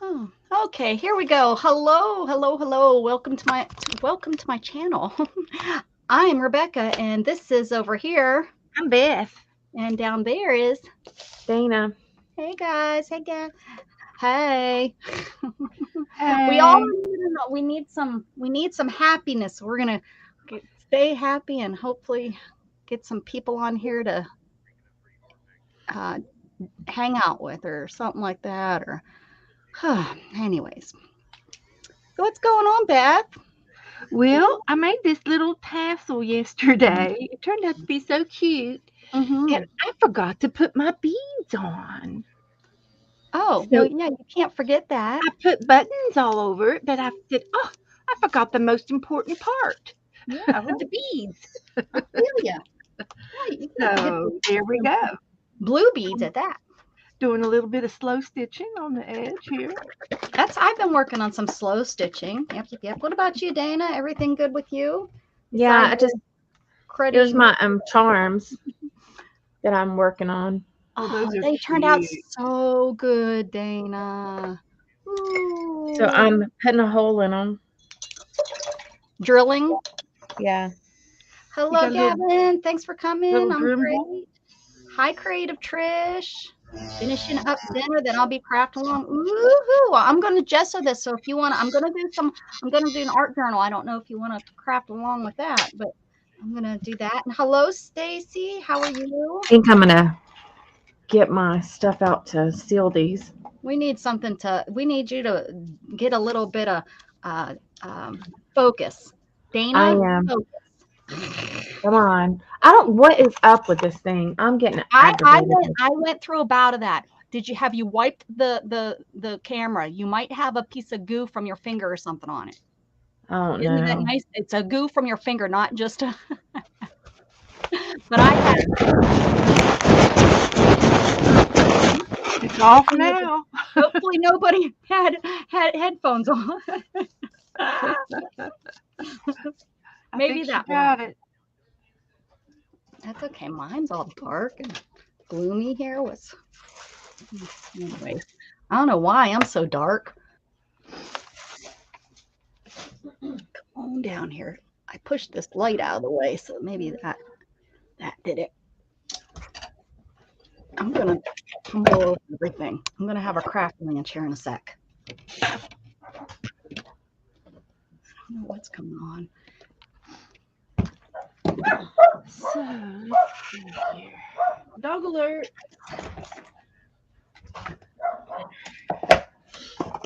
Oh, okay, here we go. Hello, hello, hello. Welcome to my channel. I'm Rebecca, and this is over here. I'm Beth. And down there is Dana. Hey guys. Hey guys. Hey. Hey. We need some happiness. We're gonna stay happy and hopefully get some people on here to hang out with or something like that. Or anyways, so what's going on, Beth? Well, I made this little tassel yesterday. It turned out to be so cute. Mm-hmm. And I forgot to put my beads on. Oh, well, So yeah, you can't forget that. I put buttons all over it, but I said, oh, I forgot the most important part. Yeah, The beads. I feel ya. Yeah, you can hit So there we go. blue beads at that. Doing a little bit of slow stitching on the edge here. I've been working on some slow stitching. Yep. What about you, Dana? Everything good with you? Yeah, I just here's Cruddy. my charms that I'm working on. Oh, those are They turned out cute. so good, Dana. So Ooh. I'm putting a hole in them. Drilling. Yeah. Hello, got a Gavin. Thanks for coming. little I'm drum great. ball. Hi, Creative Trish. Finishing up dinner, then I'll be crafting along. Ooh, I'm going to gesso this. So if you want, I'm going to do an art journal. I don't know if you want to craft along with that, but I'm going to do that. And hello, Stacy. How are you? I think I'm gonna get my stuff out to seal these. We need you to get a little bit of focus. Dana, I am. focus. Come on. What is up with this thing? I'm getting aggravated. I went through a bout of that. Have you wiped the camera? You might have a piece of goo from your finger or something on it. I don't Isn't know. that nice? It's a goo from your finger, not just a but I had It's off now. hopefully nobody had headphones on. Maybe that got it. That's okay. Mine's all dark and gloomy here. Anyway, I don't know why I'm so dark. Come on down here. I pushed this light out of the way, so maybe that did it. I'm gonna tumble over everything. I'm gonna have a crafting ranch here in a sec. I don't know what's going on. So let's see here. Dog alert.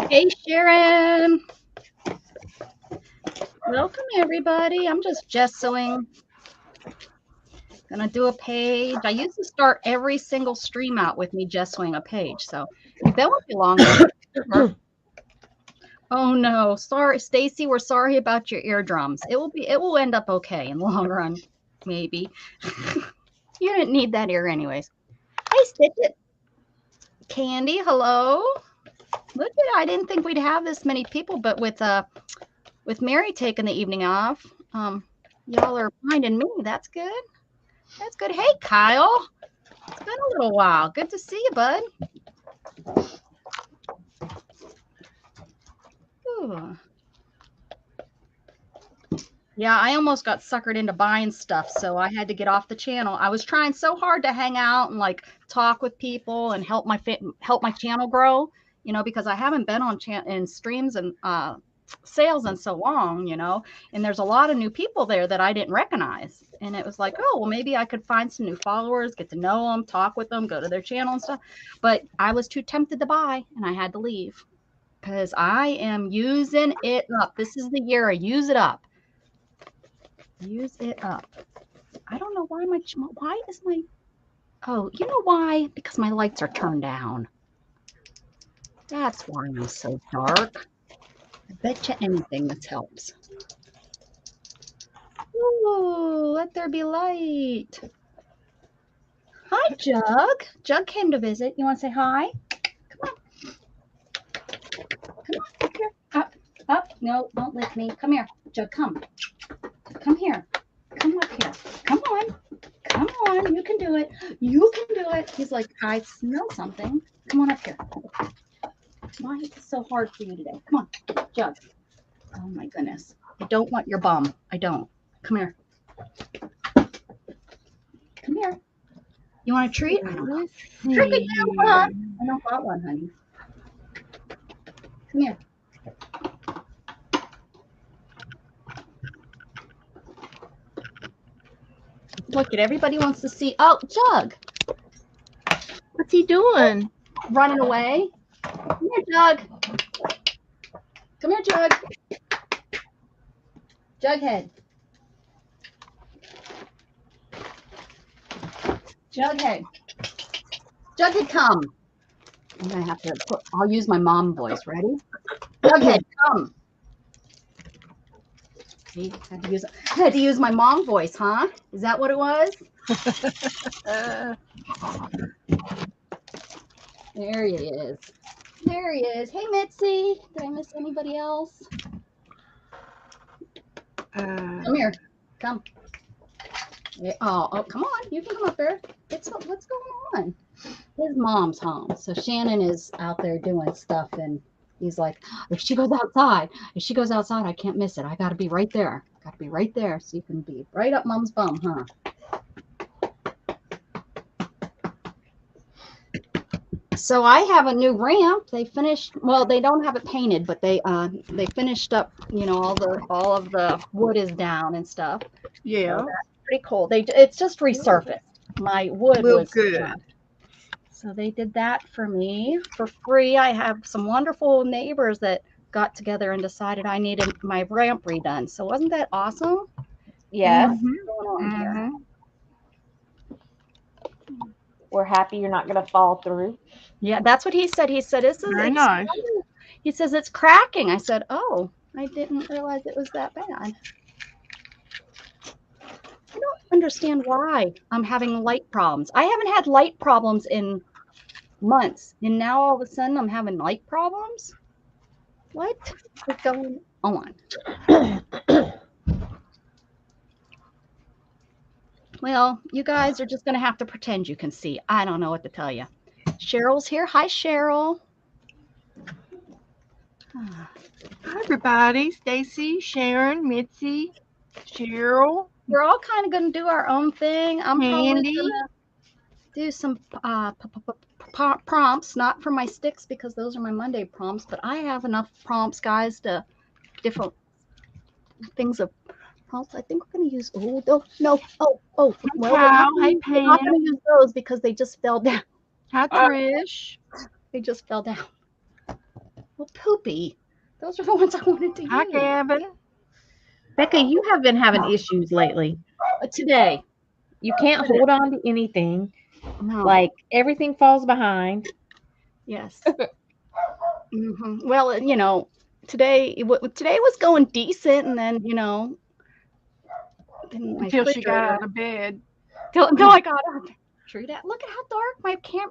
Hey, Sharon. Welcome, everybody. I'm just gessoing. Gonna do a page. I used to start every single stream out with me gessoing a page. So you've been with me long. Oh no, sorry, Stacy. We're sorry about your eardrums. It will end up okay in the long run, maybe. You didn't need that ear anyways. Hey, Stitch It. Candy, hello. Look at I didn't think we'd have this many people, but with Mary taking the evening off, y'all are finding me. That's good. That's good. Hey, Kyle. It's been a little while. Good to see you, bud. Ooh. Yeah, I almost got suckered into buying stuff, so I had to get off the channel. I was trying so hard to hang out and like talk with people and help my channel grow, because I haven't been on in streams and sales in so long, and there's a lot of new people there that I didn't recognize. And it was like, oh, well, maybe I could find some new followers, get to know them, talk with them, go to their channel and stuff. But I was too tempted to buy and I had to leave because I am using it up. This is the year I use it up. Use it up. I don't know why oh, you know why? Because my lights are turned down. That's why I'm so dark. I bet you anything this helps. Ooh, let there be light. Hi, Jug. Jug came to visit. You want to say hi? Come on. Come on, up here. Up. No, don't lift me. Come here. Jug, come. Come here. Come up here. Come on. Come on. You can do it. You can do it. He's like, I smell something. Come on up here. Why? this is so hard for you today. Come on, Jug. Oh my goodness. I don't want your bum. I don't. Come here. Come here. You want a treat? Let's Trick it see. down, hon. I don't got one, honey. Come here. Look at everybody wants to see. Oh, Jug. What's he doing? Running away. Come here, Jug. Come here, Jug. Jughead. Jughead. Jughead, come. I'm gonna have to put. I'll use my mom voice. Ready? Jughead, come. See, I had to use my mom voice, huh? Is that what it was? There he is. There he is. Hey, Mitzi. Did I miss anybody else? Come here. Come. Oh, come on. You can come up there. What's going on? His mom's home. So Shannon is out there doing stuff, and he's like, if she goes outside, I can't miss it. I got to be right there. Got to be right there so you can be right up mom's bum, huh? So I have a new ramp. They finished. Well, they don't have it painted, but they finished up. You know, all of the wood is down and stuff. Yeah. So that's pretty cool. It's just resurfaced. My wood was good. So they did that for me for free. I have some wonderful neighbors that got together and decided I needed my ramp redone. So wasn't that awesome? Yes. Mhm. What's going on here? We're happy you're not going to fall through. Yeah, that's what he said. He said, "This is Very nice. He says it's cracking. I said, "Oh, I didn't realize it was that bad." I don't understand why I'm having light problems. I haven't had light problems in months, and now all of a sudden I'm having light problems. What is going on? Well, you guys are just going to have to pretend you can see. I don't know what to tell you. Cheryl's here. Hi, Cheryl. Hi, everybody. Stacy, Sharon, Mitzi, Cheryl, We're all kind of going to do our own thing. I'm probably Candy. going to do some prompts, not for my sticks because those are my Monday prompts, but I have enough prompts, guys, to different things of prompts. I think we're going to use, well, Cow. Hi, we're not Pam. going to use those because they just fell down. Hi, Trish. They just fell down. Well, Poopy. Those are the ones I wanted to Hi, use. Gavin. Becca, you have been having issues lately. Today. You can't hold on to anything. No. Like everything falls behind. Yes. Well, you know, today was going decent, and then, you know, Until she got out of bed. Until I got up. True that. Look at how dark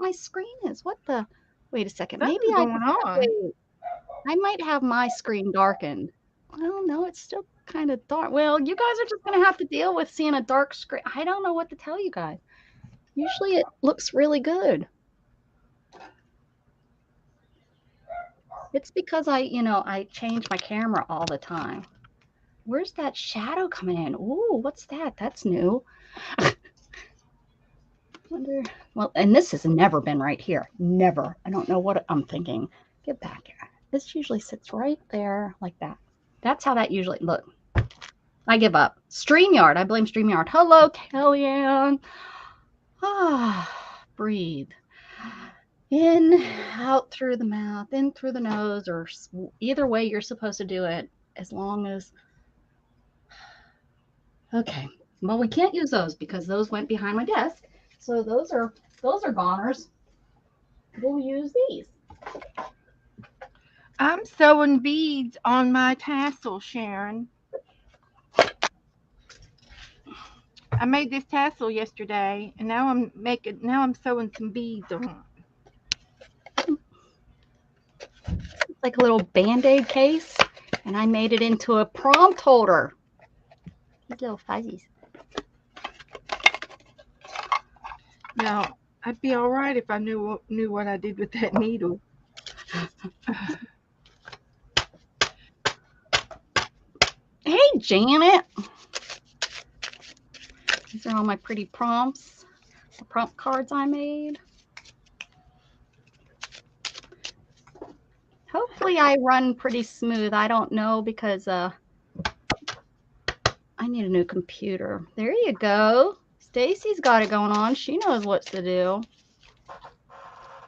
my screen is. What the? Wait a second. What's Maybe going on? I might have my screen darkened. Well, no, it's still kind of dark. Well, you guys are just going to have to deal with seeing a dark screen. I don't know what to tell you guys. Usually it looks really good. It's because I change my camera all the time. Where's that shadow coming in? Ooh, what's that? That's new. Wonder. Well, and this has never been right here. Never. I don't know what I'm thinking. Get back here. This usually sits right there like that. That's how that usually look. I give up. StreamYard. I blame StreamYard. Hello, Kellyanne. Breathe. In, out through the mouth, in through the nose, or either way you're supposed to do it, as long as. Okay. Well, we can't use those because those went behind my desk. So those are goners. We'll use these. I'm sewing beads on my tassel, Sharon. I made this tassel yesterday, and now I'm sewing some beads on. It's like a little Band-Aid case, and I made it into a prompt holder. These little fuzzies. Now, I'd be all right if I knew what I did with that needle. Hey, Janet. These are all my pretty prompts. The prompt cards I made. Hopefully I run pretty smooth. I don't know because I need a new computer. There you go. Stacy's got it going on. She knows what to do.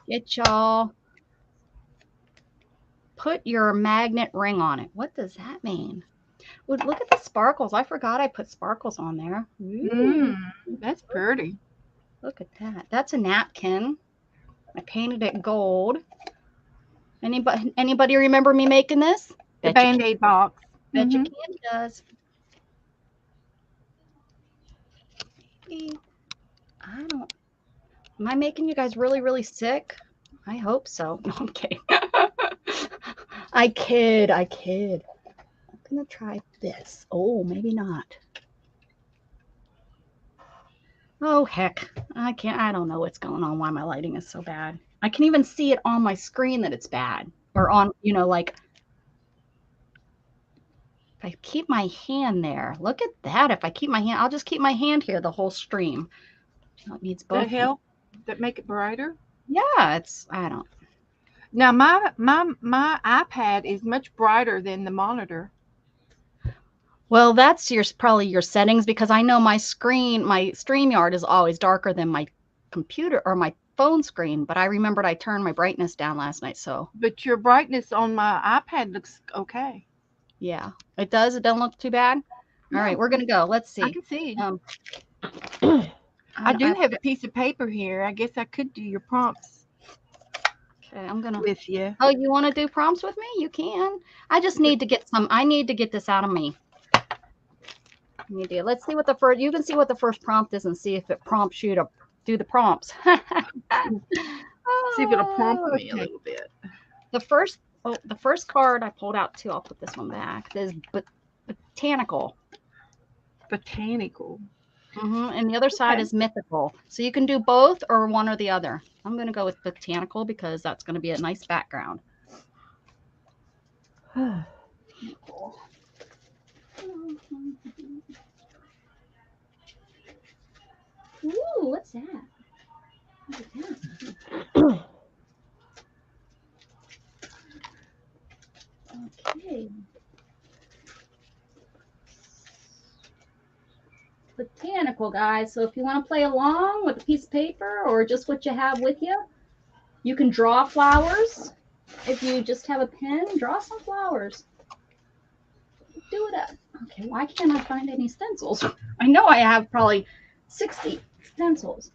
Get y'all. Put your magnet ring on it. What does that mean? Well, look at the sparkles. I forgot I put sparkles on there. That's pretty. Look at that. That's a napkin. I painted it gold. Anybody remember me making this? The Band-Aid box. Bet you Candy does. I don't. Am I making you guys really, really sick? I hope so. No, I'm kidding. I kid. I'm gonna try this. Oh, maybe not. Oh heck. I don't know what's going on, why my lighting is so bad. I can even see it on my screen that it's bad. Or on, like if I keep my hand there. Look at that. If I keep my hand, I'll just keep my hand here the whole stream. It needs both. That help? That make it brighter? Yeah, I don't. Now my iPad is much brighter than the monitor. Well, that's probably your settings, because I know my StreamYard is always darker than my computer or my phone screen, but I remembered I turned my brightness down last night, so. But your brightness on my iPad looks okay. Yeah, it does. It doesn't look too bad. All right, we're gonna go. Let's see. I can see. I do have a piece of paper here. I guess I could do your prompts. Okay, I'm gonna with you. Oh, you want to do prompts with me? You can. I just need to get some. I need to get this out of me. Let's see what the first. You can see what the first prompt is and see if it prompts you to do the prompts. See if it'll prompt me a little bit. The first card I pulled out too. I'll put this one back. Is botanical. Botanical. And the other side is mythical. So you can do both or one or the other. I'm going to go with botanical because that's going to be a nice background. Ooh, what's that? Okay. Botanical, guys. So if you want to play along with a piece of paper or just what you have with you, you can draw flowers. If you just have a pen, draw some flowers. Do it up. Okay, why can't I find any stencils? I know I have probably 60 stencils.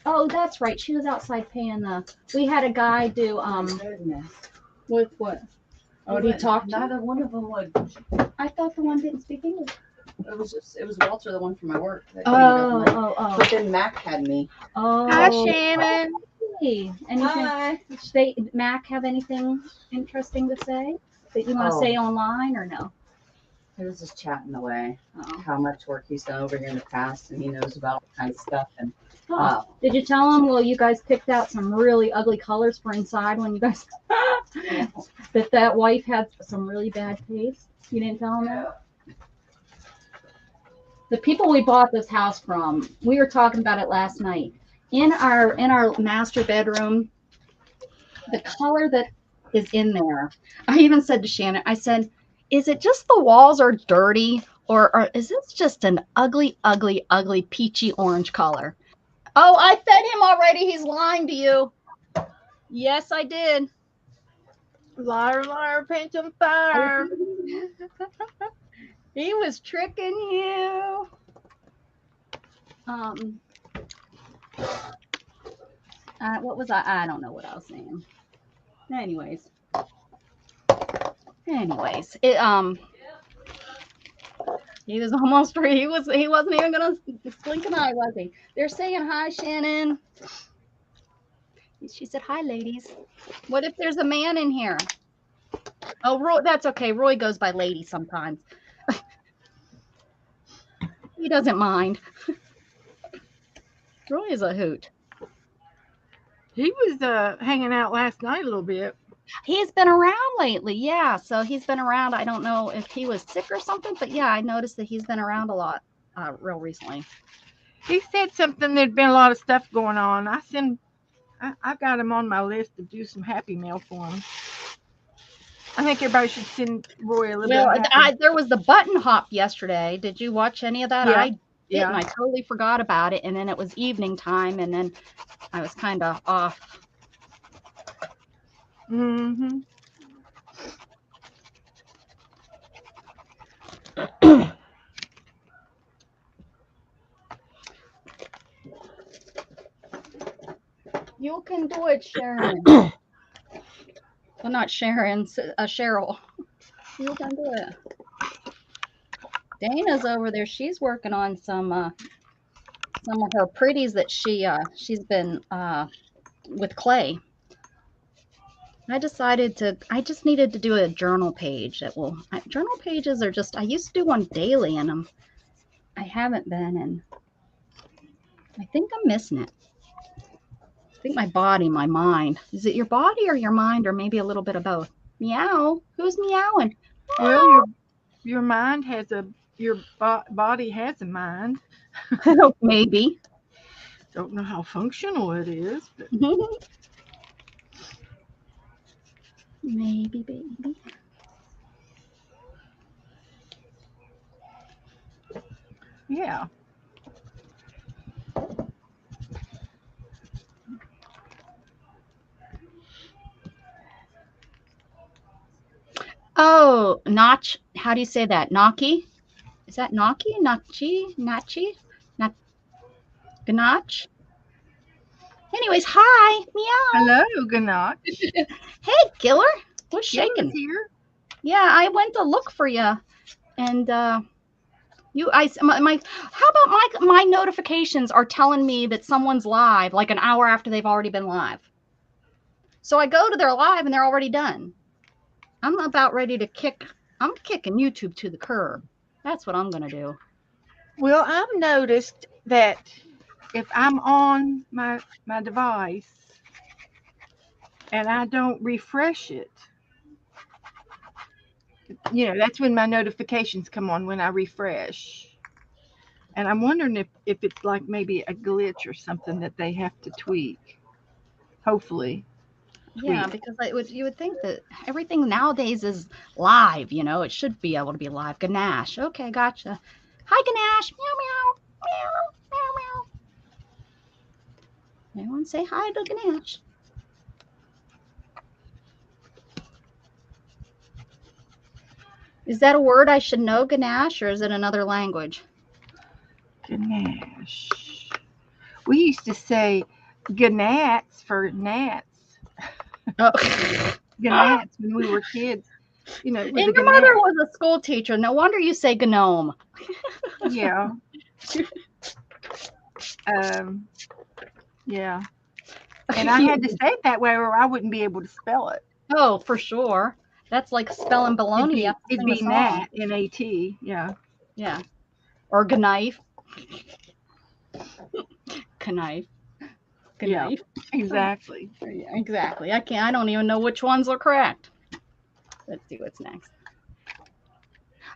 Oh, that's right. She was outside paying we had a guy do with what? Oh, did he talk to you? Neither one of them would. I thought the one didn't speak English. It was Walter, the one from my work. Oh. But then Mac had me. Oh. Hi, Shannon. Hey. Hi. Mac have anything interesting to say that you want to say online or no? He was just chatting away how much work he's done over here in the past, and he knows about all kinds of stuff. And did you tell him? Well, you guys picked out some really ugly colors for inside when you guys that wife had some really bad taste. You didn't tell him that? The people we bought this house from, we were talking about it last night. In our master bedroom, the color that is in there, I even said to Shannon, I said, is it just the walls are dirty, or is this just an ugly, ugly, ugly peachy orange color? Oh, I fed him already. He's lying to you. Yes, I did. Liar, liar, paint on fire. He was tricking you. What was I don't know what I was saying. Anyways, it he was almost free. He wasn't even gonna blink an eye, was he? They're saying hi, Shannon. She said hi, ladies. What if there's a man in here? Oh, Roy, that's okay. Roy goes by lady sometimes. He doesn't mind. Roy is a hoot. He was hanging out last night a little bit. He's been around lately. Yeah. So he's been around. I don't know if he was sick or something, but yeah, I noticed that he's been around a lot real recently. He said something. There'd been a lot of stuff going on. I got him on my list to do some Happy Mail for him. I think everybody should send Roy a little Well, bit of Happy. there was the button hop yesterday. Did you watch any of that? Yeah. I didn't. I totally forgot about it. And then it was evening time, and then I was kind of off. Mm-hmm. You can do it, Sharon. Well, not Sharon, Cheryl. You can do it. Dana's over there. She's working on some of her pretties that she's been with clay. I just needed to do a journal page journal pages are just, I used to do one daily and I haven't been, and I think I'm missing it. I think my body, my mind. Is it your body or your mind, or maybe a little bit of both? Meow. Who's meowing? Well, your mind has your body has a mind. Maybe. Don't know how functional it is, but maybe, baby. yeah. Oh, notch. How do you say that? Naki? Is that Naki? Nachi? Nachi? Ganache? Anyways, hi. Meow. Hello, Ganache. Hey, Killer. What's shaking? Here. Yeah, I went to look for you, and how about my notifications are telling me that someone's live like an hour after they've already been live. So I go to their live and they're already done. I'm about ready to I'm kicking YouTube to the curb. That's what I'm gonna do. Well, I've noticed that if I'm on my device and I don't refresh it, that's when my notifications come on, when I refresh. And I'm wondering if it's like maybe a glitch or something that they have to tweak. Hopefully. Yeah, because you would think that everything nowadays is live, it should be able to be live. Ganache. Okay, gotcha. Hi, Ganache. Meow, meow, meow, meow, meow. Anyone say hi to Ganache? Is that a word I should know, Ganache, or is it another language? Ganache. We used to say gnats for gnats. Oh. Gnats when we were kids. And your mother was a school teacher. No wonder you say gnome. Yeah. Yeah. And I had to say it that way or I wouldn't be able to spell it. Oh, for sure. That's like spelling baloney. It'd be Nat, N-A-T. Yeah. Yeah. Or knife. Knife. Yeah, exactly. Yeah, exactly. I don't even know which ones are correct. Let's see what's next.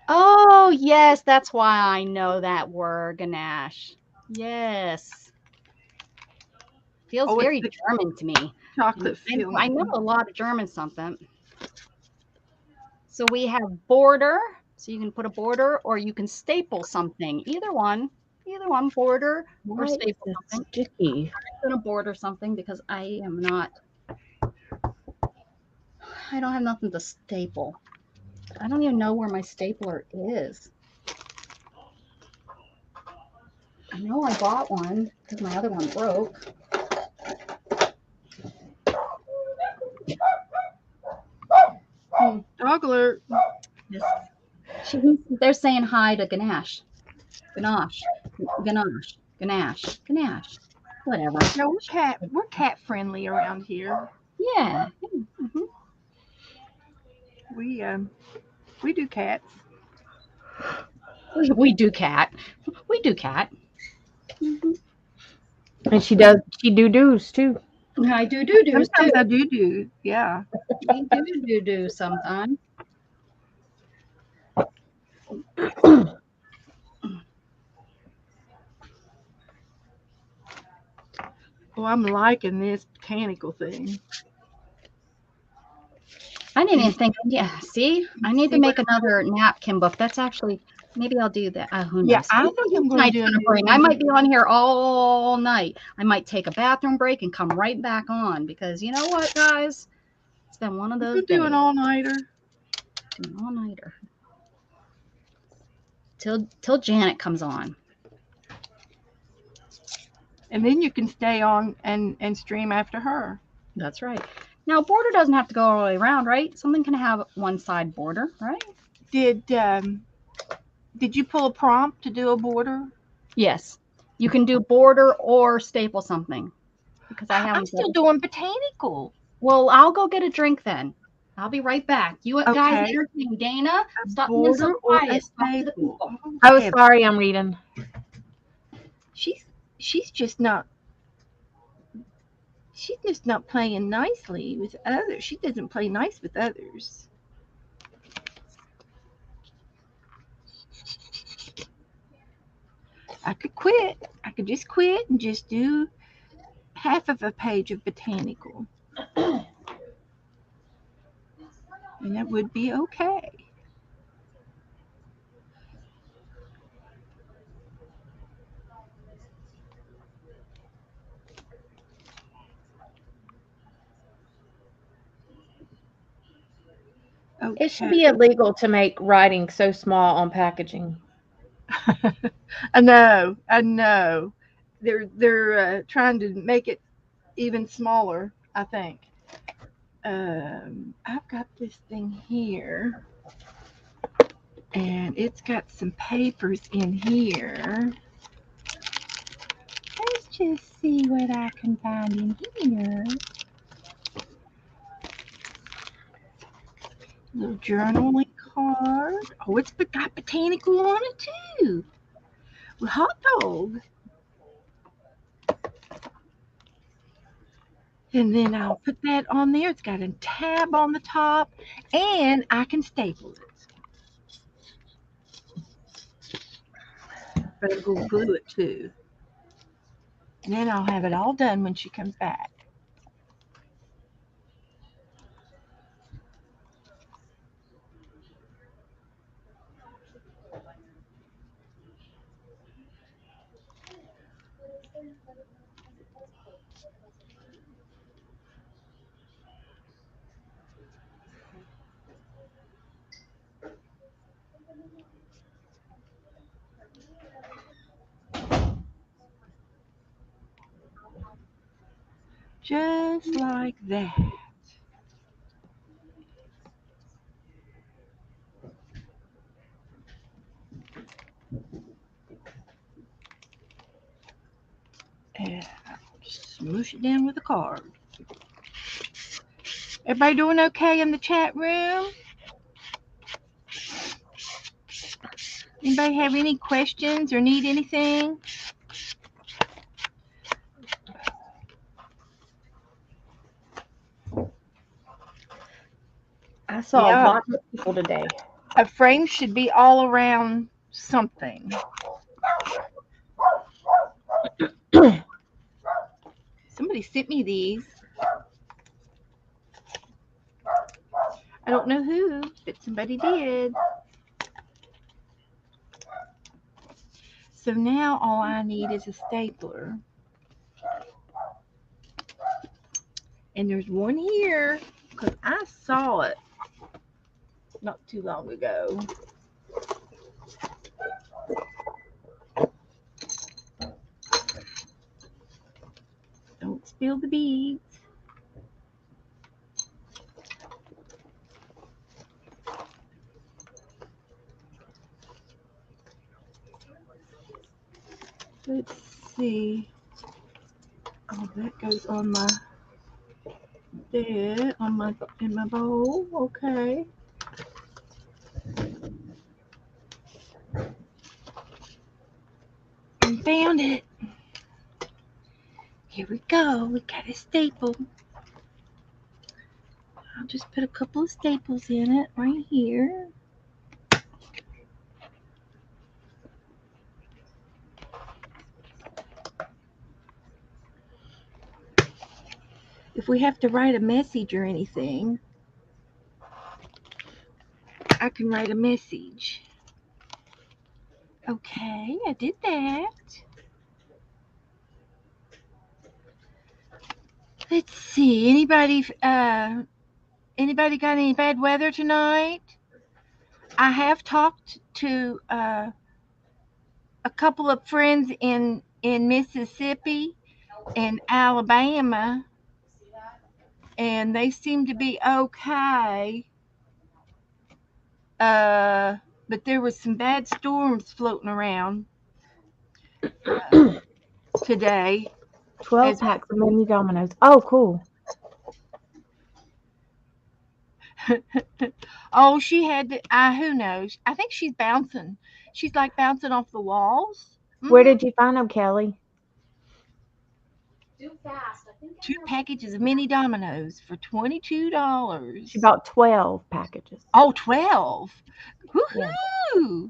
Oh, yes, that's why I know that word, ganache. Yes. Feels very German to me. Chocolate I know a lot of German something. So we have border. So you can put a border or you can staple something. Either one, border or staple something. Sticky. I'm going to border something because I don't have nothing to staple. I don't even know where my stapler is. I know I bought one because my other one broke. Dog alert. Yes. They're saying hi to Ganache. Ganache. Whatever. No, we're cat friendly around here. Yeah. Mm-hmm. We do cats. We do cat. We do cat. Mm-hmm. And she do do's too. I do Sometimes too. I do. Yeah. We do sometimes. Well, I'm liking this botanical thing. I didn't even think. Yeah, see, I need to See make another napkin book. That's actually maybe I'll do that. Who knows? Yeah, I think I'm going to Tonight's do gonna bring. I might be on here all night. I might take a bathroom break and come right back on because you know what, guys, it's been one of those You do an days. all-nighter. An all-nighter till Janet comes on. And then you can stay on and stream after her. That's right. Now, border doesn't have to go all the way around, right? Something can have one side border, right? Did you pull a prompt to do a border? Yes. You can do border or staple something. Because I'm still doing botanical. Well, I'll go get a drink then. I'll be right back. You guys entertain Dana. Stop being so quiet. Talk to the people. Oh, sorry, I'm reading. She's just not playing nicely with others. She doesn't play nice with others. I could quit. I could just quit and just do half of a page of botanical. And that would be okay. Okay. It should be illegal to make writing so small on packaging. I know. They're trying to make it even smaller, I think. I've got this thing here, and it's got some papers in here. Let's just see what I can find in here. Little journaling card. Oh, it's got botanical on it too. With hot dog. And then I'll put that on there. It's got a tab on the top, and I can staple it. But I'll glue it too. And then I'll have it all done when she comes back. Just like that. And I'll smoosh it down with a card. Everybody doing okay in the chat room? Anybody have any questions or need anything? I saw lots of people today. A frame should be all around something. Somebody sent me these. I don't know who, but somebody did. So now all I need is a stapler. And there's one here because I saw it not too long ago. Don't spill the beads. Let's see. Oh, that goes on my there in my bowl. Okay. And found it. Here we go. We got a staple. I'll just put a couple of staples in it right here. If we have to write a message or anything, I can write a message. Okay, I did that. Let's see. Anybody got any bad weather tonight? I have talked to a couple of friends in Mississippi and Alabama, and they seem to be okay. But there was some bad storms floating around today. 12 packs of mini dominoes. Oh, cool. Oh, she had to, who knows? I think she's bouncing. She's like bouncing off the walls. Where did you find them, Kelly? Too fast. I think 2 packages of mini dominoes for $22. She bought 12 packages. Oh, 12. Woohoo! Yeah.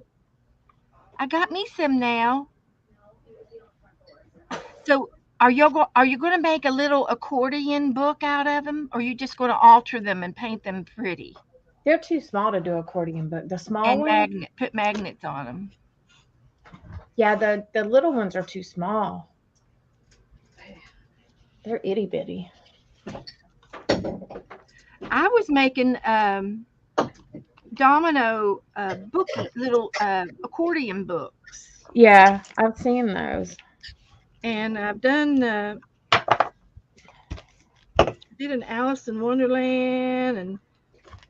I got me some now. So are you going to make a little accordion book out of them, or are you just going to alter them and paint them pretty? They're too small to do accordion book. The small And ones? put magnets on them. Yeah, the little ones are too small. They're itty bitty. I was making domino book, little accordion books. Yeah, I've seen those. And I've done did an Alice in Wonderland and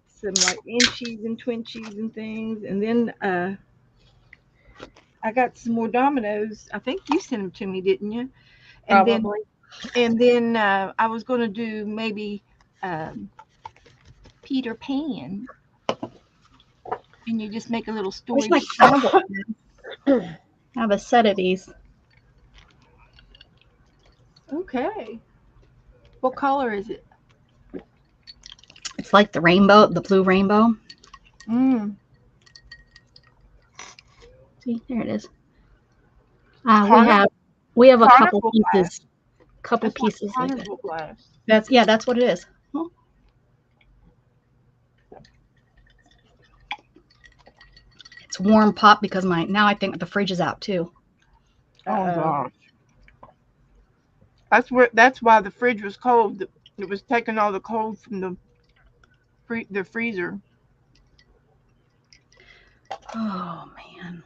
some like inchies and twinchies and things, and then I got some more dominoes. I think you sent them to me, didn't you? And Probably. then I was going to do maybe Peter Pan, and you just make a little story. Where's my candle? I have a set of these. Okay. What color is it? It's like the rainbow, the blue rainbow. See, there it is. We have a couple pieces. Like that. That's what it is. Huh? It's warm pop because now I think the fridge is out too. Oh gosh. That's why the fridge was cold. It was taking all the cold from the freezer. Oh man,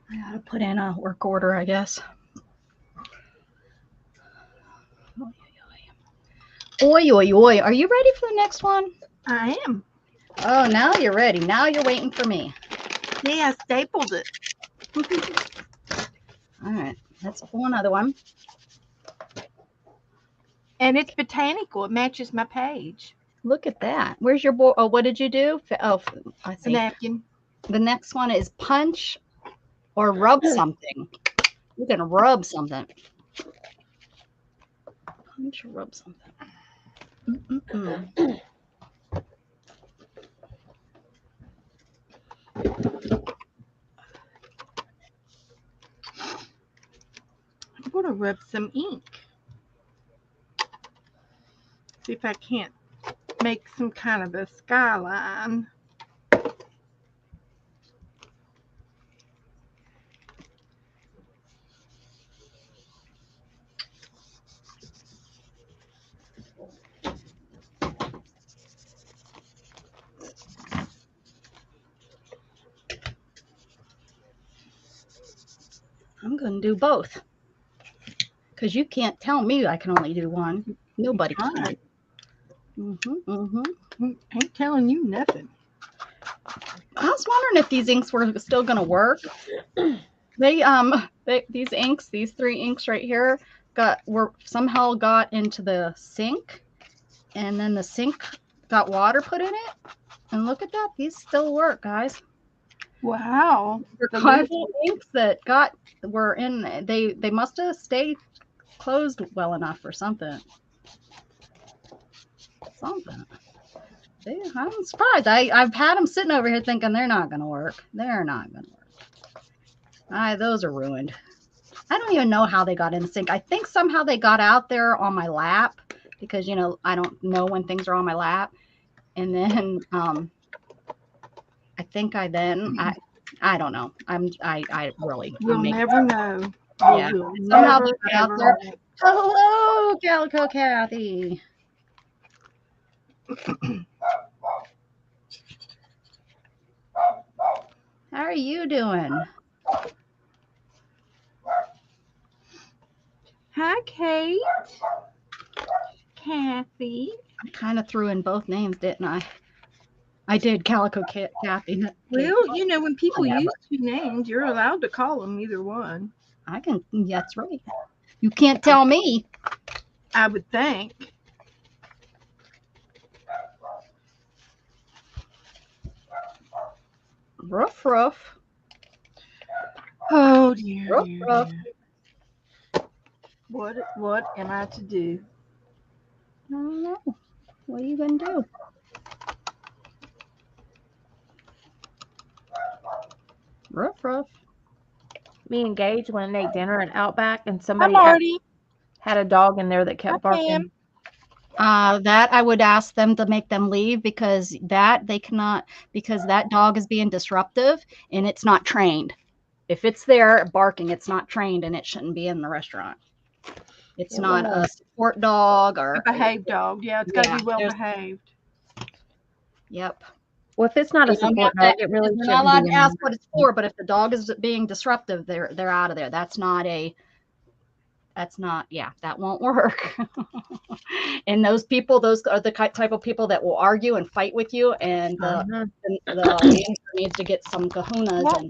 I gotta put in a work order, I guess. Oi, oi, oi. Are you ready for the next one? I am. Oh, now you're ready. Now you're waiting for me. Yeah, I stapled it. All right, let's pull another one. And it's botanical. It matches my page. Look at that. Where's your board? Oh, what did you do? Oh, I see. A napkin. The next one is punch or rub something. You're going to rub something. Punch or rub something. I'm going to rub some ink. See if I can't make some kind of a skyline. I'm going to do both. Because you can't tell me I can only do one. Nobody can. Ain't telling you nothing. I was wondering if these inks were still going to work. These 3 inks right here somehow got into the sink, and then the sink got water put in it. And look at that. These still work, guys. Wow. The inks that were in, they must have stayed closed well enough or something. Something. See, I'm surprised. I've had them sitting over here thinking they're not going to work. They're not going to work. Those are ruined. I don't even know how they got in the sink. I think somehow they got out there on my lap because, you know, I don't know when things are on my lap. And then I think I don't know. I really. We'll never know. Yeah. We'll Somehow never, they got out ever there. know. Hello, Calico Kathy. How are you doing? Hi, Kate. Kathy. I kind of threw in both names, didn't I? I did, Calico Kathy. Well, you know, when people Whatever. use two names, you're allowed to call them either one. I can. That's right. You can't tell me. I would think. Ruff, ruff. Oh dear, Ruff, dear, ruff. dear. What am I to do? I don't know. What are you gonna do? Ruff, ruff. Me and Gage went and ate dinner at Outback, and Hi, somebody Marty. had a dog in there that kept Hi, barking. Pam. That I would ask them to make them leave because that they cannot, because that dog is being disruptive and it's not trained. If it's there barking, it's not trained and it shouldn't be in the restaurant. It's It not was. a support dog or A behaved dog. Yeah, it's got to Yeah, be well there's- behaved. Yep. Well, if it's not a You don't support have dog, to- it really You're shouldn't not allowed be to in ask there. what it's for, but if the dog is being disruptive, they're out of there. That's not, yeah, that won't work. And those people, those are the type of people that will argue and fight with you. And the manager needs to get some kahunas What?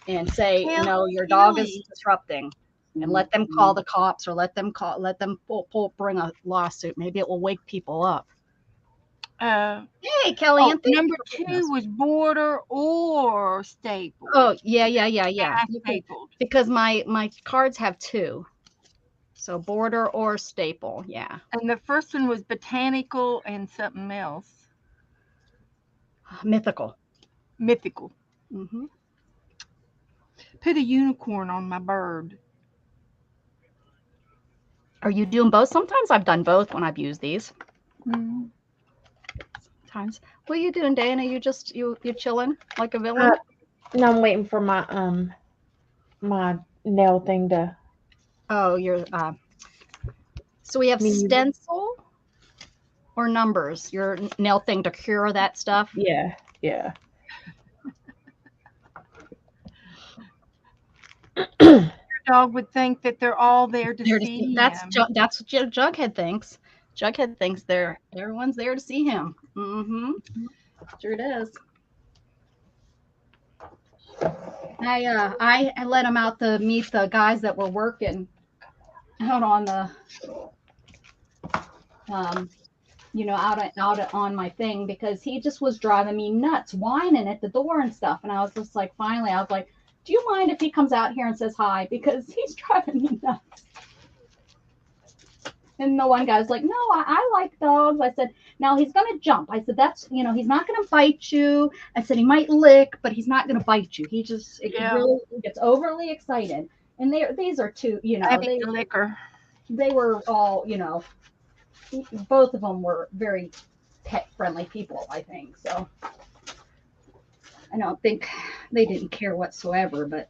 and say, Hell, no, your dog is really? disrupting. And let them call the cops or let them bring a lawsuit. Maybe it will wake people up. Hey, Kellyanne. Number 2 was border or staple. Oh, yeah. I You can- stapled. because my cards have 2. So border or staple, yeah. And the first one was botanical and something else. Mythical. Mythical. Mm-hmm. Put a unicorn on my bird. Are you doing both? Sometimes I've done both when I've used these. Mm. Sometimes. What are you doing, Dana? You chilling like a villain? No, I'm waiting for my my nail thing to. Oh, you're so we have stencil or numbers, your nail thing to cure that stuff. Yeah. Your dog would think that they're all there to see him. That's what Jughead thinks. Jughead thinks everyone's there to see him. Mm-hmm. Sure it is. I let him out to meet the guys that were working out on the out on my thing because he just was driving me nuts, whining at the door and stuff. And I was just like, finally, I was like, do you mind if he comes out here and says hi? Because he's driving me nuts. And the one guy was like, no, I like dogs. I said, now he's going to jump. I said, that's, he's not going to bite you. I said, he might lick, but he's not going to bite you. He just really gets overly excited. And these are two, Having the liquor. They were all, both of them were very pet friendly people, I think. So I don't think they didn't care whatsoever, but.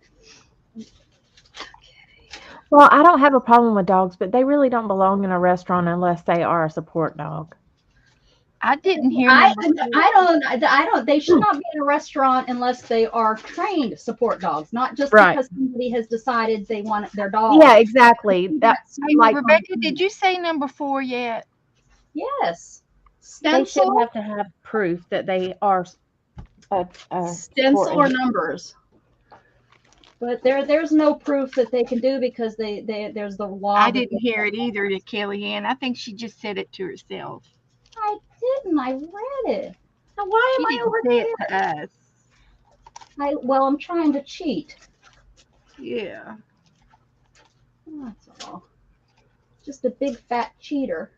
Well, I don't have a problem with dogs, but they really don't belong in a restaurant unless they are a support dog. I didn't hear. I don't. They should not be in a restaurant unless they are trained support dogs, not just because somebody has decided they want their dog. Yeah, exactly. That's like Rebecca. Did you say number 4 yet? Yes. They should have to have proof that they are stencil or numbers. But there's no proof that they can do because there's the law. I didn't hear it either to Kellyanne. I think she just said it to herself. I didn't. I read it. Now why am I over here? To us. I'm trying to cheat. Yeah. That's all. Just a big fat cheater.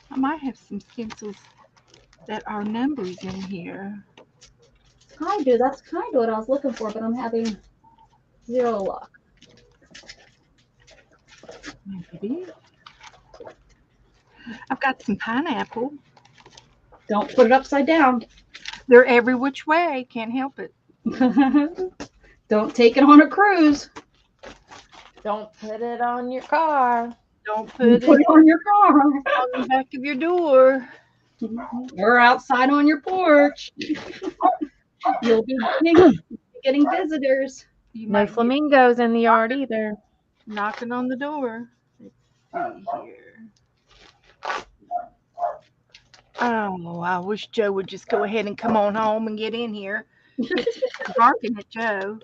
I might have some pencils that are numbers in here. I do. That's kind of what I was looking for, but I'm having zero luck. Maybe. I've got some pineapple. Don't put it upside down. They're every which way. Can't help it. Don't take it on a cruise. Don't put it on your car. Don't Put put it it on your car. on the back of your door. Or outside on your porch. You'll be getting visitors. You No might get flamingos in the yard either. knocking on the door. Let's see here. Oh, I wish Joe would just go ahead and come on home and get in here. It's barking at Joe.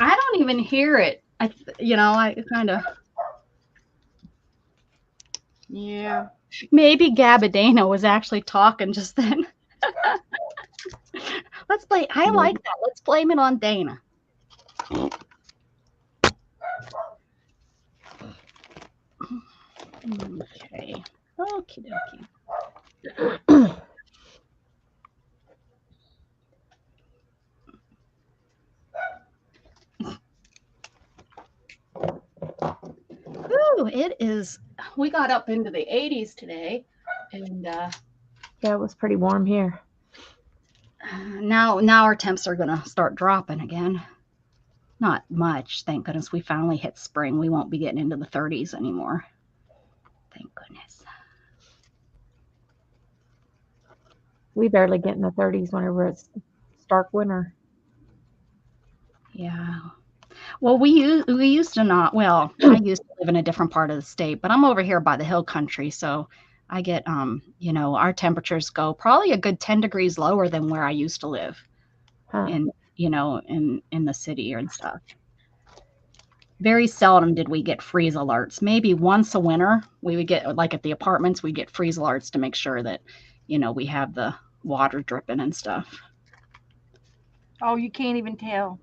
I don't even hear it. I kind of. Yeah. Maybe Gabadana was actually talking just then. Let's play. I like that. Let's blame it on Dana. Okay. Okie dokie. Ooh, it is. We got up into the 80s today, and Yeah, it was pretty warm here. now our temps are gonna start dropping again. Not much, thank goodness. We finally hit spring. We won't be getting into the 30s anymore. Thank goodness. We barely get in the 30s whenever it's stark winter. Yeah. Well, we used to not. Well, I used to live in a different part of the state, but I'm over here by the hill country, so I get our temperatures go probably a good 10 degrees lower than where I used to live Huh. in the city and stuff. Very seldom did we get freeze alerts. Maybe once a winter we would get, like at the apartments, we get freeze alerts to make sure that we have the water dripping and stuff. Oh, you can't even tell.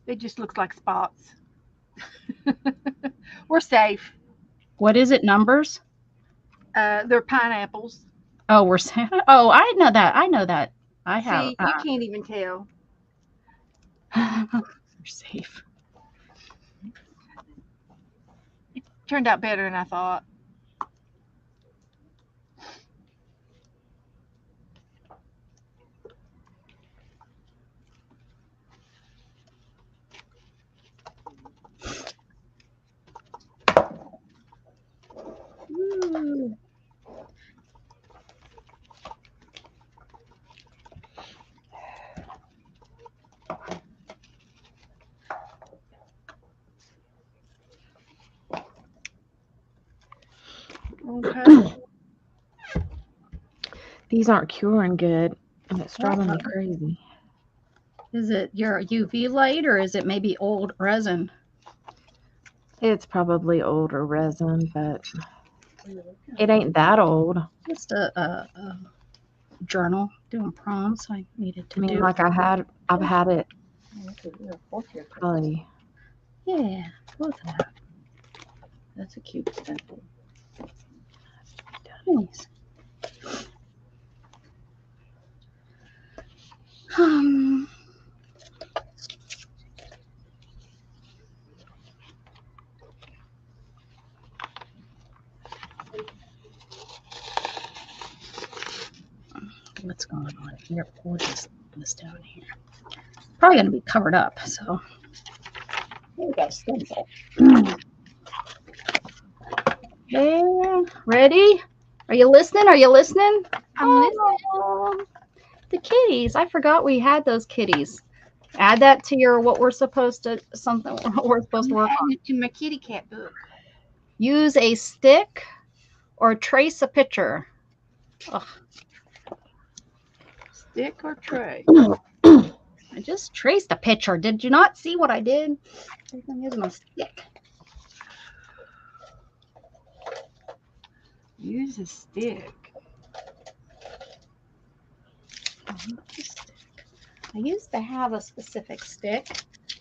It just looks like spots. We're safe. What is it? Numbers? They're pineapples. Oh, we're safe. Oh, I know that. I have. See, you can't even tell. We're safe. It turned out better than I thought. Ooh. Okay. These aren't curing good, and it's driving me crazy. Is it your UV light or is it maybe old resin? It's probably older resin, but it ain't that old. Just a journal doing prompts I needed to I mean, do. like I've had it probably. Yeah, both of that. That's a cute stencil. Nice. What's going on here? We'll just put this down here. Probably going to be covered up, so here we go. Stencil. There. Ready? Are you listening? Are you listening? I'm listening. The kitties. I forgot we had those kitties. Add that to your what we're supposed to work Add on. it to my kitty cat book. Use a stick or trace a picture. Ugh. Stick or tray? I just traced a picture. Did you not see what I did? I'm using a stick. Use a stick. I used to have a specific stick,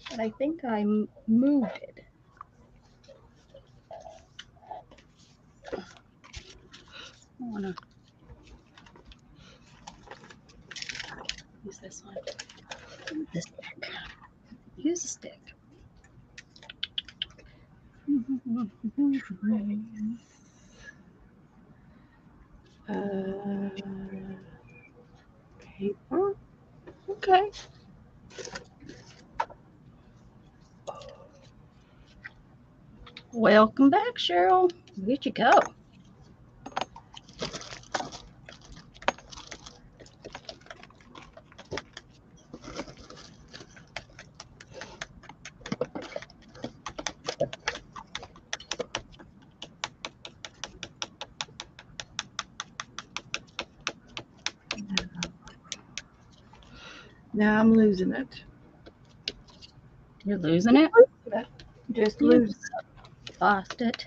but I think I moved it. I want to use this one. This stick. Use a stick. Paper. Okay. Welcome back, Cheryl. Where'd you go? Now I'm losing it. You're losing it? Just lose. Lost it.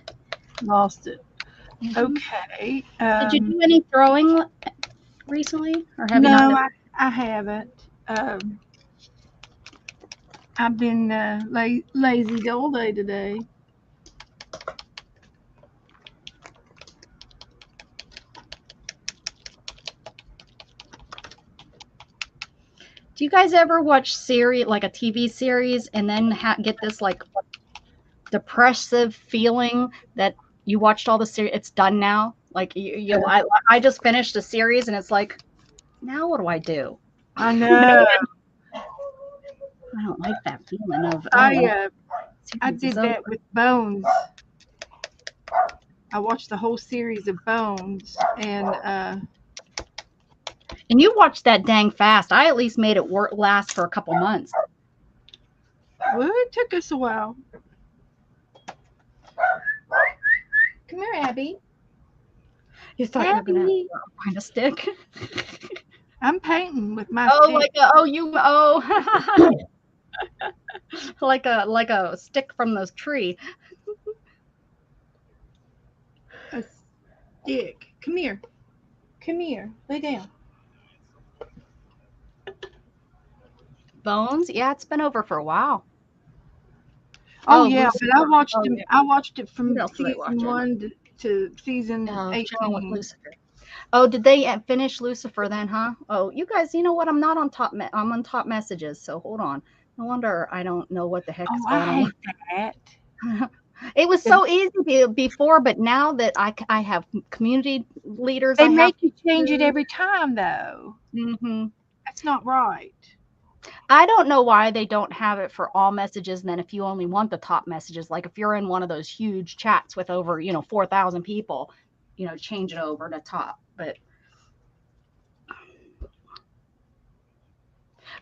Lost it. Mhm. Okay. Did you do any throwing recently, or have you No, not? I haven't. I've been lazy all day today. Do you guys ever watch series, like a TV series, and then get this like depressive feeling that you watched all the series, it's done now? Like I just finished a series, and it's like, now what do I do? I know. I don't like that feeling of. I series did is that over. with Bones. I watched the whole series of Bones, and you watched that dang fast. I at least made it last for a couple months. well, it took us a while. Come here, Abby. You thought you were gonna find a stick? I'm painting with my stick. Like a stick from the tree. A stick. Come here. Come here. Lay down. Bones? Yeah, it's been over for a while. Oh yeah, Lucifer. but I watched Oh, it. yeah. I watched it from What else did I watch? season 1 to season Chilling with 18. Lucifer. Oh, did they finish Lucifer then, huh? Oh, you guys, you know what? I'm not on top. I'm on top messages, so hold on. No wonder I don't know what the heck is Oh, going I on. hate that. It was so easy before, but now that I have community leaders, They make you change it every time, though. Mm-hmm. That's not right. I don't know why they don't have it for all messages. And then if you only want the top messages, like if you're in one of those huge chats with over, 4,000 people, change it over to top. But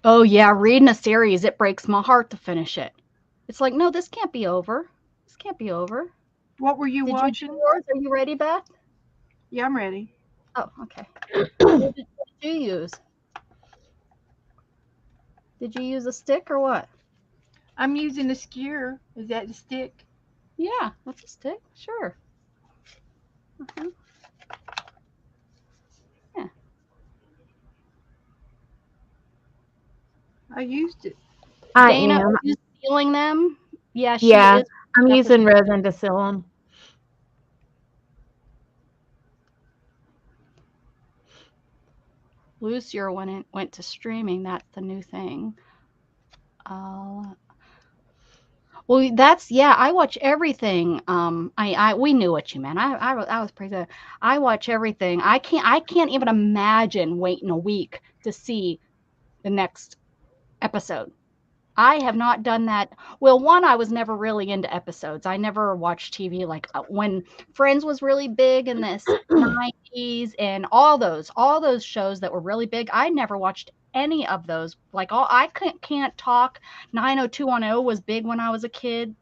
oh yeah, reading a series, it breaks my heart to finish it. It's like, no, this can't be over. This can't be over. What were you watching? Are you ready, Beth? Yeah, I'm ready. Oh, okay. What did you use? Did you use a stick or what? I'm using a skewer. Is that the stick? Yeah, that's a stick. Sure. Uh-huh. Yeah. I used it. Dana, am. are you sealing them? Yeah, she Yeah, is. I'm using resin to seal them. Lucifer went to streaming. That's the new thing. Well, I watch everything. We knew what you meant. I was pretty good. I watch everything. I can't even imagine waiting a week to see the next episode. I have not done that. Well, one, I was never really into episodes. I never watched TV like when Friends was really big in this 90s, and all those shows that were really big. I never watched any of those. Like I can't talk. 90210 was big when I was a kid.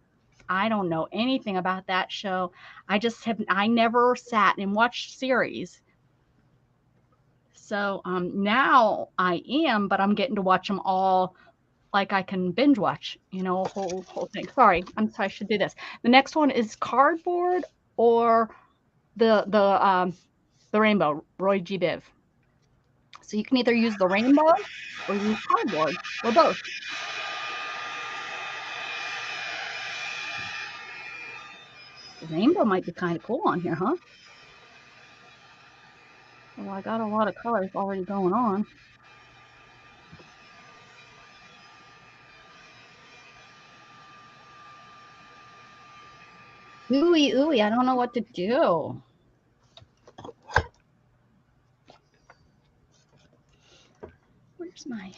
I don't know anything about that show. I never sat and watched series. So now I am, but I'm getting to watch them all. Like I can binge watch, whole thing. Sorry, I should do this. The next one is Cardboard or the Rainbow, Roy G. Biv. So you can either use the rainbow or use cardboard or both. The rainbow might be kind of cool on here, huh? Well, I got a lot of colors already going on. Ooey, ooey, I don't know what to do. Where's my...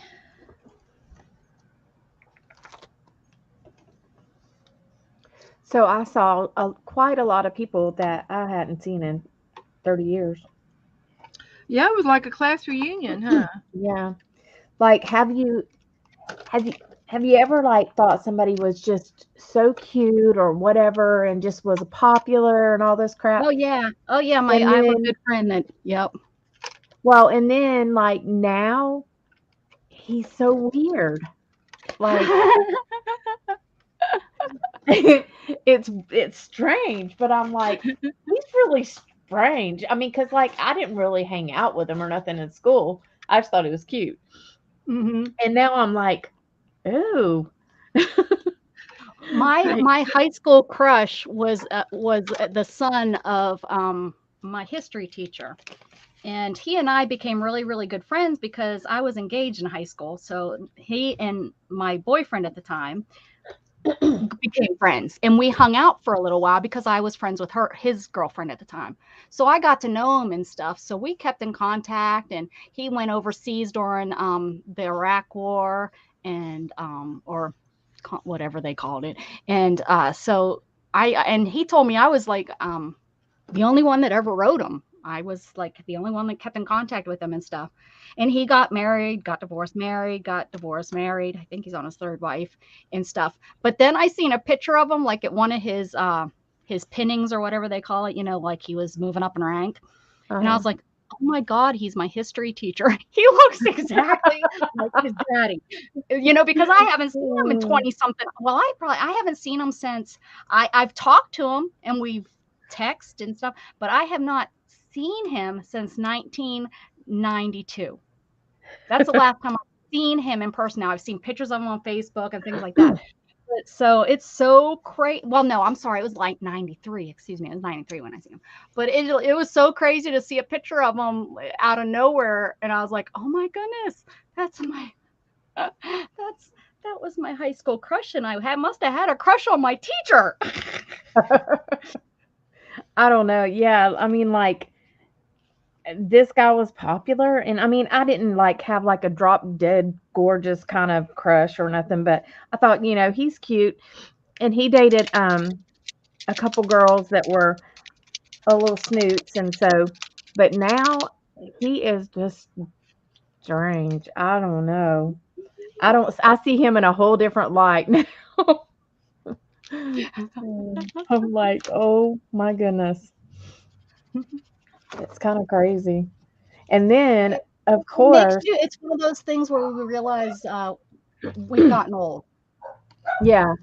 So I saw quite a lot of people that I hadn't seen in 30 years. Yeah, it was like a class reunion, huh? Yeah. Like, have you ever like thought somebody was just so cute or whatever and just was popular and all this crap? Oh yeah. Oh yeah, I And have a then, good friend that, yep. well, and then like now he's so weird. Like it's strange, but I'm like, he's really strange. I mean, because like I didn't really hang out with him or nothing in school. I just thought he was cute. Mm-hmm. And now I'm like, ooh. My high school crush was the son of my history teacher, and he and I became really, really good friends because I was engaged in high school. So he and my boyfriend at the time became friends, and we hung out for a little while because I was friends with his girlfriend at the time. So I got to know him and stuff. So we kept in contact, and he went overseas during the Iraq War and or whatever they called it. And so and he told me I was like the only one that ever wrote him. I was like the only one that kept in contact with him and stuff. And he got married, got divorced, married, got divorced, married. I think he's on his third wife and stuff. But then I seen a picture of him like at one of his pinnings or whatever they call it, you know, like he was moving up in rank. And I was like, oh my God, he's my history teacher. He looks exactly like his daddy, you know, because I haven't seen him in 20 something. Well, I haven't seen him since I've talked to him and we've texted and stuff, but I have not seen him since 1992. That's the last time I've seen him in person. Now I've seen pictures of him on Facebook and things like that. So it's so crazy. Well, no, I'm sorry. It was like 93. Excuse me. It was 93 when I seen him. But it was so crazy to see a picture of him out of nowhere. And I was like, oh my goodness, that was my high school crush. And I must have had a crush on my teacher. I don't know. Yeah. I mean, like, this guy was popular, and I mean, I didn't like have like a drop dead gorgeous kind of crush or nothing, but I thought, you know, he's cute, and he dated a couple girls that were a little snoots, and so, but now he is just strange. I don't know. I see him in a whole different light now. I'm like, oh my goodness. It's kind of crazy. And then, of course, it's one of those things where we realize we've gotten old. Yeah.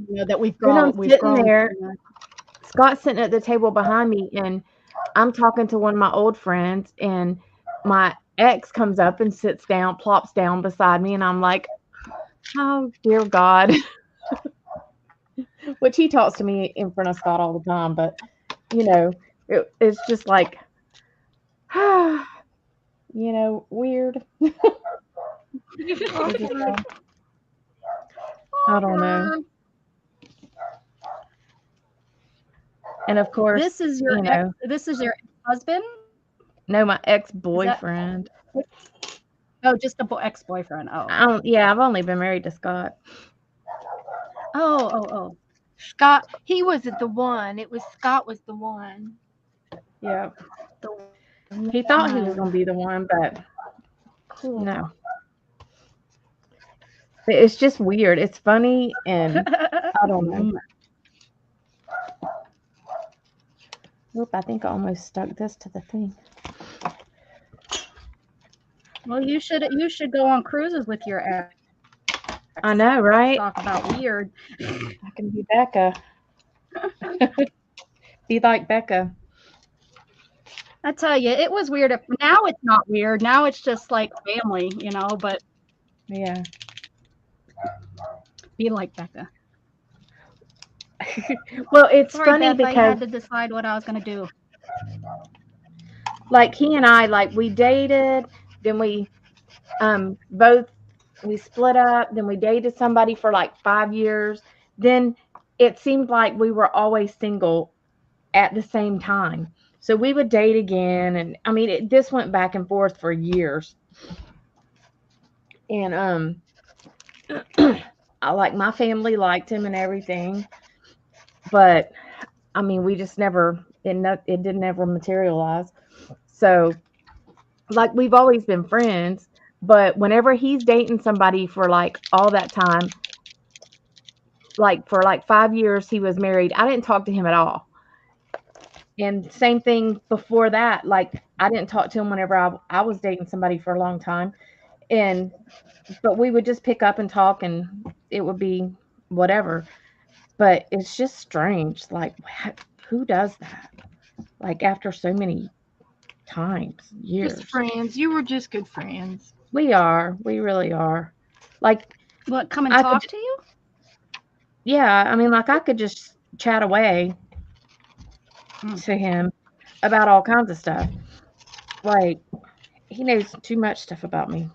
You know, that we've Then grown. I'm sitting there, Scott's sitting at the table behind me, and I'm talking to one of my old friends, and my ex comes up and sits down, plops down beside me, and I'm like, oh, dear God. Which he talks to me in front of Scott all the time, but, you know, it's just like, you know, weird. I don't know. And of course, this is your husband? No, my ex-boyfriend. Oh, just the ex-boyfriend. Oh. I've only been married to Scott. Oh. Scott, he wasn't the one. Scott was the one. Yeah. He thought he was going to be the one, but no. It's just weird. It's funny, and I don't know. Oop, I think I almost stuck this to the thing. Well, you should go on cruises with your ex. I know, right? Talk about weird. I can be Becca. Be like Becca. I tell you, it was weird. Now it's not weird. Now it's just like family, you know. But Yeah. be like Becca. Well, it's Sorry, funny Beth. I because had to decide what I was gonna do. like he and I, like we dated, then we both we split up, then we dated somebody for like 5 years. Then it seemed like we were always single at the same time. So we would date again, and I mean this went back and forth for years. And I like my family liked him and everything, but I mean we just never it didn't ever materialize. So like we've always been friends, but whenever he's dating somebody for like all that time, like for like 5 years he was married, I didn't talk to him at all. And same thing before that, like I didn't talk to him whenever I was dating somebody for a long time. And but we would just pick up and talk, and it would be whatever. But it's just strange, like who does that? Like after so many times, years. Just friends. You were just good friends. We really are. Like What? Come and I talk could, to you? yeah, I mean, like I could just chat away to him about all kinds of stuff. Like he knows too much stuff about me.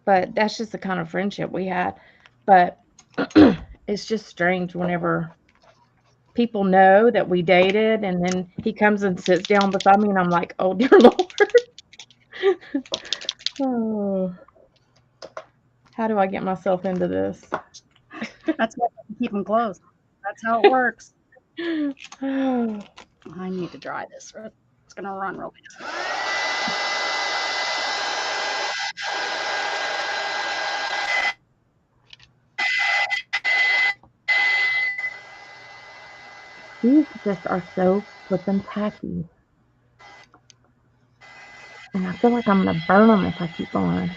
But that's just the kind of friendship we had. But it's just strange whenever people know that we dated and then he comes and sits down beside me and I'm like, oh dear Lord. Oh, how do I get myself into this? That's why I keep them closed. That's how it works. Oh. I need to dry this. It's gonna run real fast. These just are so flippin' tacky. And I feel like I'm gonna burn them if I keep going.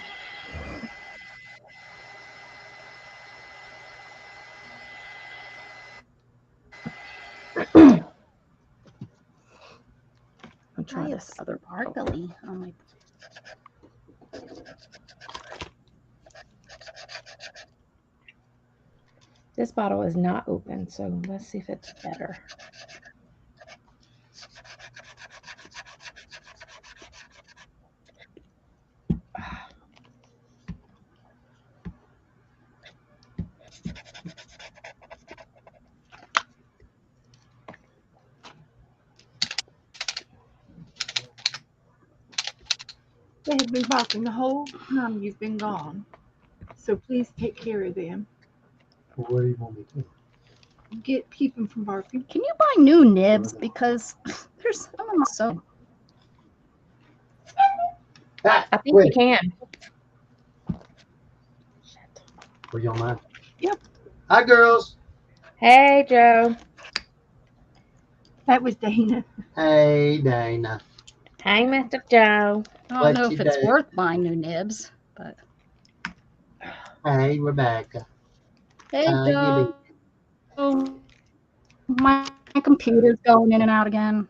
I'll try this other part. Sparkly. Oh my. This bottle is not open, so let's see if it's better. They have been barking the whole time you've been gone. So please take care of them. What do you want me to do? Keep them from barking. Can you buy new nibs? Because there's some of them so. I think you can. Were you on mine? Yep. Hi, girls. Hey, Joe. That was Dana. Hey, Dana. Hey, Mr. Joe. I What don't know you if it's doing? worth buying new nibs, but Hey, Rebecca. hey, How you Joe. My computer's going in and out again.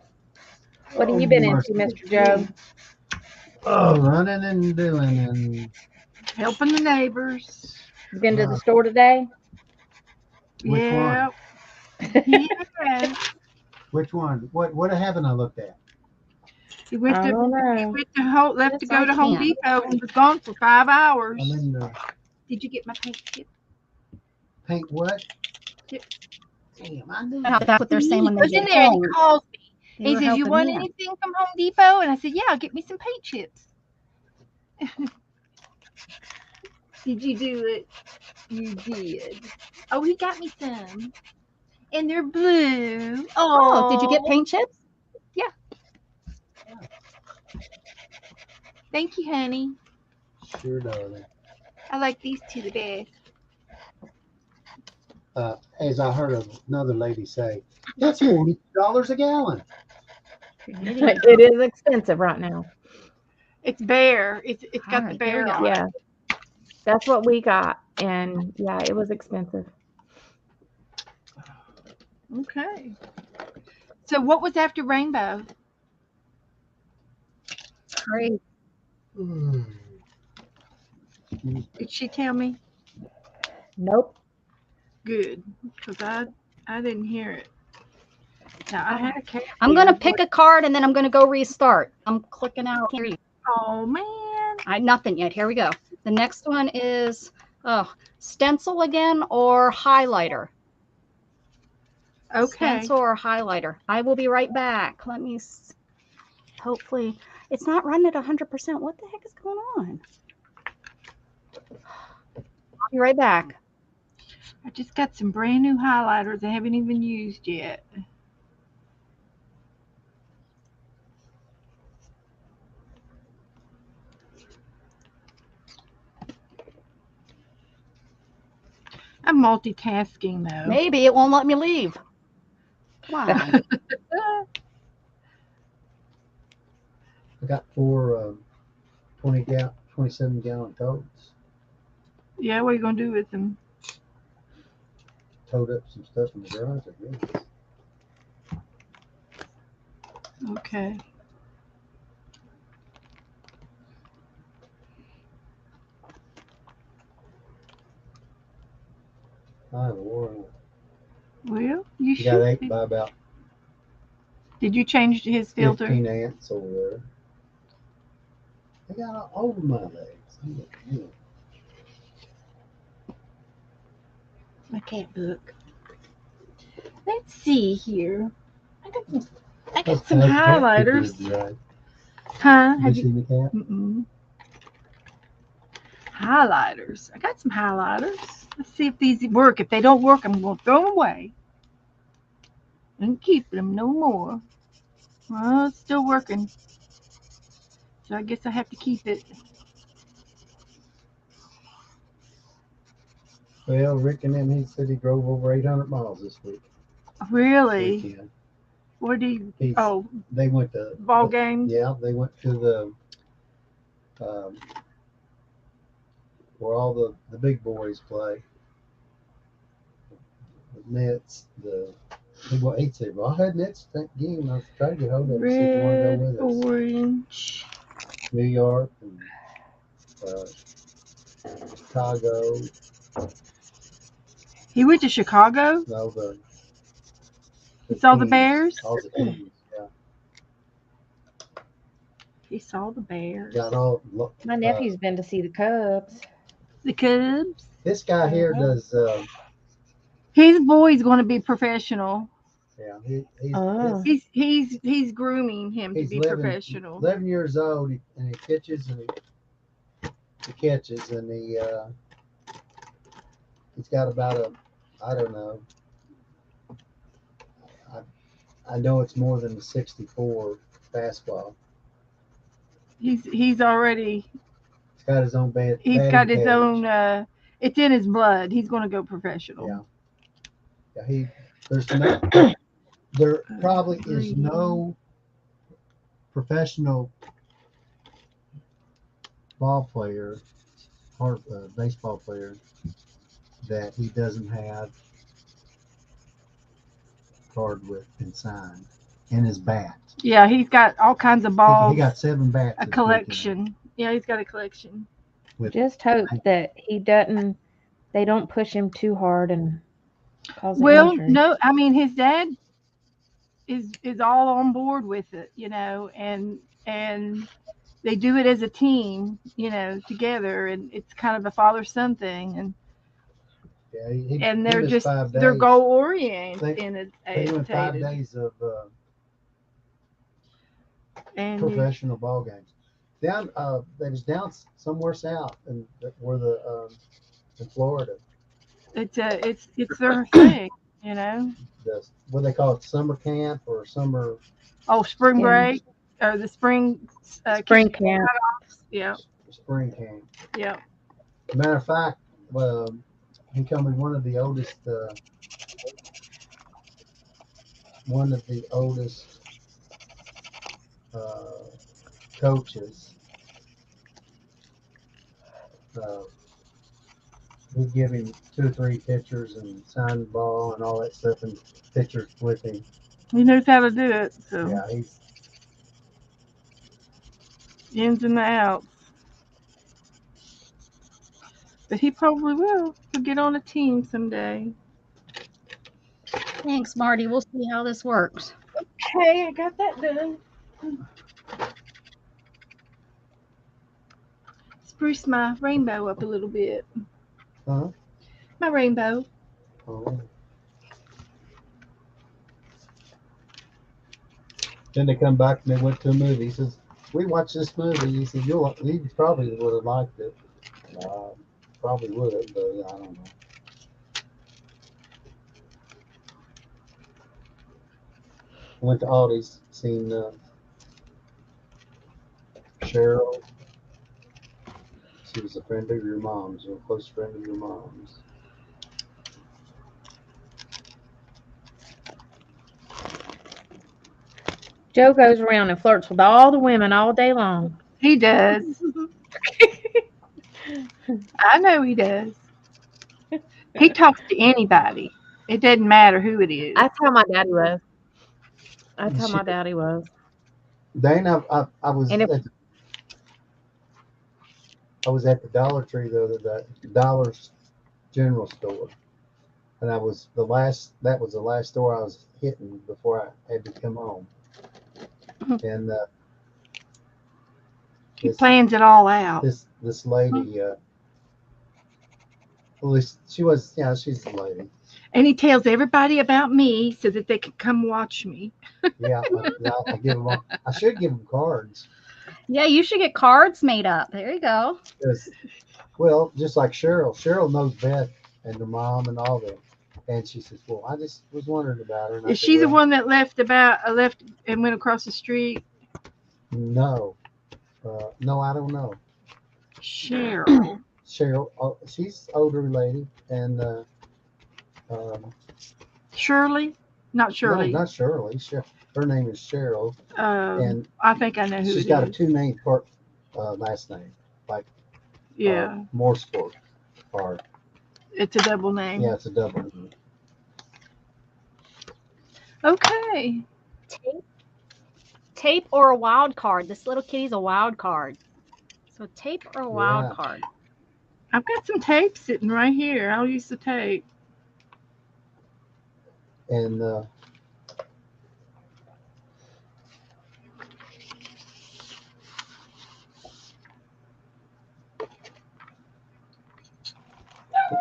What have you been into, Mr. Joe? Oh, running and doing and Helping the neighbors. You been to the store today? which Yeah. one? Yeah. Which one? What haven't I looked at? He went I to don't know. left to Yes, go I to Home can. Depot and was gone for 5 hours. I'm in the Did you get my paint kit? paint what? Yep. Damn, I knew That's that. what they're saying when He they was in get there and he home. calls me. They He were says, "You helping want me out. anything from Home Depot?" And I said, "Yeah, get me some paint chips." Did you do it? You did. Oh, he got me some. And they're blue. Oh, did you get paint chips? Thank you, honey. Sure, darling. I like these two the best. As I heard another lady say, that's $40 a gallon. It is expensive right now. It's bare. It's got the Alright, there we bear go. on it. Yeah. That's what we got. And yeah, it was expensive. Okay. So what was after Rainbow? Great. Hmm. Did she tell me? Nope. Good, because I didn't hear it. Now I had a case. I'm going to pick a card and then I'm going to go restart. I'm clicking out here. Oh man. Nothing yet. Here we go. The next one is stencil again or highlighter. Okay. Stencil or highlighter. I will be right back. Let me. Hopefully, it's not running at 100%. What the heck is going on? I'll be right back. I just got some brand new highlighters I haven't even used yet. I'm multitasking though. Maybe it won't let me leave. Come on. I got 4 27-gallon totes. Yeah, what are you gonna do with them? Towed up some stuff in the garage, I guess. Okay. I wore Well, you You should. got ate by about Did you change his filter? 15 ants over there. They got all over my legs. I'm like, "Ew." My cat book. Let's see here. I got some How's the cat highlighters. picture of you, right? Huh? You Have you? seen the cat? Mm-mm. Highlighters. I got some highlighters. Let's see if these work. If they don't work, I'm going to throw them away and keep them no more. Well, it's still working. So I guess I have to keep it. Well, Rick and them, he said he drove over 800 miles this week. Really? Weekend. What do you? He's- Oh, They went to ball games? Yeah, they went to the where all the big boys play. The Nets, he'd say, well, I had Nets that game. I was trying to get hold of him, see if he wanted to go Red, with us. orange. New York and Chicago. He went to Chicago. No, He saw the teams, Bears. all the teams, yeah. He saw the Bears. Got all. My nephew's been to see the Cubs. The Cubs. This guy here does. His boy's going to be professional. Yeah, Oh. He's grooming him to he's be 11 professional. 11 years old, and he pitches and he catches, and he's got about I don't know. I know it's more than a 64 fastball. He's already. He's got his own band. He's got his own. It's in his blood. He's going to go professional. Yeah. There probably is no professional ball player or baseball player that he doesn't have card with and signed, and his bat. Yeah, he's got all kinds of balls. He got 7 bats. A collection. Yeah, he's got a collection. Just hope that they don't push him too hard and cause an Well, injury. no, I mean his dad is all on board with it, and they do it as a team, together, and it's kind of a father-son thing, and they're goal oriented. They went 5 days of professional ball games. Down, they was down somewhere south, and in Florida. It's their thing, What they call it, summer camp or summer. Oh, spring break or the spring camp. Yeah. Spring camp. Yeah. Matter of fact, he told me one of the oldest coaches. He'd give him 2 or 3 pictures and sign the ball and all that stuff, and pictures with him. He knows how to do it. So Yeah, he's ins and the outs. But he probably will. He'll get on a team someday. Thanks, Marty. We'll see how this works. Okay, I got that done. Spruce my rainbow up a little bit. huh? My rainbow. Oh. Then they come back and they went to a movie. He says, "We watched this movie." He said, "You probably would have liked it." Probably would have, but I don't know. Went to Aldi's, seen Cheryl. She was a friend of your mom's, or a close friend of your mom's. Joe goes around and flirts with all the women all day long. He does. I know he does. He talks to anybody. It doesn't matter who it is. That's how my daddy was. That's how She- my daddy was. Dana, I was And at the Dollar Tree the other day, Dollar General store, and that was the last store I was hitting before I had to come home. And He plans it all out. this lady, at least she was, yeah, she's a lady. And he tells everybody about me so that they can come watch me. Yeah, I give them. I should give them cards. Yeah, you should get cards made up. There you go. Well, just like Cheryl. Cheryl knows Beth and her mom and all them. And she says, "Well, I just was wondering about her." And I Is said, she the "Well, one that left and went across the street? No, no, I don't know. Cheryl. Cheryl, she's older lady, and Shirley? Not Shirley. no, not Shirley. Her name is Cheryl, and I think I know who she's it got a is. two-name last name, like Yeah, Morse card. it's a double name. Yeah, it's a double. Okay. Tape or a wild card. This little kitty's a wild card. So tape or a wild Yeah. card. I've got some tape sitting right here. I'll use the tape. And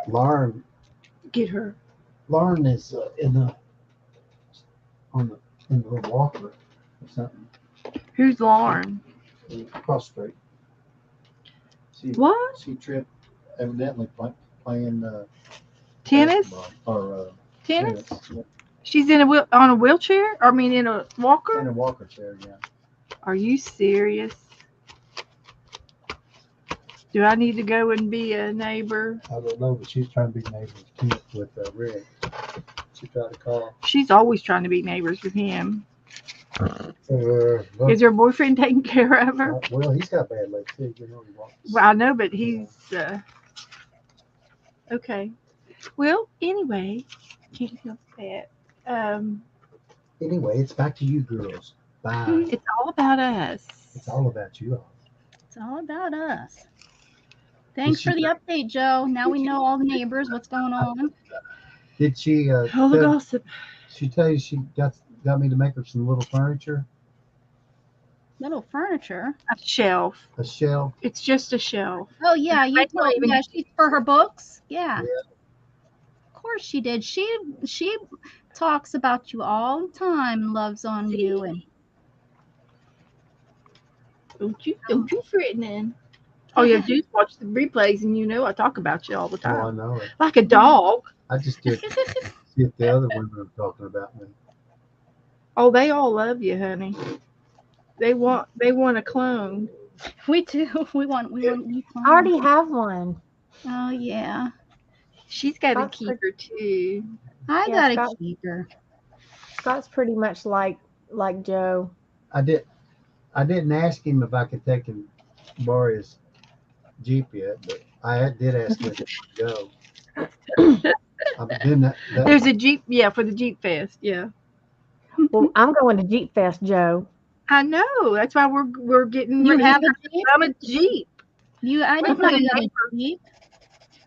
Lauren is in the walker or something. Who's Lauren? Cross street. What? She tripped evidently playing Tennis? basketball, or Tennis? Yeah. She's on a wheelchair? I mean, in a walker? In a walker chair, yeah. Are you serious? Do I need to go and be a neighbor? I don't know, but she's trying to be neighbors with Rick. She tried to call. She's always trying to be neighbors with him. Well, Is her boyfriend taking care of her? he's got bad legs too. You know, he walks. Well, I know, but he's okay. Well, anyway, can't help that. Anyway, it's back to you girls. Bye. It's all about us. It's all about you all. It's all about us. Thanks for the update, Joe. Now we know all the neighbors, what's going on. Did she? All the gossip. She tell you she got me to make her some little furniture, Little furniture. A shelf. a shelf. It's just a shelf. Oh yeah, you I don't told even- yeah, she's for her books. Yeah. Yeah. Of course she did. She talks about you all the time and loves on you and Don't you fret, man. Oh yeah, just watch the replays and you know I talk about you all the Oh, I time. know it. Like a dog. I just get see if the other women are talking about me. Oh, they all love you, honey. They want a clone. we do. We want you. I already have one. Oh yeah. She's got a Scott's keeper too. I Yeah, got a Scott- keeper. Scott's pretty much like Joe. I didn't ask him if I could take him borrow his Jeep yet, but I did ask him if he could go. I've been that There's a Jeep, yeah, for the Jeep Fest, yeah. Well, I'm going to Jeep Fest, Joe. I know. That's why we're getting. You ready. have a Jeep? I'm a Jeep. I didn't know you had a Jeep.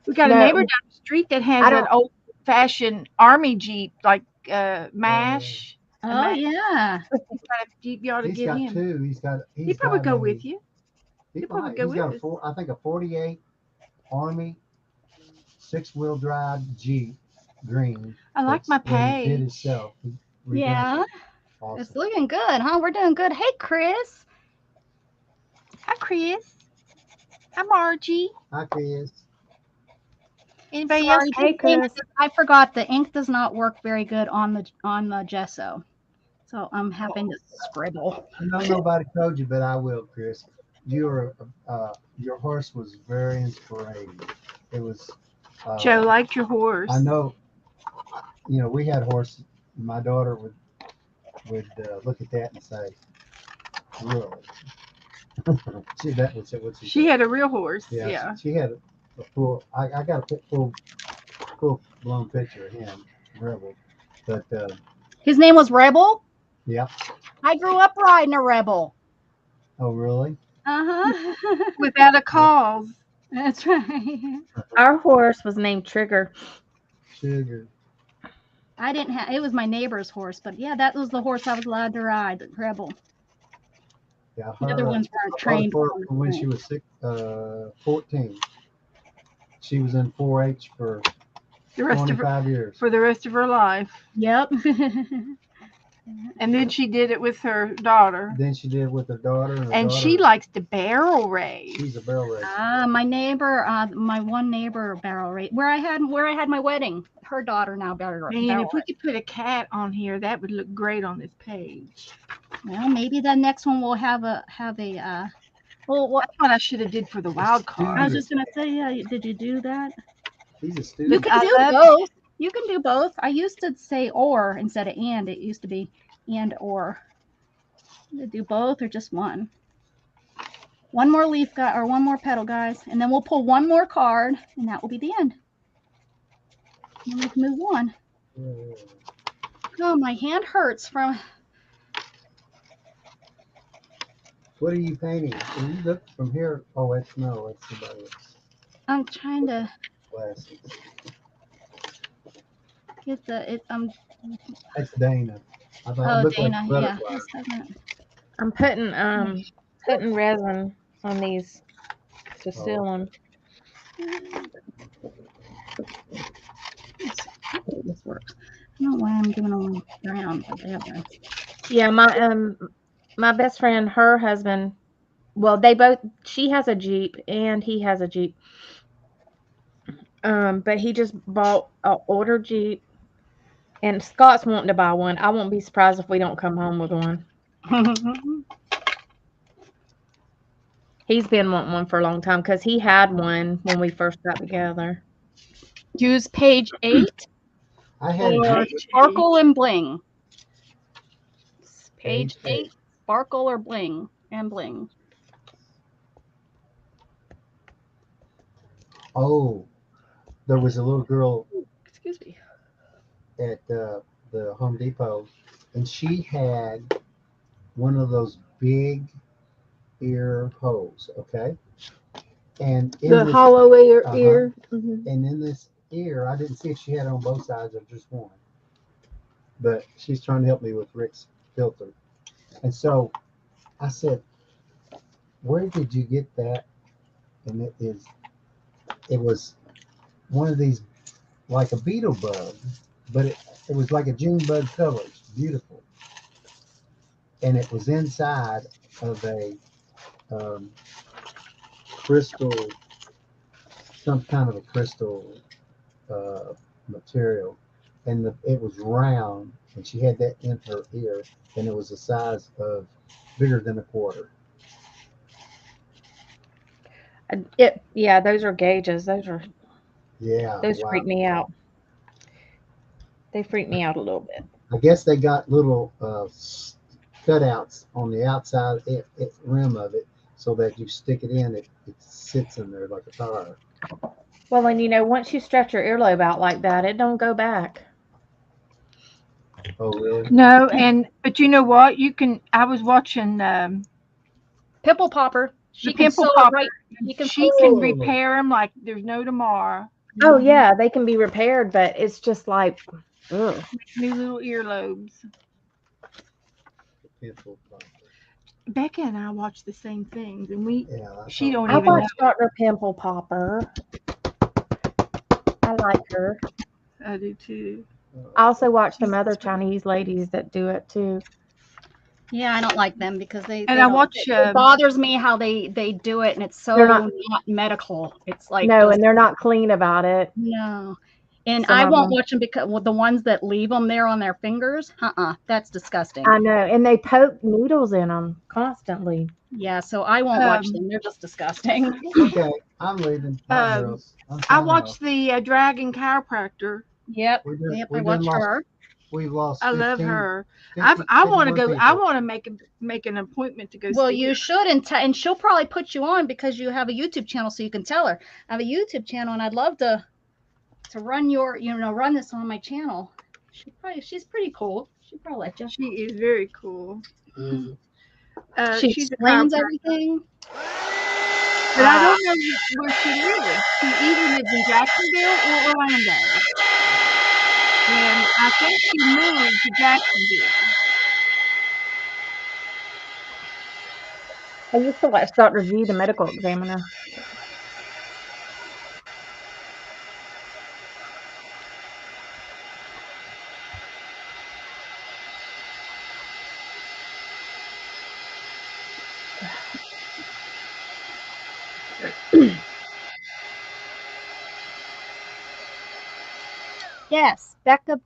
We got a No. neighbor down the street that has I an don't- old-fashioned army Jeep, like MASH. Oh yeah. He's got a Jeep. You ought to He's get got him. two. He'd probably go with you. He'd probably go He's got with us. I think a 48 Army 6-wheel drive Jeep green. I like my that he did page. himself. He redone it. Yeah. Awesome. It's looking good, huh? We're doing good. Hey, Chris. Hi, Chris. Hi, Margie. Hi, Chris. Anybody else? Sorry, Hey, Chris. I forgot the ink does not work very good on the gesso, so I'm having to scribble. I know nobody told you, but I will, Chris. Your horse was very inspiring. It was. Joe liked your horse. I know. You know, we had horses. My daughter would look at that and say, "Really?" That was what She had a real horse. Yeah. She had a full. I got a full blown picture of him, Rebel. But His name was Rebel. yeah. I grew up riding a Rebel. Oh, really? Uh-huh. Without a cause. That's right. Our horse was named Trigger. Sugar. I didn't have. It was my neighbor's horse, but yeah, that was the horse I was allowed to ride, the Rebel. Yeah. The other ones weren't trained. When she was 14, she was in 4-H for The rest of her, 25 years. for the rest of her life. Yep. And then she did it with her daughter. Then she did with her daughter. And she likes to barrel race. She's a barrel racer. My neighbor, my one neighbor barrel race where I had my wedding. Her daughter now barrel race. Man, if we could put a cat on here, that would look great on this page. Well, maybe the next one will have a well, what That's what I should have did for the wild card. I was just gonna say, yeah. Did you do that? He's a You student. can do both. You can do both. I used to say or instead of and. It used to be and or. You do both or just one. One more leaf, or one more petal, guys, and then we'll pull one more card, and that will be the end. And we can move on. Oh, my hand hurts from. What are you painting? When you look from here, oh, it's somebody else. I'm trying to Glasses. get the. That's Dana. I thought it Oh, looked Dana. like Yeah. butterfly. Just a second. I'm putting resin on these to seal them. This works. I don't know why I'm doing them brown, but they have been. Yeah, my best friend, her husband, well, she has a Jeep and he has a Jeep. But he just bought an older Jeep, and Scott's wanting to buy one. I won't be surprised if we don't come home with one. He's been wanting one for a long time because he had one when we first got together. Use page 8 I had or sparkle and bling. Page 8, sparkle or bling and bling. Oh, there was a little girl Excuse me. at the Home Depot, and she had one of those big ear holes, okay? And in The this, hollow ear. and in this ear, I didn't see if she had it on both sides or just one. But she's trying to help me with Rick's filter. And so I said, where did you get that? And it was one of these, like a beetle bug, but it was like a June bug color. It's beautiful. And it was inside of a crystal, some kind of a crystal material. And it was round, and she had that in her ear, and it was the size of bigger than a quarter. Yeah, those are gauges. Those Wow. freak me out. They freak me out a little bit. I guess they got little cutouts on the outside rim of it, so that you stick it in, it sits in there like a tire. Well, and once you stretch your earlobe out like that, it don't go back. Oh, really? No, but you know what? I was watching Pimple popper. She the can pimple sew it popper. right. She can She sew can Oh. repair them like there's no tomorrow. Oh yeah, they can be repaired, but it's just like, ugh. New little earlobes. Pimple popper. Becca and I watch the same things, and Yeah. she don't I even know. watched Dr. Pimple Popper. I like her. I do too. I also watch some other Chinese ladies that do it too. Yeah, I don't like them because And I watch. It bothers me how they do it, and it's so They're not- not medical. It's like No, just, and they're not clean about it. no. And Some I of won't them. watch them because the ones that leave them there on their fingers, that's disgusting. I know, and they poke needles in them constantly. Yeah, so I won't watch them. They're just disgusting. Okay, I'm leaving. My girls. I'm I signing watched off. the Dragon Chiropractor. Yep. We done- Yep, we I done watched lost- her. We've lost. I love 15 her. 50 I want to 51 go. I people. want to make an appointment to go. Well, see you her. should, and she'll probably put you on because you have a YouTube channel, so you can tell her I have a YouTube channel, and I'd love to run run this on my channel. She's pretty cool. She'd probably let you. She is very cool. Mhm. She She's a explains chiropractor, everything. but I don't know where she lives. She either lives in Jacksonville or Orlando, and I think she moved to Jacksonville. I used to watch Dr. G, the medical examiner. Yes, Becca.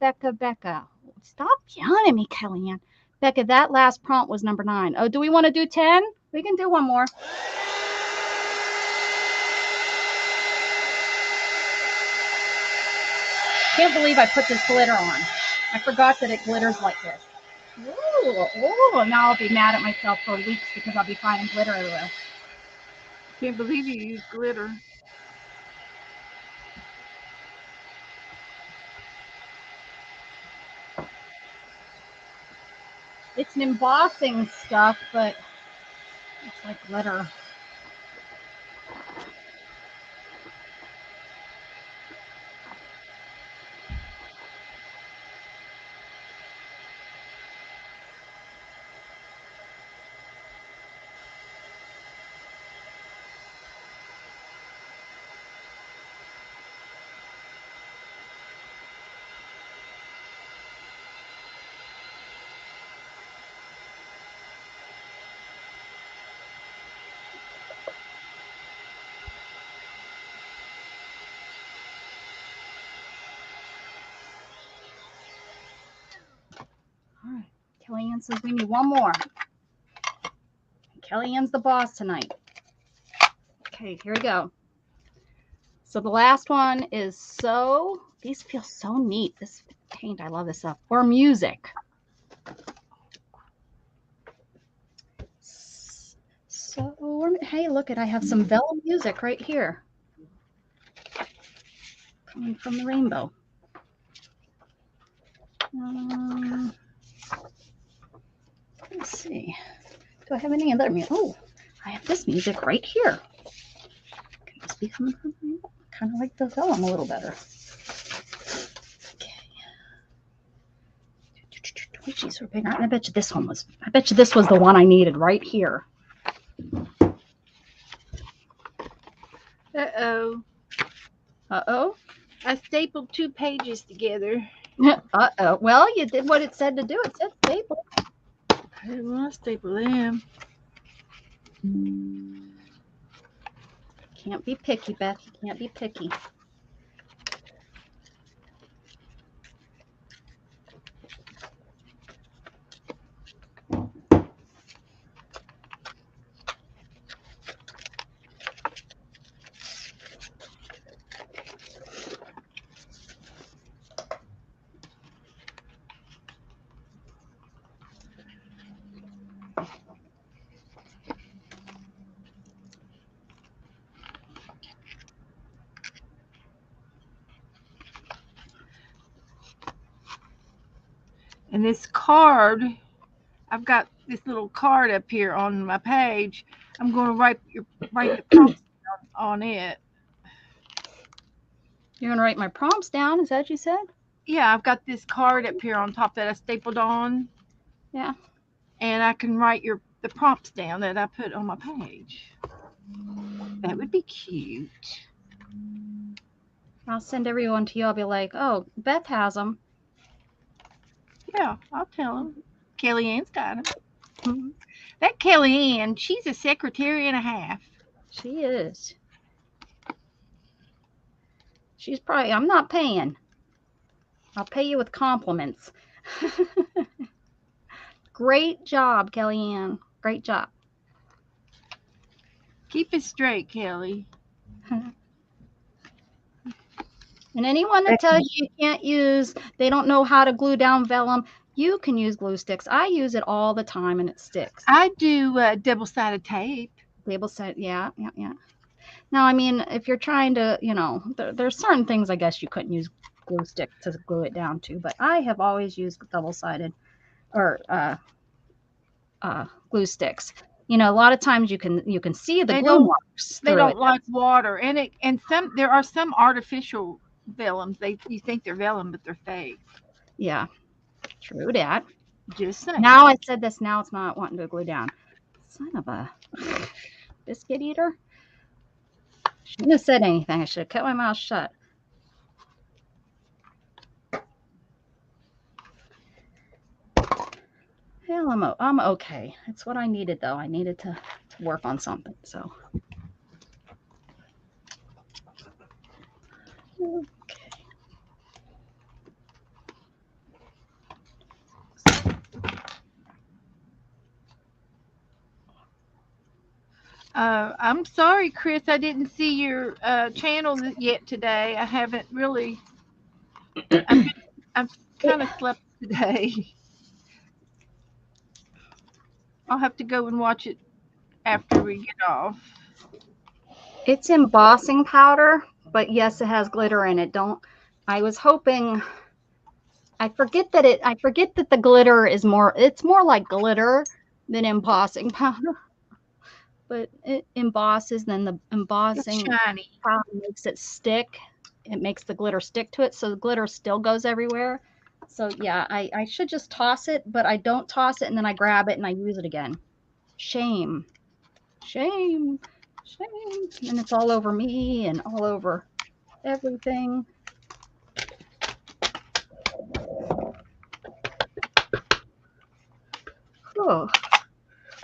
Stop yelling at me, Kellyanne. Becca, that last prompt was number 9. Oh, do we want to do 10? We can do one more. Can't believe I put this glitter on. I forgot that it glitters like this. Ooh, now I'll be mad at myself for weeks because I'll be finding glitter everywhere. Can't believe you use glitter. It's an embossing stuff, but it's like glitter. All right. Kellyanne says we need one more. Kellyanne's the boss tonight. Okay, here we go. So the last one is these feel so neat. This paint, I love this stuff. Or music. So, hey, look I have some vellum music right here. Coming from the rainbow. Let's see. Do I have any other music? Oh, I have this music right here. Can this be coming from the rainbow? Kind of like the vellum a little better. Okay. Oh, geez, we're bigger. I bet you this was the one I needed right here. Uh-oh. Uh-oh. I stapled 2 pages together. Uh-oh. Well, you did what it said to do. It said staple. I didn't want to staple them. Can't be picky, Beth. You can't be picky. And this card, I've got this little card up here on my page. I'm going to write the prompts on it. You're gonna write my prompts down, is that what you said? Yeah, I've got this card up here on top that I stapled on. Yeah. And I can write the prompts down that I put on my page. That would be cute. I'll send everyone to you. I'll be like, oh, Beth has them. Yeah, I'll tell them. Kellyanne's got them. That Kellyanne, she's a secretary and a half. She is. She's probably, I'm not paying. I'll pay you with compliments. Great job, Kellyanne. Great job. Keep it straight, Kelly. And anyone that tells you can't use, they don't know how to glue down vellum, you can use glue sticks. I use it all the time and it sticks. I do double-sided tape. Double-sided, yeah. Now, I mean, if you're trying to, you know, there's certain things I guess you couldn't use glue stick to glue it down to, but I have always used double-sided or glue sticks. You know, a lot of times you can see the glue marks. They don't like water, and there are some artificial vellums. You think they're vellum, but they're fake. Yeah, true that. Just saying. Now I said this. Now it's not wanting to glue down. Son of a biscuit eater. Shouldn't have said anything. I should have kept my mouth shut. Hell, I'm okay. It's what I needed, though. I needed to work on something. So. Okay. I'm sorry, Chris. I didn't see your channel yet today. I haven't really. I've kind of slept today. I'll have to go and watch it after we get off. It's embossing powder, but yes, it has glitter in it. I was hoping. I forget that the glitter is more. It's more like glitter than embossing powder. But it embosses, then the embossing powder makes it stick. It makes the glitter stick to it, so the glitter still goes everywhere. So yeah, I should just toss it, but I don't toss it, and then I grab it and I use it again. Shame. And it's all over me and all over everything. Oh.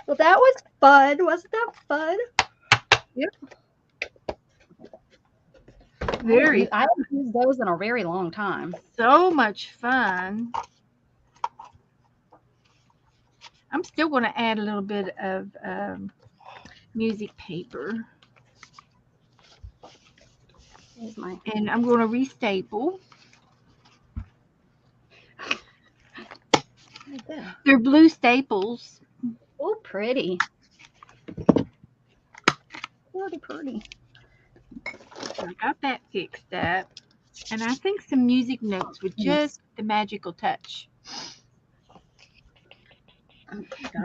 Well, that was fun. Wasn't that fun? Yep. I haven't used those in a very long time. So much fun. I'm still going to add a little bit of music paper. And I'm going to restaple. They're blue staples. Oh, pretty. Pretty. So I got that fixed up. And I think some music notes with just the magical touch.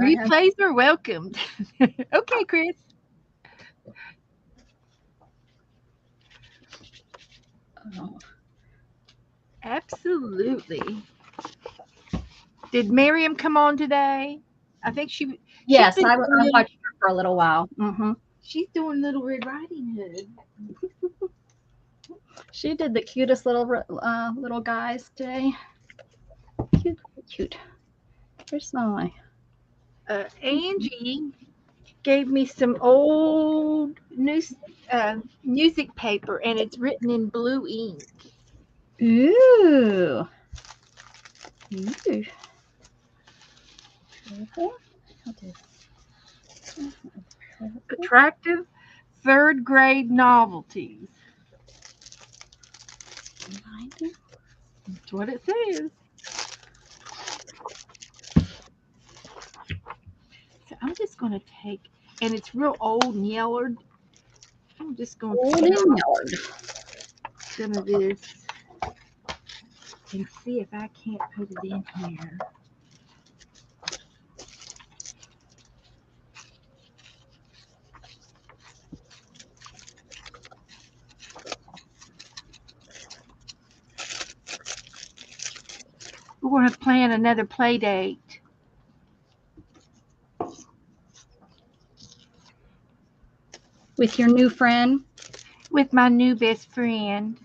Replays are welcomed. Okay, Chris. Oh. Absolutely. Did Miriam come on today? I think she. Yes, I watched her for a little while. Mm-hmm. She's doing Little Red Riding Hood. She did the cutest little guys today. Cute. Here's Snowy. Angie gave me some old music paper, and it's written in blue ink. Ooh. Attractive third grade novelties. That's what it says. So I'm just going to take, and it's real old and yellowed. I'm just going to take some of this and see if I can't put it in here. We're going to plan another play date. With your new friend? With my new best friend.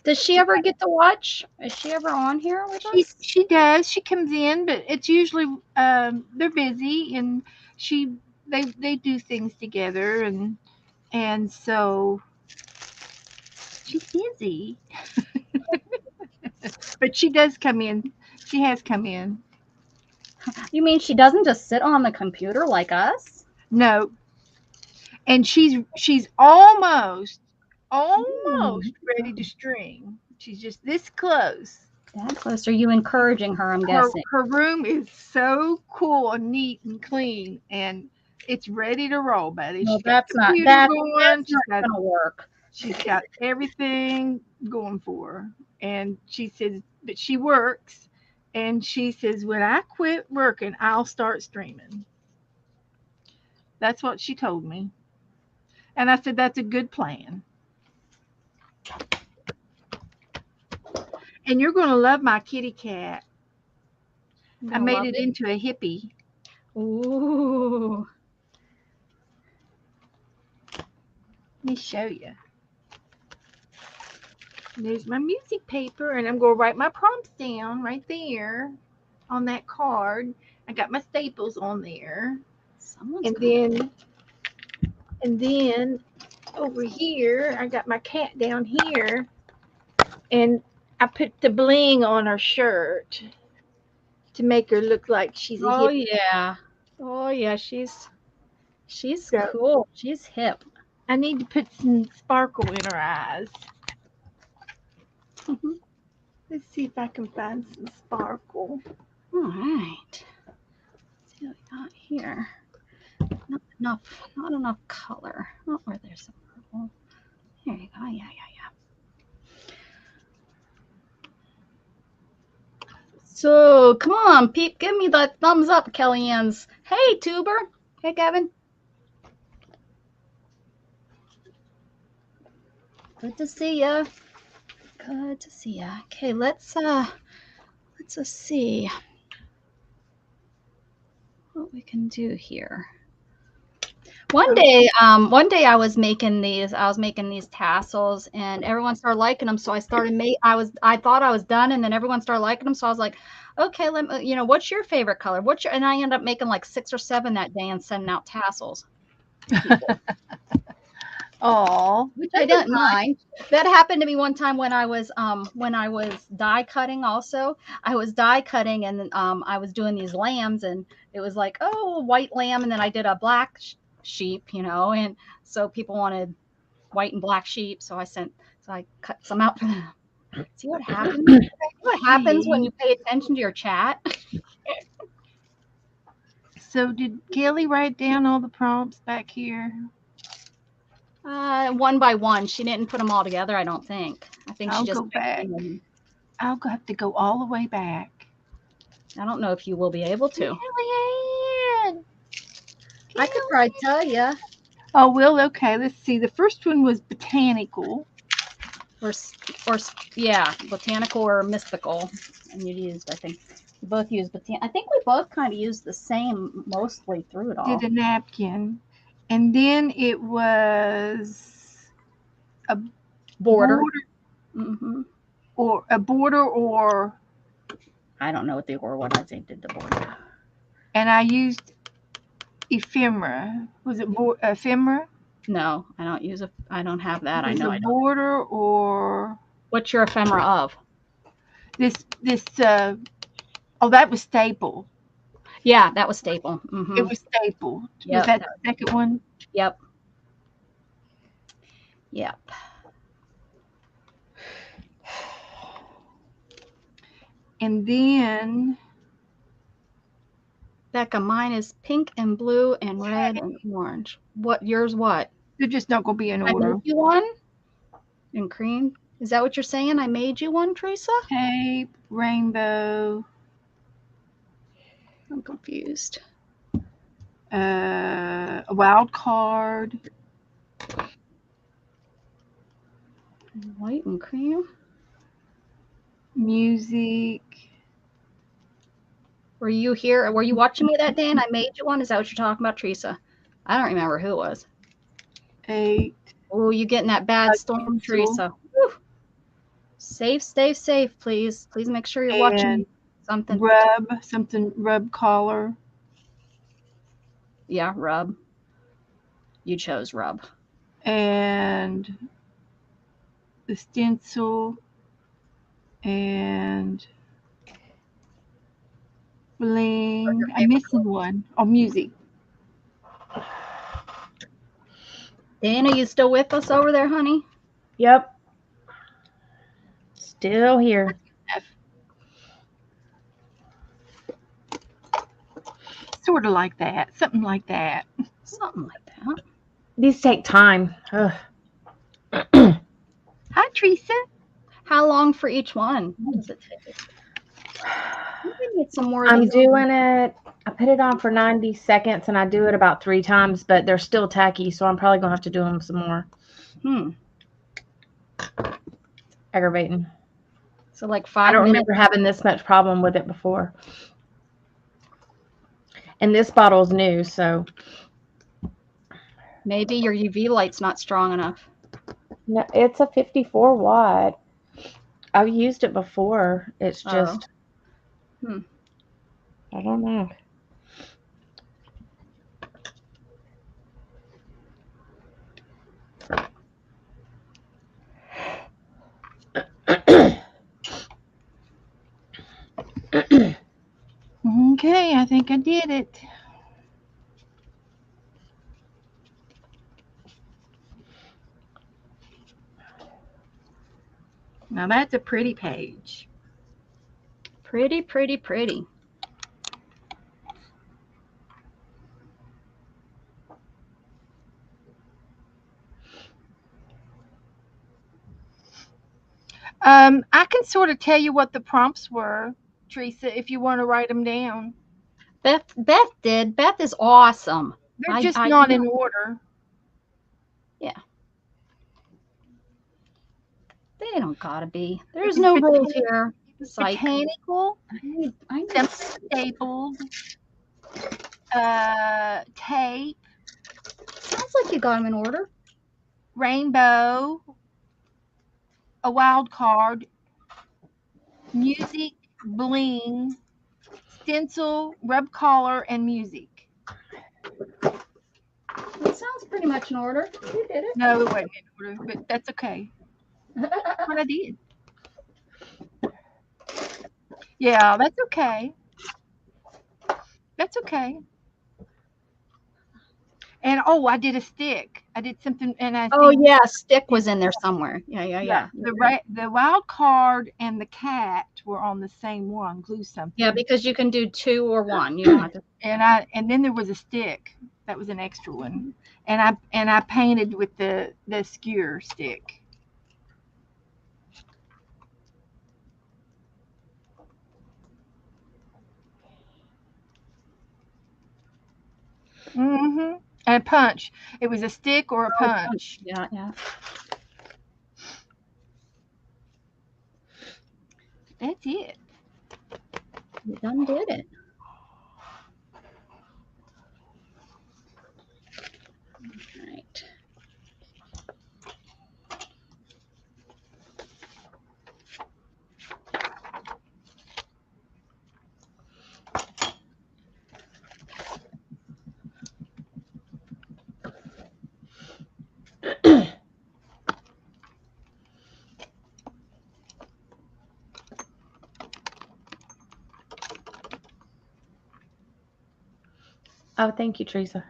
Does she ever get to watch? Is she ever on here with us? She does. She comes in, but it's usually they're busy, and they do things together, and so she's busy. But she does come in. She has come in. You mean she doesn't just sit on the computer like us? No. And she's almost ready to stream. She's just this close. That close. Are you encouraging her, I'm guessing? Her room is so cool and neat and clean, and it's ready to roll, buddy. No, She's got that's not computer that, going. that's not gonna work. She's got everything going for her. And she says, but she works, and she says, when I quit working, I'll start streaming. That's what she told me. And I said, that's a good plan. And you're going to love my kitty cat. I made it into a hippie. Ooh. Let me show you. There's my music paper, and I'm going to write my prompts down right there on that card. I got my staples on there. And then over here, I got my cat down here, and I put the bling on her shirt to make her look like she's a hippie. Yeah. Oh yeah, she's cool. She's hip. I need to put some sparkle in her eyes. Let's see if I can find some sparkle. All right. Let's see what we got here. Not enough color. Oh, where there's some purple. There you go. Yeah. So come on, Peep, give me that thumbs up, Kellyanne's. Hey, Tuber. Hey, Kevin. Good to see ya. Good to see ya. Okay, let's just see what we can do here. One day I was making these tassels, and everyone started liking them. So I started I thought I was done, and then everyone started liking them. So I was like, okay, what's your favorite color? And I ended up making like 6 or 7 that day and sending out tassels. Oh, which I didn't mind. That happened to me one time when I was die cutting. Also, I was die cutting, and I was doing these lambs, and it was like, oh, white lamb, and then I did a black sheep, and so people wanted white and black sheep, so I cut some out for them. See what happens? See what happens when you pay attention to your chat? So did Kelly write down all the prompts back here? One by one. She didn't put them all together, I don't think. I think she just go back. I'll have to go all the way back. I don't know if you will be able to. Kellyanne! I could try to tell you. Oh, well, okay. Let's see. The first one was botanical. Or yeah, botanical or mystical. And you used, I think, you both used botanical. I think we both kind of used the same mostly through it all. Did a napkin. And then it was a border. Or a border, or I don't know what I think did the border. And I used ephemera. Was it ephemera? No, I don't use I don't have that. I know. A border, or what's your ephemera of? This. Oh, that was staple. Yeah, that was staple. It was staple. Yep. Was that the second one? Yep. And then, Becca, mine is pink and blue and red and orange. Yours what? They're just not going to be in order. You one? And cream? Is that what you're saying? I made you one, Teresa? Tape, rainbow, I'm confused. a wild card, White and cream. music. Were you here? Were you watching me that day and I made you one? Is that what you're talking about, Teresa? I don't remember who it was. 8. Oh, you getting that bad storm, Teresa. Whew. Safe, stay safe, please. Please make sure you're watching And something. rub collar. Yeah, rub. You chose rub. And the stencil and bling. I'm missing one. Oh, music. Dana, you still with us over there, honey? Yep. Still here. Sort of like that. Something like that. Something like that. These take time. Ugh. Hi, Teresa. How long for each one does it take? We need some more of I'm these. doing it. I put it on for 90 seconds and I do it about 3 times, but they're still tacky, so I'm probably going to have to do them some more. Aggravating. So like I 5 don't minutes. remember having this much problem with it before. And this bottle's new, so. Maybe your UV light's not strong enough. No, it's a 54 watt. I've used it before. It's just. I don't know. Okay, I think I did it. Now that's a pretty page. Pretty, pretty, pretty. I can sort of tell you what the prompts were, Teresa, if you want to write them down. Beth did. Beth is awesome. They're just not in order. Yeah. They don't gotta be. There's no rules here. Psych. Botanical, I need stapled, tape, sounds like you got them in order. rainbow, a wild card, music, bling, stencil, rub collar, and music. It sounds pretty much in order. You did it. No, it wasn't in order, but that's okay. That's what I did. Yeah, that's okay. That's okay. And I did a stick. I did something, and I. Oh yeah, stick was in there somewhere. Yeah. The wild card and the cat were on the same one. Glue something. Yeah, because you can do 2 or 1. You don't have to. And then there was a stick. That was an extra one. And I painted with the skewer stick. And a punch. It was a stick or a punch. Yeah. That's it. You done did it. All right. Oh, thank you, Teresa.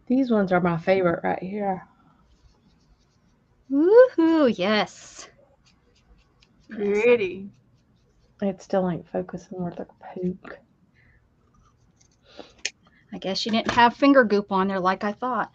These ones are my favorite right here. Woohoo! Yes. Pretty. It still ain't focusing worth a poke. I guess you didn't have finger goop on there like I thought.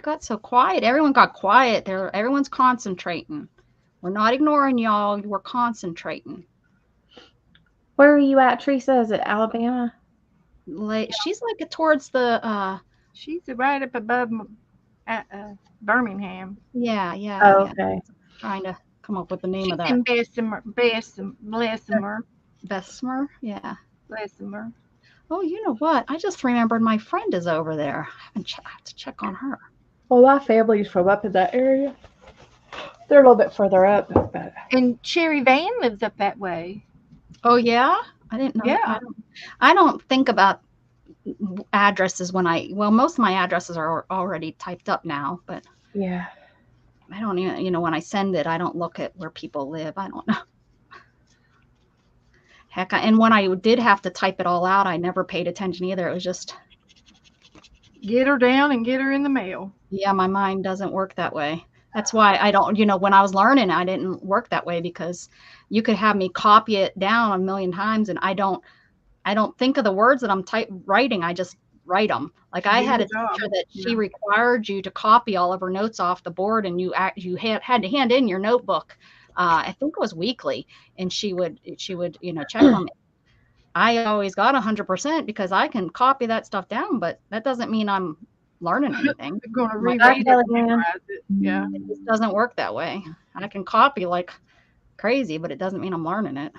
got so quiet. Everyone got quiet. Everyone's concentrating. We're not ignoring y'all. We're concentrating. Where are you at, Teresa? Is it Alabama? Like she's like towards the She's right up above Birmingham. Oh, okay. Trying to come up with the name She's of that. in Bessemer. Bessemer. Yeah. Bessemer. Oh, you know what? I just remembered my friend is over there. I have to check on her. Well, my family's from up in that area. They're a little bit further up. But... And Sherry Van lives up that way. Oh yeah, I didn't know. Yeah. I don't think about addresses when most of my addresses are already typed up now, but yeah, I don't even, when I send it, I don't look at where people live. I don't know. Heck, and when I did have to type it all out, I never paid attention either. It was just get her down and get her in the mail. Yeah, my mind doesn't work that way. That's why I don't, when I was learning, I didn't work that way, because you could have me copy it down a million times and I don't think of the words that I'm writing. I just write them. Like I had a teacher that she required you to copy all of her notes off the board, and you had to hand in your notebook. I think it was weekly, and she would check them. I always got 100% because I can copy that stuff down, but that doesn't mean I'm learning anything. You're going to reread it, memorize it. Yeah. It just doesn't work that way. I can copy like crazy, but it doesn't mean I'm learning it.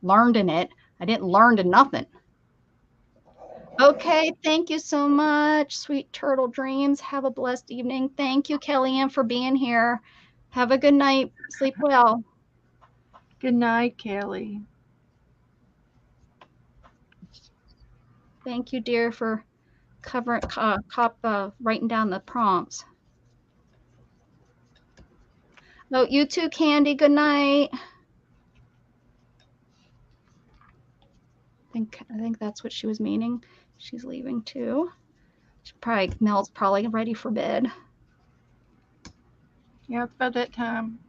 Learned in it. I didn't learn to nothing. Okay, thank you so much, Sweet Turtle Dreams. Have a blessed evening. Thank you, Kellyanne, for being here. Have a good night. Sleep well. Good night, Kelly. Thank you, dear, for writing down the prompts. Oh, you too, Candy. Good night. I think that's what she was meaning. She's leaving too. Mel's probably ready for bed. Yeah, it's about that time.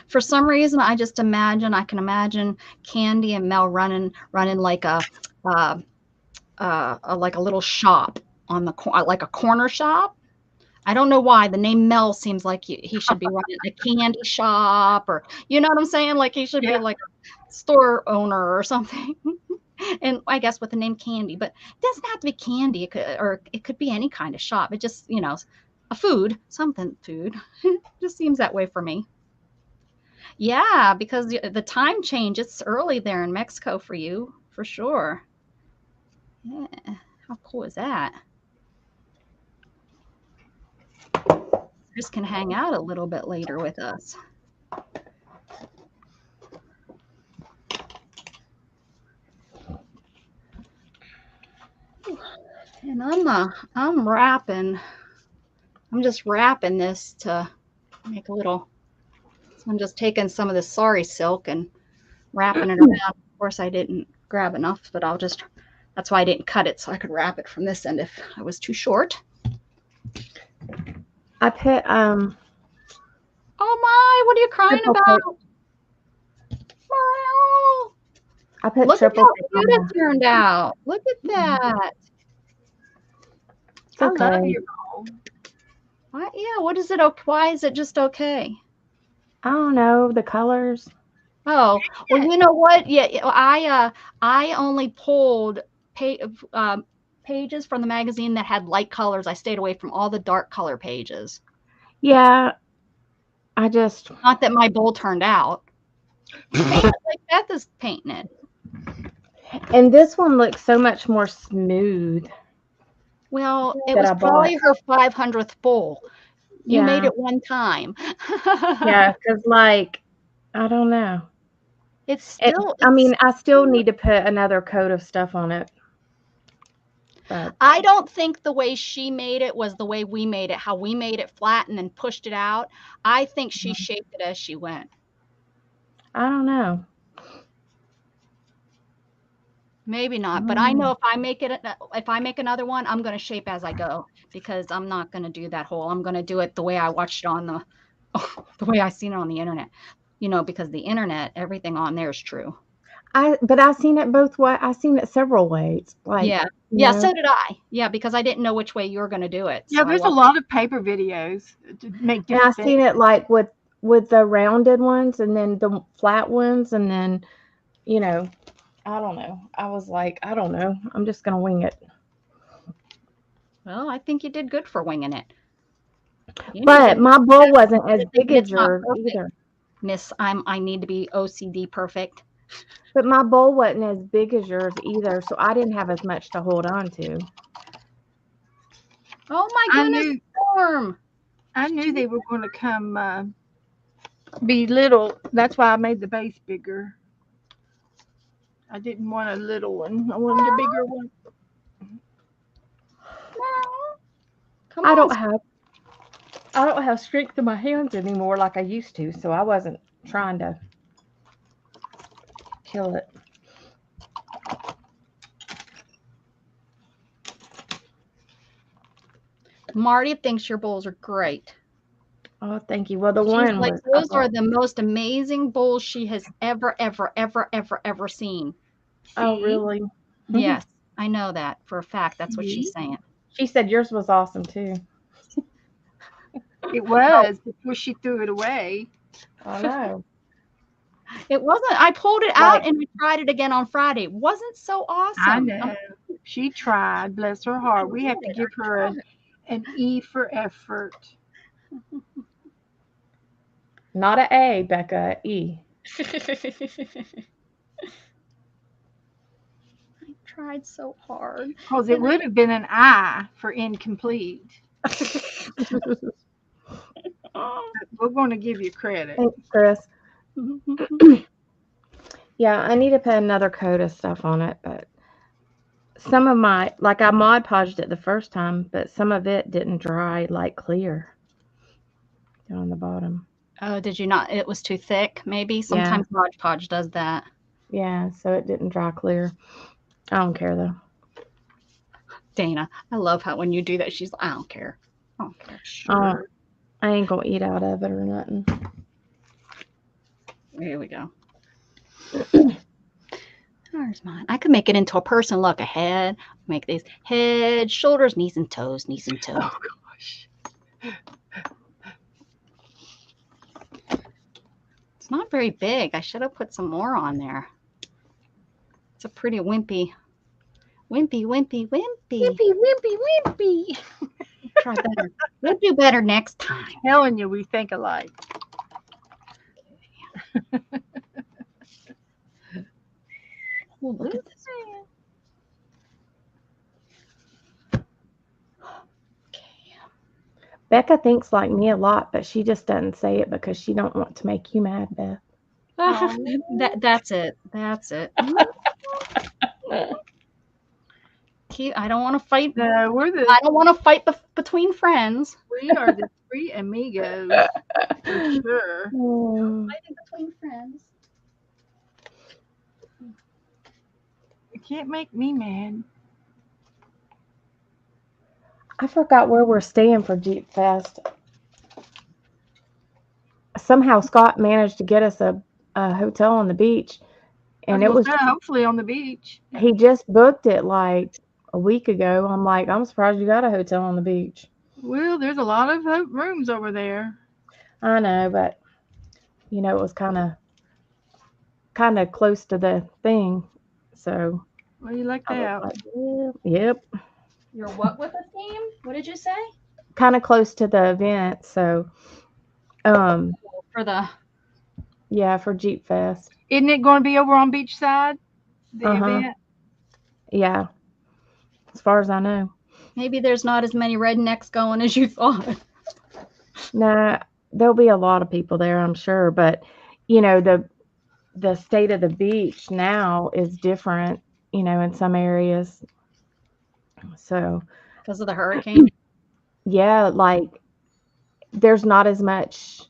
For some reason, I can imagine Candy and Mel running like a little shop on the like a corner shop. I don't know why the name Mel seems like he should be running a candy shop, or you know what I'm saying? Like he should be like a store owner or something. And I guess with the name Candy, but it doesn't have to be candy. It could be any kind of shop. It just, a food, something food. Just seems that way for me. Yeah, because the time change, it's early there in Mexico for you, for sure. Yeah, how cool is that? Just can hang out a little bit later with us. And I'm wrapping. I'm just wrapping this to make a little. So I'm just taking some of this sari silk and wrapping it around. Of course, I didn't grab enough, but that's why I didn't cut it, so I could wrap it from this end if I was too short. I put Oh my! What are you crying about? Morel. I put Look at triple. how cute it turned out. Look at that. It's okay. I love your bowl. Yeah. What is it? Why is it just okay? I don't know the colors. Oh, well, you know what? Yeah, I only pulled pages from the magazine that had light colors. I stayed away from all the dark color pages. Yeah, not that my bowl turned out. Like Beth is painting it. And this one looks so much more smooth. Well, it was probably her 500th bowl. You made it one time. Yeah, because I don't know. I still need to put another coat of stuff on it. But I don't think the way she made it was the way we made it, how we made it flat and then pushed it out. I think she shaped it as she went. I don't know. Maybe not, but I know if I make another one, I'm going to shape as I go, because I'm not going to do that whole. I'm going to do it the way I watched it on the way I seen it on the internet. Because the internet, everything on there is true. But I seen it both ways. I seen it several ways. Like, Yeah. you Yeah, know. so did I. Yeah, because I didn't know which way you were going to do it. Yeah, So I there's a watched- lot of paper videos to make And I different seen things. it like with the rounded ones and then the flat ones and then, you know, I don't know. I was like, I don't know. I'm just gonna wing it. Well, I think you did good for winging it. You need But to my bowl wasn't as think big it's as not yours perfect. either. Miss, I need to be OCD perfect. But my bowl wasn't as big as yours either, so I didn't have as much to hold on to. Oh my I goodness, knew Storm. I knew they were going to come be little. That's why I made the base bigger. I didn't want a little one. I wanted a bigger one. Come I on. don't have strength in my hands anymore like I used to, so I wasn't trying to kill it. Marty thinks your bowls are great. Oh, thank you. Well, the She's one like, was those are the most amazing bowls she has ever seen. Oh, See? really? Yes, I know that for a fact. That's what she's See? saying. She said yours was awesome too. It was before she threw it away. I know. It wasn't. I pulled it Like- out and we tried it again on Friday. It wasn't so awesome. I know. She tried. Bless her heart. We have to did. give her an E for effort. Not an A, Becca, E. I tried so hard. Because it would have been an I for incomplete. We're going to give you credit. Thanks, Chris. Yeah, I need to put another coat of stuff on it, but some of my, like I Mod Podged it the first time, but some of it didn't dry like clear down on the bottom. Oh, did you not? It was too thick, maybe? Sometimes Mod Podge does that. Yeah, so it didn't dry clear. I don't care though. Dana, I love how when you do that, she's like, I don't care. I don't care. Sure. I ain't gonna eat out of it or nothing. Here we go. There's mine. I could make it into a person. Look, a head. Make these head, shoulders, knees, and toes. Knees and toes. Oh, gosh. It's not very big. I should have put some more on there. It's a pretty wimpy. Wimpy. Try better. We'll do better next time. Telling you, we think alike. Oh, look at this. Becca thinks like me a lot, but she just doesn't say it because she don't want to make you mad, Beth. That's it. That's it. I don't want to fight. No, I don't want to fight between friends. we are the three amigos for sure. Fighting between friends. You can't make me mad. I forgot where we're staying for Jeep Fest. Somehow Scott managed to get us a hotel on the beach, and it was hopefully on the beach. he just booked it like a week ago. I'm like, I'm surprised you got a hotel on the beach. Well, there's a lot of rooms over there. I know, but you know, it was kind of close to the thing, so Well, you lucked I was out. like, yep. You're what with a theme? What did you say? Kind of close to the event, so For the yeah, for Jeep Fest. Isn't it going to be over on Beachside? The event? Yeah, as far as I know. maybe there's not as many rednecks going as you thought. Nah, there'll be a lot of people there, I'm sure, but you know, the state of the beach now is different, you know, in some areas. So Because of the hurricane. yeah, like there's not as much,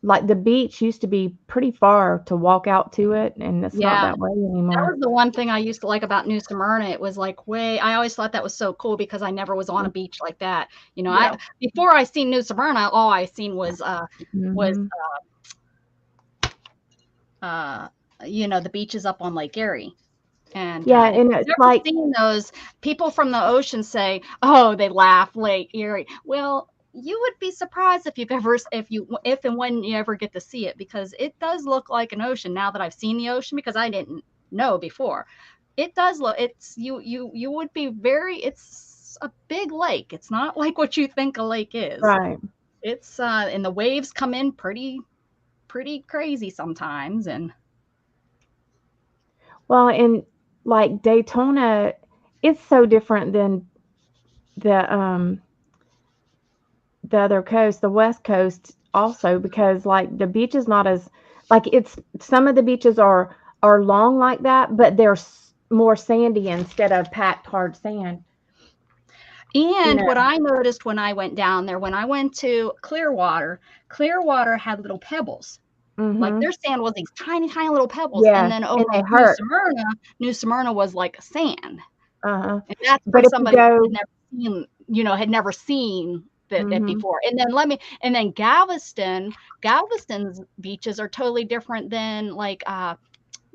like the beach used to be pretty far to walk out to it, and it's not Yeah. that way That anymore. was the one thing I used to like about New Smyrna. It was like I always thought that was so cool because I never was on a beach like that. You know, Yeah. before I seen New Smyrna, all I seen was Mhm. the beaches up on Lake Erie. And Yeah, if and you've it's never like, seen those, people from the ocean say, "Oh, they laugh Lake Erie." Well, you would be surprised if and when you ever get to see it, because it does look like an ocean now that I've seen the ocean, because I didn't know before. It does look. You would be very. It's a big lake. It's not like what you think a lake is. right. It's and the waves come in pretty crazy sometimes, and Well, and like Daytona, it's so different than the other coast, the West Coast also, because like the beach is not as like it's some of the beaches are long like that, but they're more sandy instead of packed hard sand. And know. what I noticed when I went down there, when I went to Clearwater had little pebbles. Like Hmm. their sand was these tiny, tiny little pebbles. Yeah, And then over and they in hurt. New Smyrna was like sand. Uh-huh. And that's for But if you somebody who go, had never seen that hmm before. And then Galveston's beaches are totally different than like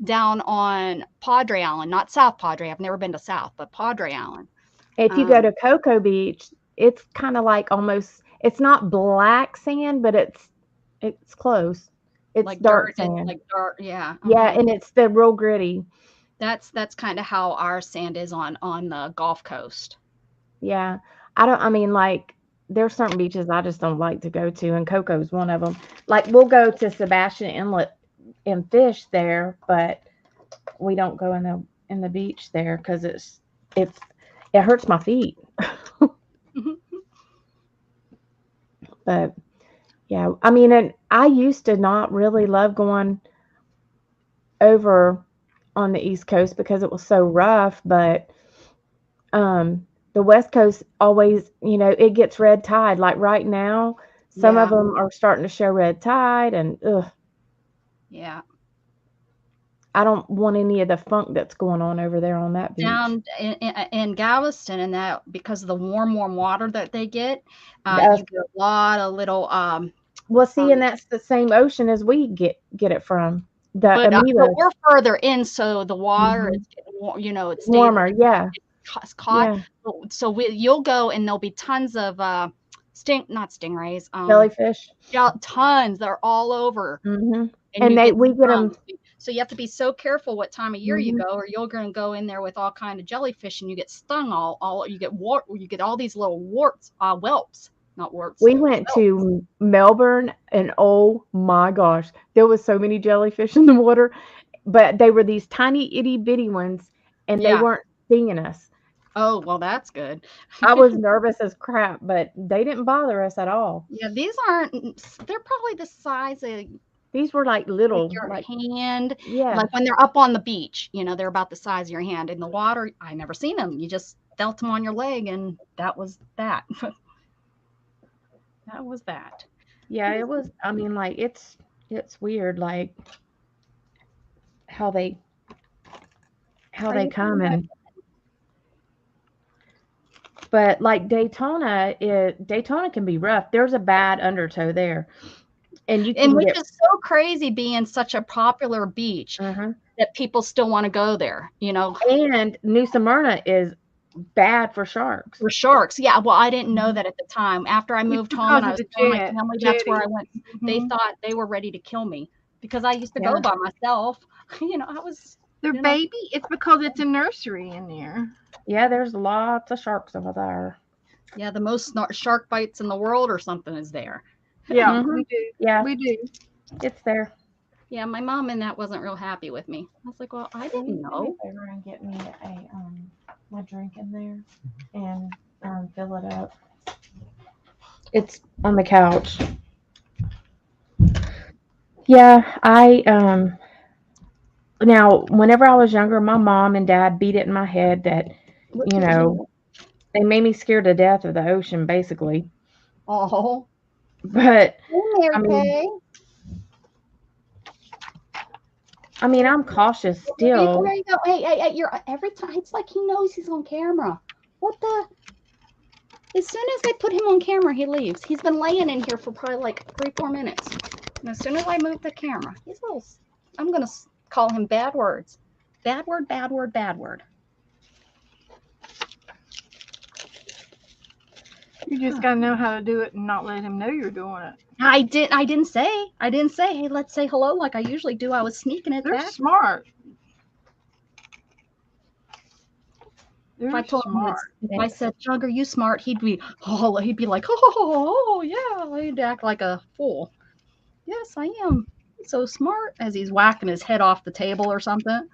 down on Padre Island, not South Padre. I've never been to South, but Padre Island. if you go to Cocoa Beach, it's kind of like almost, it's not black sand, but it's close. It's like dark dirt, sand. like dark, yeah. Yeah, and it's the real gritty. That's kind of how our sand is on the Gulf Coast. Yeah. I mean, like, there's certain beaches I just don't like to go to, and Coco's one of them. Like, we'll go to Sebastian Inlet and fish there, but we don't go in the beach there because it hurts my feet. But yeah, I mean, and I used to not really love going over on the East Coast because it was so rough, but the West Coast always, it gets red tide. Like right now, some of Yeah. them are starting to show red tide, and Yeah. I don't want any of the funk that's going on over there on that beach. Down in Galveston, and that because of the warm water that they get, That's- you get a lot of little Well, see, and that's the same ocean as we get it from. The but amoeba. we're further in, so the water Mhm. is getting it's Warmer, yeah. It's caught. Yeah. So you'll go and there'll be tons of not stingrays, Jellyfish. yeah, tons. They're all over. Hmm. And we get them. So you have to be so careful what time of year you Mhm. go, or you're going to go in there with all kind of jellyfish and you get stung all you get all these little whelps, not warts. We went to Melbourne, and oh my gosh, there was so many jellyfish in the water, but they were these tiny itty bitty ones, and they Yeah. weren't stinging us. Oh, well, that's good. I was nervous as crap, but they didn't bother us at all. Yeah, they're probably the size of These were like little, your like, hand. yeah. Like when they're up on the beach, they're about the size of your hand. In the water, I never seen them. You just felt them on your leg, and that was that. That was that. Yeah, it was. I mean, like it's weird, like how they come and. But like Daytona can be rough. There's a bad undertow there, and which is so crazy, being such a popular beach that people still want to go there. And New Smyrna is bad for sharks. For sharks, yeah. Well, I didn't know that at the time. After I moved home and I was telling my family that's where I went, they thought they were ready to kill me because I used to go by myself. I was. Their baby. It's because it's a nursery in there. Yeah, there's lots of sharks over there. Yeah, the most shark bites in the world or something is there. Yeah, we do. Yeah, we do. It's there. Yeah, my mom and that wasn't real happy with me. I was like, well, I didn't know. They were gonna get me my drink in there and fill it up. It's on the couch. Yeah, now whenever I was younger, my mom and dad beat it in my head that they made me scared to death of the ocean, basically. Oh. But I mean, I'm cautious still. There you go. Hey, you're every time. It's like he knows he's on camera. What the? As soon as I put him on camera, he leaves. He's been laying in here for probably like 3-4 minutes. And as soon as I move the camera, he's a little. I'm gonna call him bad words. Bad word, bad word, bad word. You just gotta know how to do it and not let him know you're doing it. I didn't say, hey, let's say hello like I usually do. I was sneaking it They're back. smart. If They're I told him, smart. if I said, Jug, are you smart? He'd be like, oh, yeah. He'd act like a fool. Yes, I am so smart, as he's whacking his head off the table or something.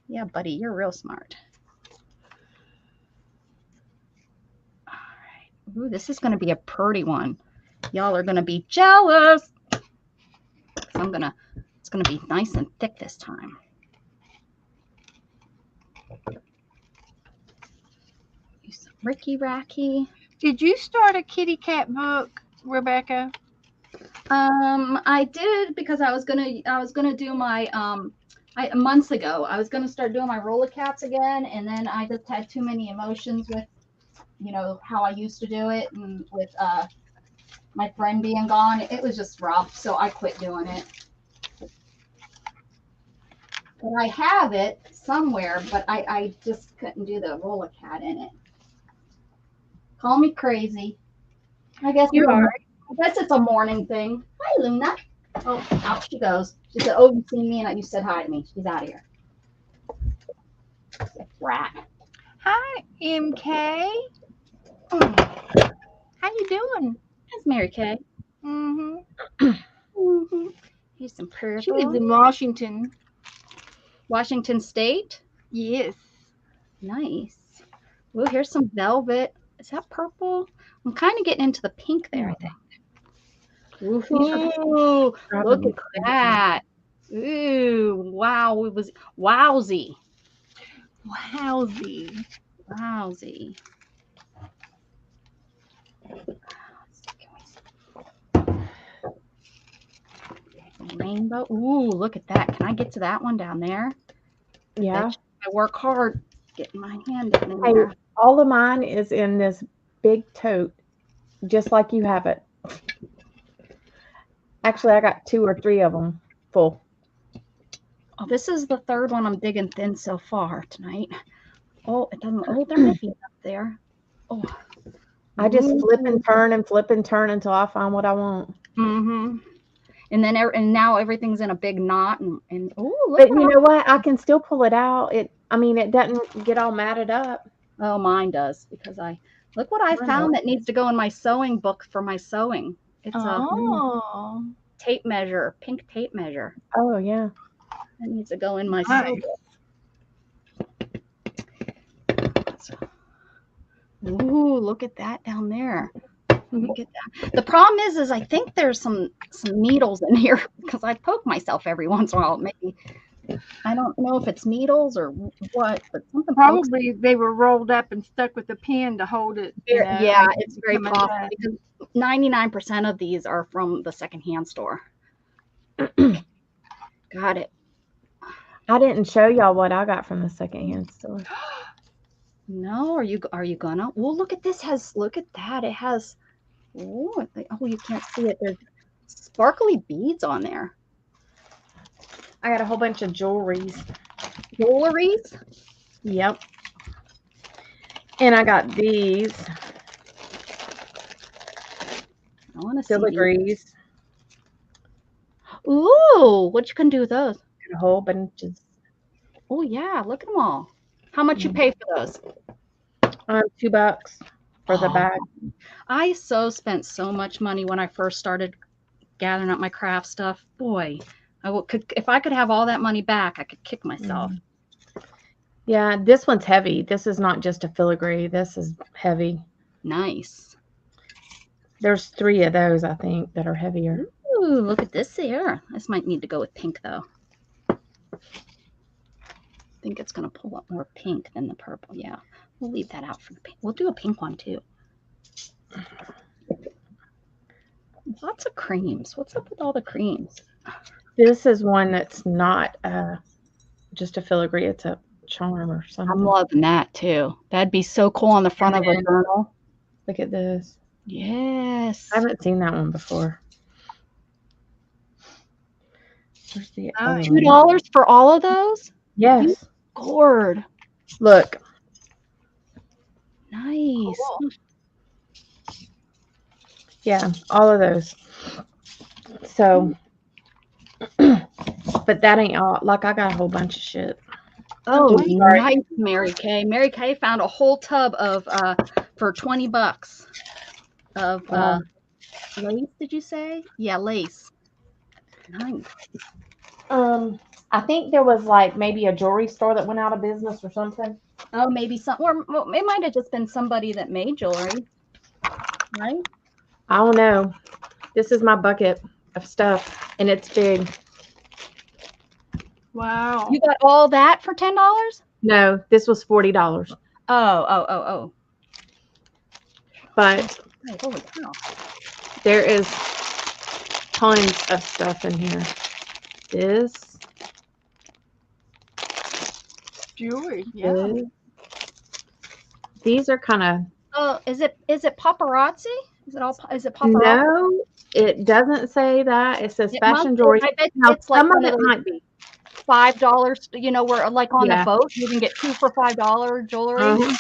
Yeah, buddy, you're real smart. All right. Ooh, this is going to be a pretty one. Y'all are going to be jealous. It's going to be nice and thick this time. Use some Ricky Racky. Did you start a kitty cat book, Rebecca? I did, because I was gonna do my months ago. I was gonna start doing my roller cats again, and then I just had too many emotions with, how I used to do it, and with my friend being gone. It was just rough, so I quit doing it. But I have it somewhere, but I just couldn't do the roller cat in it. Call me crazy. I guess You are. I guess it's a morning thing. Hi, Luna. Oh, out she goes. She said, "Oh, you seen me?" And you said hi to me. She's out of here. Rat. Hi, MK. How you doing? That's Mary Kay. Mm-hmm. Here's some purple. She lives in Washington. Washington State. Yes. Nice. Well, here's some velvet. Is that purple? I'm kind of getting into the pink there, I think. Ooh, look at that. Ooh, wow. It was wowzy. Wowzy. Wowzy. Rainbow. Ooh, look at that. Can I get to that one down there? Yeah. I work hard getting my hand in Hey, there. all of mine is in this big tote, just like you have it. Actually, I got 2 or 3 of them full. Oh, this is the third one I'm digging thin so far tonight. Oh, it doesn't. Oh, there might be up there. Oh, I just flip and turn until I find what I want. Mm-hmm. And then and now everything's in a big knot and oh, look. But you know what? I can still pull it out. It doesn't get all matted up. Oh, mine does, because look what I found that needs to go in my sewing book for my sewing. It's a tape measure, pink tape measure. Oh yeah. That needs to go in my sewing book. Ooh, look at that down there. Look at that. The problem is I think there's some needles in here, because I poke myself every once in a while. Maybe, I don't know if it's needles or what, but something. Probably they were rolled up and stuck with a pin to hold it. Yeah, it's very possible, because 99% of these are from the secondhand store. Got it. I didn't show y'all what I got from the secondhand store. No, are you gonna? Well, look at this. Look at that. It has. Oh, you can't see it. There's sparkly beads on there. I got a whole bunch of jewelries. Jewelries? Yep. And I got these. I want to see filigrees. Ooh, what you can do with those? A whole bunch of. Oh yeah, look at them all. How much you pay for those? $2 for the bag. I spent so much money when I first started gathering up my craft stuff. Boy, if I could have all that money back, I could kick myself. Yeah, this one's heavy. This is not just a filigree. This is heavy. Nice. There's 3 of those, I think, that are heavier. Ooh, look at this here. This might need to go with pink, though. I think it's going to pull up more pink than the purple. Yeah, we'll leave that out for the pink. We'll do a pink one, too. Lots of creams. What's up with all the creams? This is one that's not just a filigree. It's a charm or something. I'm loving that, too. That'd be so cool on the front of a journal. Look at this. Yes. I haven't seen that one before. Where's the Oh, other one? $2 for all of those? Yes. Gourd. Look. Nice. Yeah, all of those. So, but that ain't all. Like, I got a whole bunch of shit. Oh, Oops, sorry. nice, Mary Kay. Mary Kay found a whole tub of for $20 of lace. Did you say? Yeah, lace. Nice. I think there was like maybe a jewelry store that went out of business or something. Oh, maybe some, or well, it might have just been somebody that made jewelry, right? I don't know. This is my bucket of stuff, and it's big. wow. You got all that for $10? No, this was $40. Oh. But Hey, holy cow. there is tons of stuff in here. This. Jewelry. Yeah. This. These are kind of. Oh, is it paparazzi? Is it paparazzi? No, it doesn't say that. It says It fashion must- jewelry. I bet Now, it's like some of one of it those might be. $5, you know, where like on Yeah. the boat you can get 2 for $5 jewelry. Uh-huh.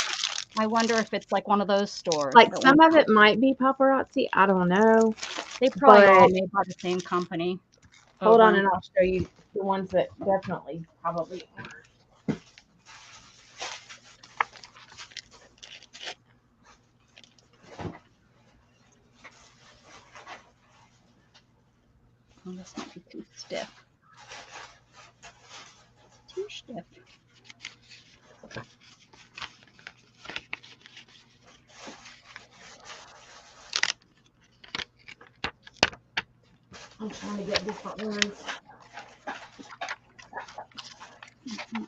I wonder if it's like one of those stores. Like that some went of it might be paparazzi. I don't know. They probably all but- made by the same company. Hold on, Over. and I'll show you the ones that definitely probably aren't. Oh, this might be too stiff. Too stiff. I'm trying to get different ones.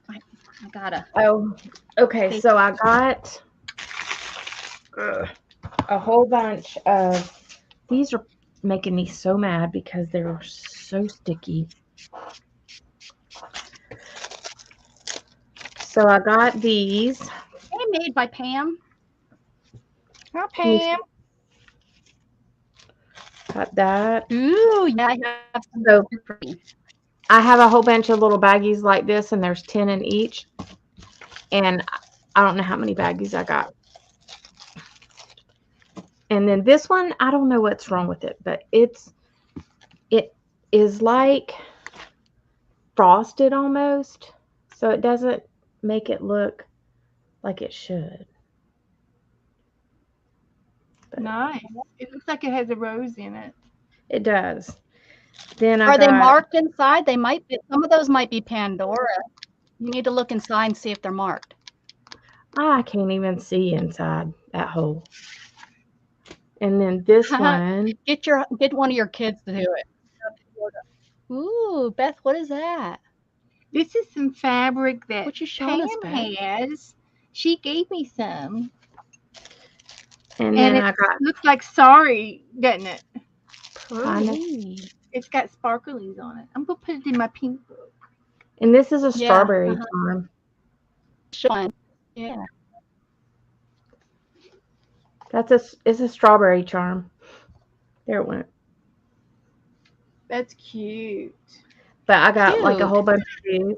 I gotta. Oh, okay. So I got a whole bunch of these. Are making me so mad because they're so sticky. So I got these. They made by Pam. Hi, Pam. Got that. Ooh, yeah, I have some. So Pretty. I have a whole bunch of little baggies like this, and there's 10 in each. And I don't know how many baggies I got. And then this one, I don't know what's wrong with it, but it is like frosted almost. So it doesn't make it look like it should. Nice. It looks like it has a rose in it. It does. Then Are they marked inside? They might be. Some of those might be Pandora. You need to look inside and see if they're marked. I can't even see inside that hole. And then this one. Get one of your kids to do it. Ooh, Beth, what is that? This is some fabric that What you showing us, Pam Beth? has. She gave me some. And And then it I got. looks like sorry, doesn't it? Pretty. It's got sparklies on it. I'm going to put it in my pink book. And this is a Yeah, strawberry charm. Showing. Yeah. It's a strawberry charm. There it went. That's cute. But I got like a Cute. whole bunch of these.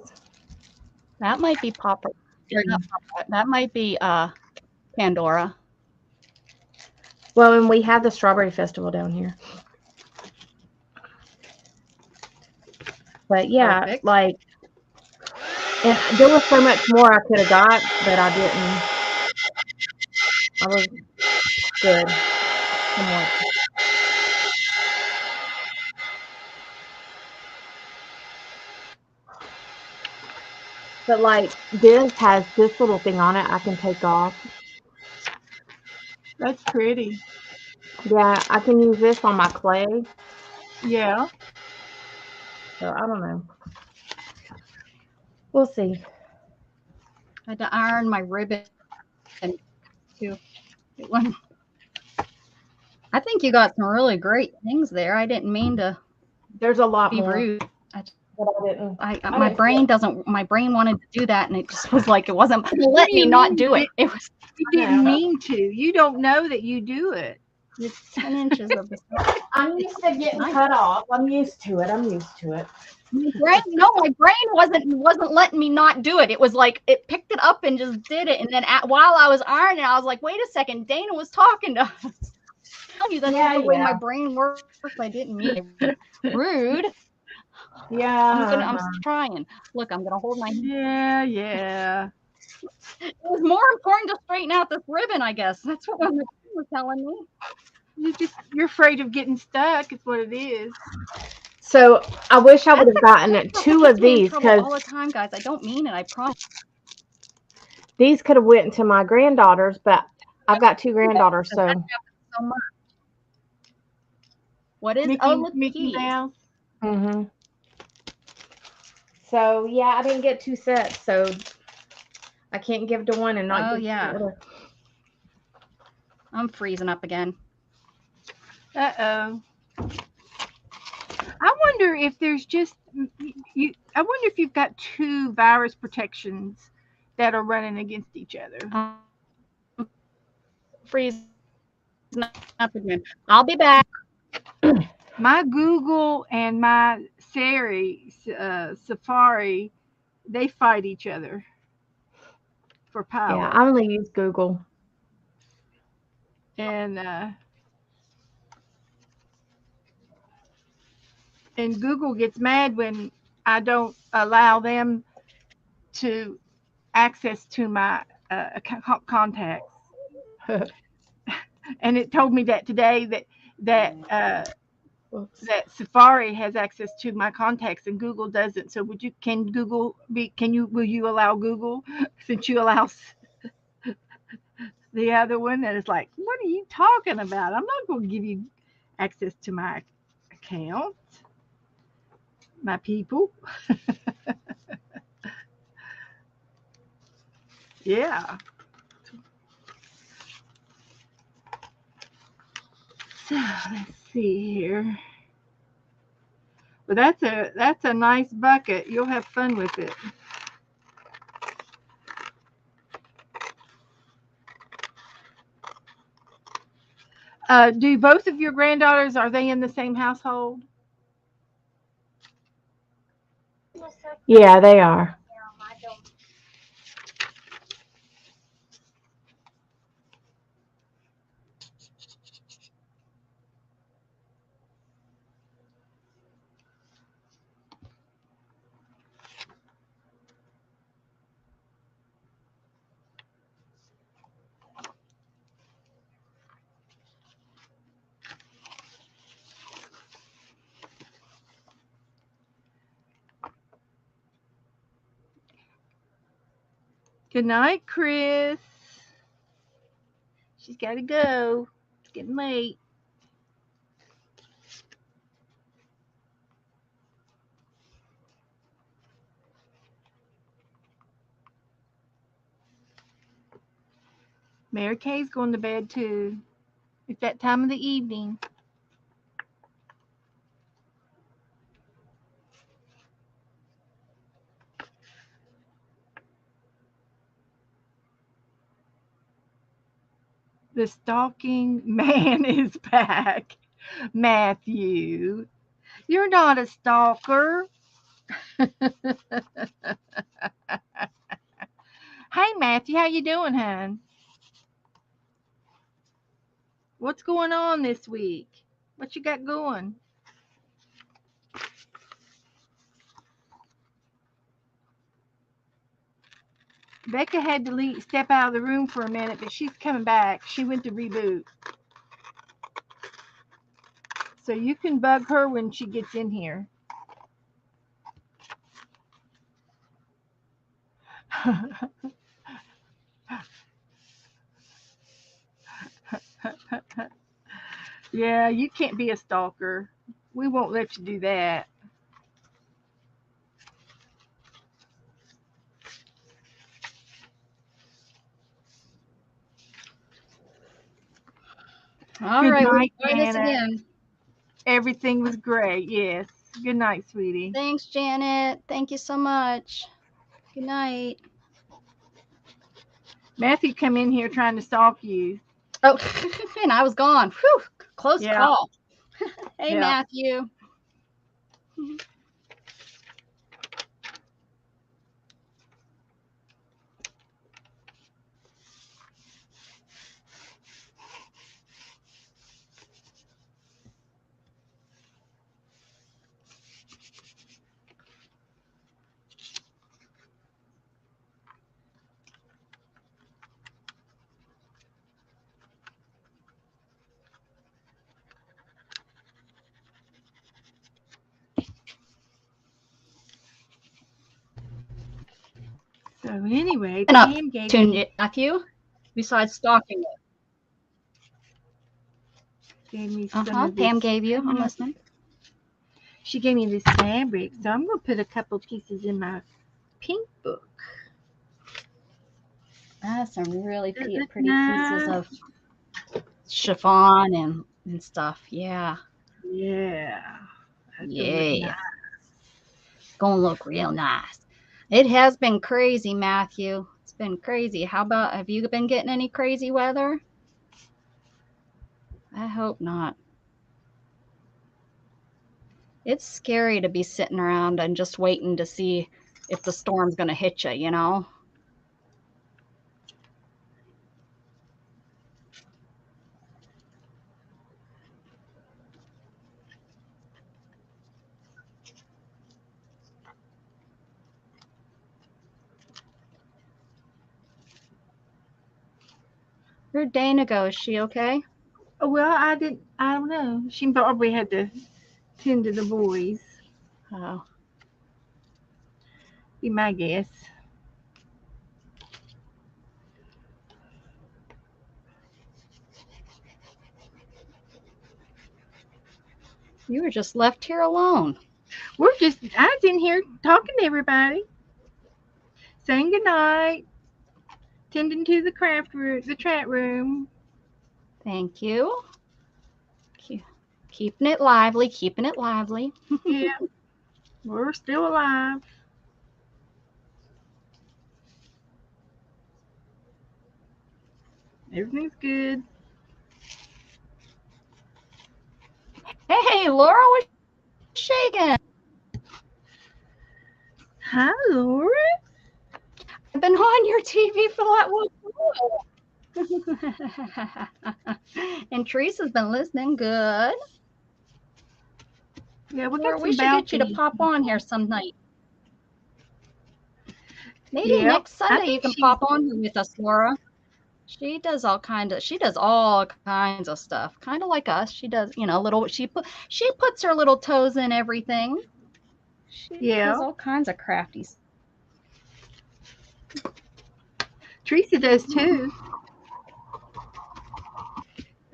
That might be that might be Pandora. Well, and we have the strawberry festival down here. But yeah, Perfect. like, and there was so much more I could have got, but I didn't. I was good. Somewhat. But like, this has this little thing on it I can take off. That's pretty. Yeah, I can use this on my clay. Yeah. So I don't know. We'll see. I had to iron my ribbon too. It wasn't- I think you got some really great things there. I didn't mean to There's a lot be more. rude. But I didn't. My brain doesn't. My brain wanted to do that, and it just was like it wasn't let me not do it. It was You didn't mean to. You don't know that you do it. it's 10 inches of this. I'm used to getting cut off. I'm used to it. My brain wasn't letting me not do it. It was like it picked it up and just did it. And then while I was ironing, I was like, wait a second, Dana was talking to us. Tell you that's the way my brain works. I didn't mean it. Rude. Yeah. I'm trying. Look, I'm gonna hold my hand. Yeah. It was more important to straighten out this ribbon, I guess. That's what my machine was telling me. You're afraid of getting stuck. Is what it is. So I wish I would have gotten 2 of these because all the time, guys. I don't mean it. I promise. These could have went to my granddaughters, but I've got 2 granddaughters, so. So much. What is Mickey Mouse? Mm-hmm. So yeah, I didn't get 2 sets, so I can't give to one and not give to the other. I'm freezing up again. Uh-oh. I wonder if there's just I wonder if you've got 2 virus protections that are running against each other. Freezing up again. I'll be back. My Google and my Safari, they fight each other for power. Yeah, I only use Google. And Google gets mad when I don't allow them to access to my contacts. And it told me that today that Safari has access to my contacts and Google doesn't. So will you allow Google since you allow the other one? That is like, what are you talking about? I'm not going to give you access to my account, my people. Yeah. So let's see here. Well, that's a nice bucket. You'll have fun with it. Do both of your granddaughters, are they in the same household? Yeah, they are. Good night, Chris. She's got to go. It's getting late. Mary Kay's going to bed too. It's that time of the evening. The stalking man is back. Matthew, you're not a stalker. Hey, Matthew, how you doing, hon? What's going on this week? What you got going? Becca had to step out of the room for a minute, but she's coming back. She went to reboot. So you can bug her when she gets in here. Yeah, you can't be a stalker. We won't let you do that. All right, we'll try this again. Everything was great. Yes. Good night, sweetie. Thanks, Janet. Thank you so much. Good night. Matthew come in here trying to stalk you. Oh, and I was gone. Whew, close call. Hey, Yeah. Matthew. anyway, And up Pam gave to me, Matthew, besides stalking it. some of Pam this. gave you. I'm listening. She gave me this fabric, so I'm gonna put a couple pieces in my pink book. That's some really Does pretty it pieces nice? of chiffon and stuff. Yeah. Yeah. That's gonna look Yeah. nice. Gonna look real nice. It has been crazy, Matthew. It's been crazy. How about, have you been getting any crazy weather? I hope not. It's scary to be sitting around and just waiting to see if the storm's going to hit you, you know? Where'd Dana go? Is she okay? Well, I don't know. She probably had to tend to the boys. Oh. Be my guess. You were just left here alone. I was in here talking to everybody. Saying goodnight. Tending to the chat room. Thank you. Keeping it lively, keeping it lively. Yeah. We're still alive. Everything's good. Hey, Laura, what's shaking? Hi, Laura. I've been on your TV for and Teresa's been listening. Good. Yeah, Laura, we should get you to pop on here some night. Maybe next Sunday you can pop on here with us, Laura. She does all kinds of stuff. Kind of like us. She does, she puts her little toes in everything. She does all kinds of crafties. Teresa does too.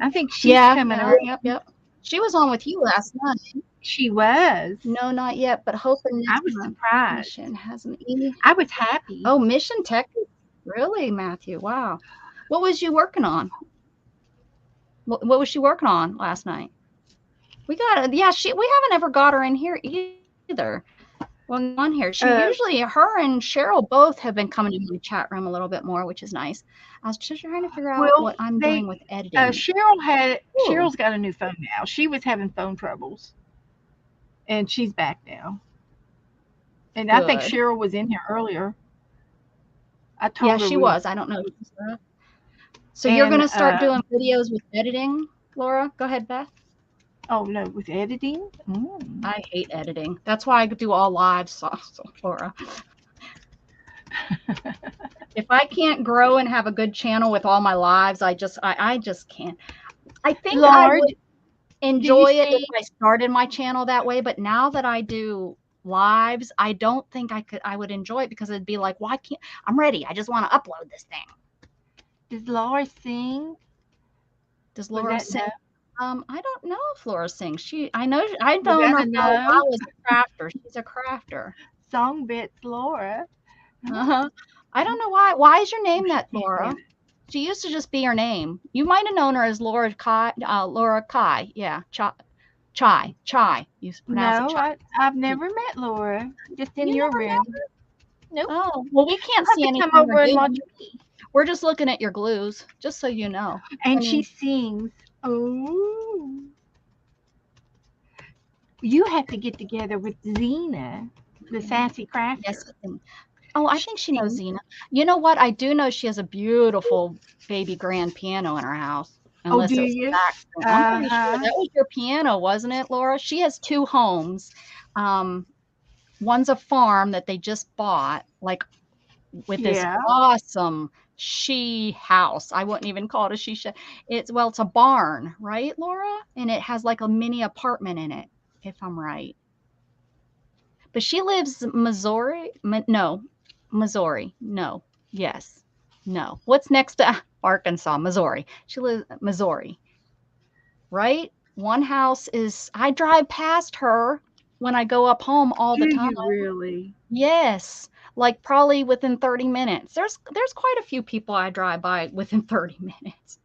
I think she's coming on. Yep. She was on with you last night. She was. No, not yet, but hoping. I was surprised. Mission has an E. I was happy. Oh, Mission Tech. Really, Matthew? Wow. What was you working on? What was she working on last night? We haven't ever got her in here either. Well, on here, usually her and Cheryl both have been coming in the chat room a little bit more, which is nice. I was just trying to figure out what I'm doing with editing. Cheryl's got a new phone now. She was having phone troubles, and she's back now. And good. I think Cheryl was in here earlier. I told her. She was. I don't know. So you're going to start doing videos with editing, Laura? Go ahead, Beth. Oh, no, with editing? I hate editing. That's why I do all live, Laura. If I can't grow and have a good channel with all my lives, I just can't. I think I would enjoy it if I started my channel that way, but now that I do lives, I don't think I would enjoy it because it'd be like, why can't I'm ready? I just want to upload this thing. Does Laura sing? Does Laura sing? I don't know if Laura sings. I don't know her as a crafter. She's a crafter. Song bits Laura. I don't know why. Why is your name that, Laura? She used to just be your name. You might have known her as Laura Kai. Laura Kai. Yeah. Chai. You pronounce it Chai. I've never met Laura. Just in your room. Nope. Oh, well, we can't see anything. Come over and watch me. We're just looking at your glues, just so you know. And she sings. Oh. You have to get together with Zena, the sassy crafter. Yes. Oh, I think she knows Zena. You know what? I do know she has a beautiful baby grand piano in her house. Unless do you? I'm pretty sure that was your piano, wasn't it, Laura? She has two homes. One's a farm that they just bought, like with this awesome she house. I wouldn't even call it a she shed. It's a barn, right, Laura? And it has like a mini apartment in it, if I'm right. But she lives Missouri. No, Missouri. No. Yes. No. What's next to Arkansas? Missouri. She lives Missouri. Right? One house is, I drive past her when I go up home all the Do time. you really? Yes. Like probably within 30 minutes. There's quite a few people I drive by within 30 minutes.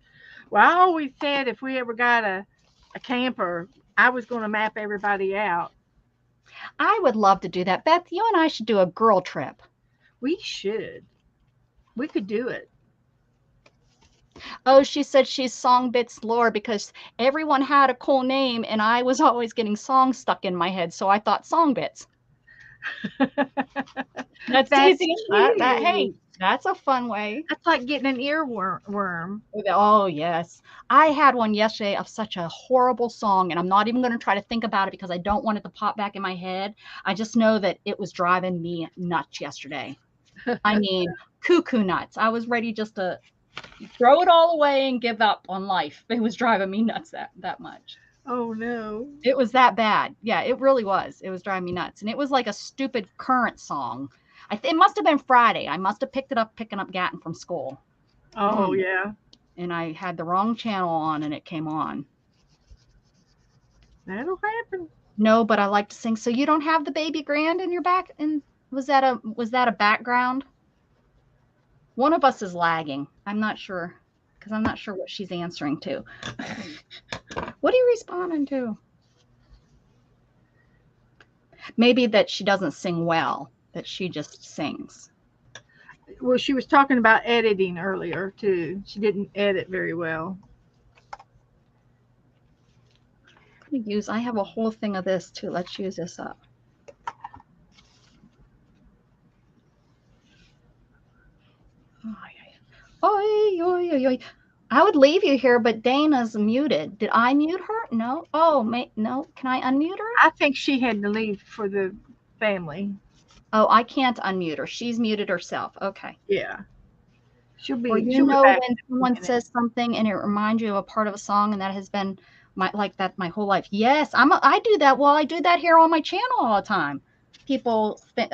Well, I always said if we ever got a camper, I was going to map everybody out. I would love to do that. Beth, you and I should do a girl trip. We should. We could do it. Oh, she said she's Songbit's lore because everyone had a cool name and I was always getting songs stuck in my head. So I thought Songbits. That's easy. Hey, that's a fun way. That's like getting an earworm. Oh, yes. I had one yesterday of such a horrible song, and I'm not even going to try to think about it because I don't want it to pop back in my head. I just know that it was driving me nuts yesterday. I mean, cuckoo nuts. I was ready just to throw it all away and give up on life. It was driving me nuts that much. Oh, no. It was that bad. Yeah, it really was. It was driving me nuts. And it was like a stupid current song. It must have been Friday. I must have picked it up picking up Gatton from school. Oh, yeah. And I had the wrong channel on and it came on. That'll happen. No, but I like to sing. So you don't have the baby grand in your back? And was that a background? One of us is lagging. I'm not sure because I'm not sure what she's answering to. What are you responding to? Maybe that she doesn't sing well, that she just sings. Well, she was talking about editing earlier, too. She didn't edit very well. I have a whole thing of this, too. Let's use this up. Oy, oy, oy, oy. I would leave you here, but Dana's muted. Did I mute her? No. Oh, no. Can I unmute her? I think she had to leave for the family. Oh, I can't unmute her. She's muted herself. Okay. Yeah. She'll be. Or you know when someone says something and it reminds you of a part of a song, and that has been like that my whole life. Yes, I do that. Well, I do that here on my channel all the time. People think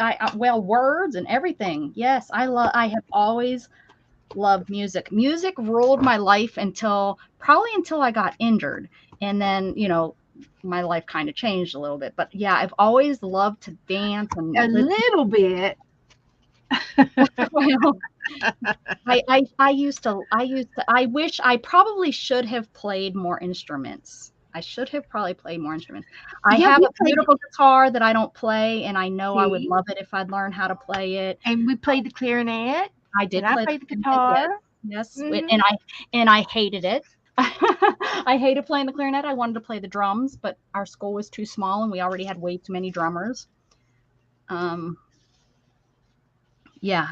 words and everything. Yes, I have always loved music. Music ruled my life until I got injured. And then, my life kind of changed a little bit. But yeah, I've always loved to dance and a little bit. Well, I wish I probably should have played more instruments. I should have probably played more instruments. I have a beautiful guitar that I don't play, and I know I would love it if I'd learn how to play it. And we played the clarinet. I did. I played the guitar. Yes, and I hated it. I hated playing the clarinet. I wanted to play the drums, but our school was too small, and we already had way too many drummers. Yeah,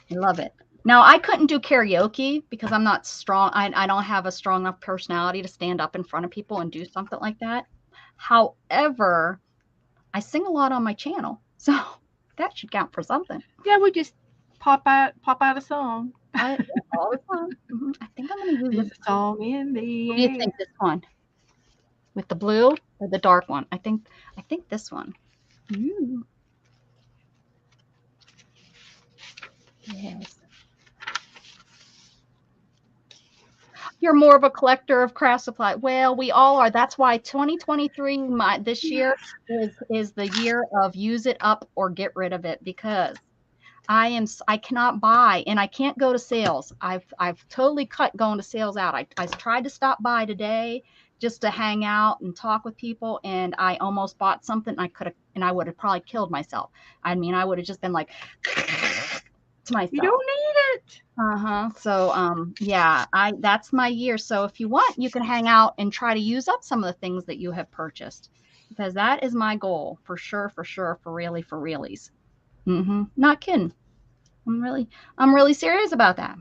I love it. Now, I couldn't do karaoke because I'm not strong. I don't have a strong enough personality to stand up in front of people and do something like that. However, I sing a lot on my channel, so that should count for something. Yeah, we just pop out a song. All the time. Mm-hmm. I think I'm going to use this song in the air. What do you think, this one? With the blue or the dark one? I think this one. Ooh. Yes. You're more of a collector of craft supply. Well, we all are. That's why 2023, this year is the year of use it up or get rid of it, because I cannot buy and I can't go to sales. I've totally cut going to sales out. I tried to stop by today just to hang out and talk with people, and I almost bought something and I would have probably killed myself. I mean, I would have just been like to myself. You don't need it. So yeah, that's my year. So if you want, you can hang out and try to use up some of the things that you have purchased, because that is my goal for sure, for realies. Not kidding. I'm really serious about that.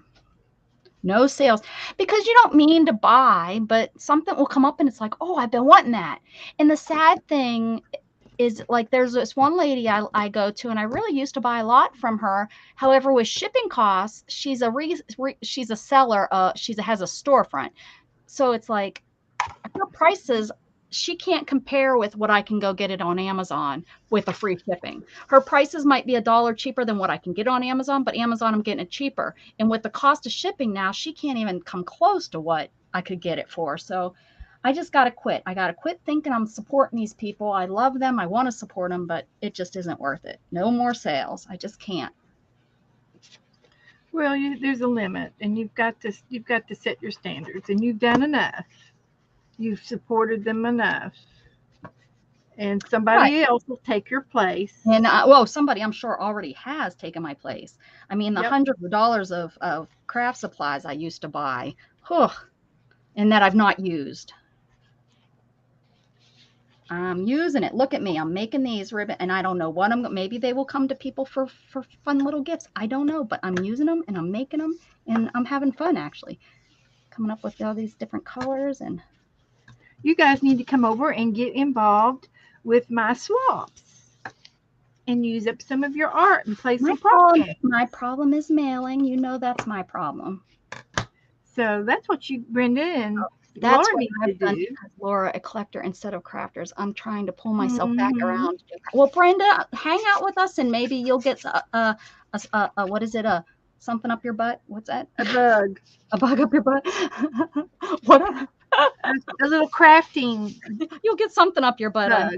No sales, because you don't mean to buy, but something will come up and it's like, oh, I've been wanting that. And the sad thing is, like, there's this one lady I go to, and I really used to buy a lot from her. However, with shipping costs, she's a seller. She has a storefront, so it's like her prices she can't compare with what I can go get it on Amazon with a free shipping. Her prices might be $1 cheaper than what I can get on Amazon, but Amazon, I'm getting it cheaper. And with the cost of shipping now, she can't even come close to what I could get it for. So I just got to quit. I got to quit thinking I'm supporting these people. I love them. I want to support them, but it just isn't worth it. No more sales. I just can't. Well, there's a limit, and you've got to set your standards, and you've done enough. You've supported them enough, and somebody else will take your place. And well, somebody I'm sure already has taken my place. I mean, the hundreds of dollars of craft supplies I used to buy, and that I've not used. I'm using it. Look at me. I'm making these ribbon, and I don't know what maybe they will come to people for fun little gifts. I don't know, but I'm using them and I'm making them and I'm having fun actually. Coming up with all these different colors. And you guys need to come over and get involved with my swaps and use up some of your art and play some problems. My problem is mailing. You know that's my problem. So that's what Brenda and that's Laura what I've done because Laura, a collector instead of crafters. I'm trying to pull myself back around. Well, Brenda, hang out with us and maybe you'll get a what is it? Something up your butt? What's that? A bug. A bug up your butt? What? A little crafting. You'll get something up your butt.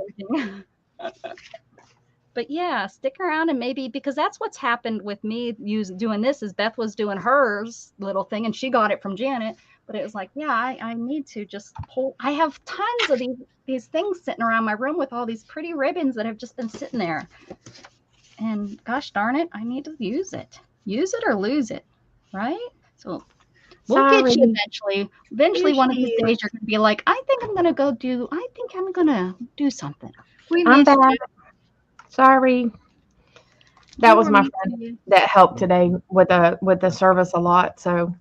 But yeah, stick around and maybe because that's what's happened with me doing this is Beth was doing hers little thing and she got it from Janet. But it was like, yeah, I need to just pull. I have tons of these things sitting around my room with all these pretty ribbons that have just been sitting there. And gosh darn it, I need to use it. Use it or lose it, right? So we'll get you eventually. Eventually, one of these days, you're going to be like, I think I'm going to do something. I'm back. Sorry. That was my friend that helped today with the service a lot, so.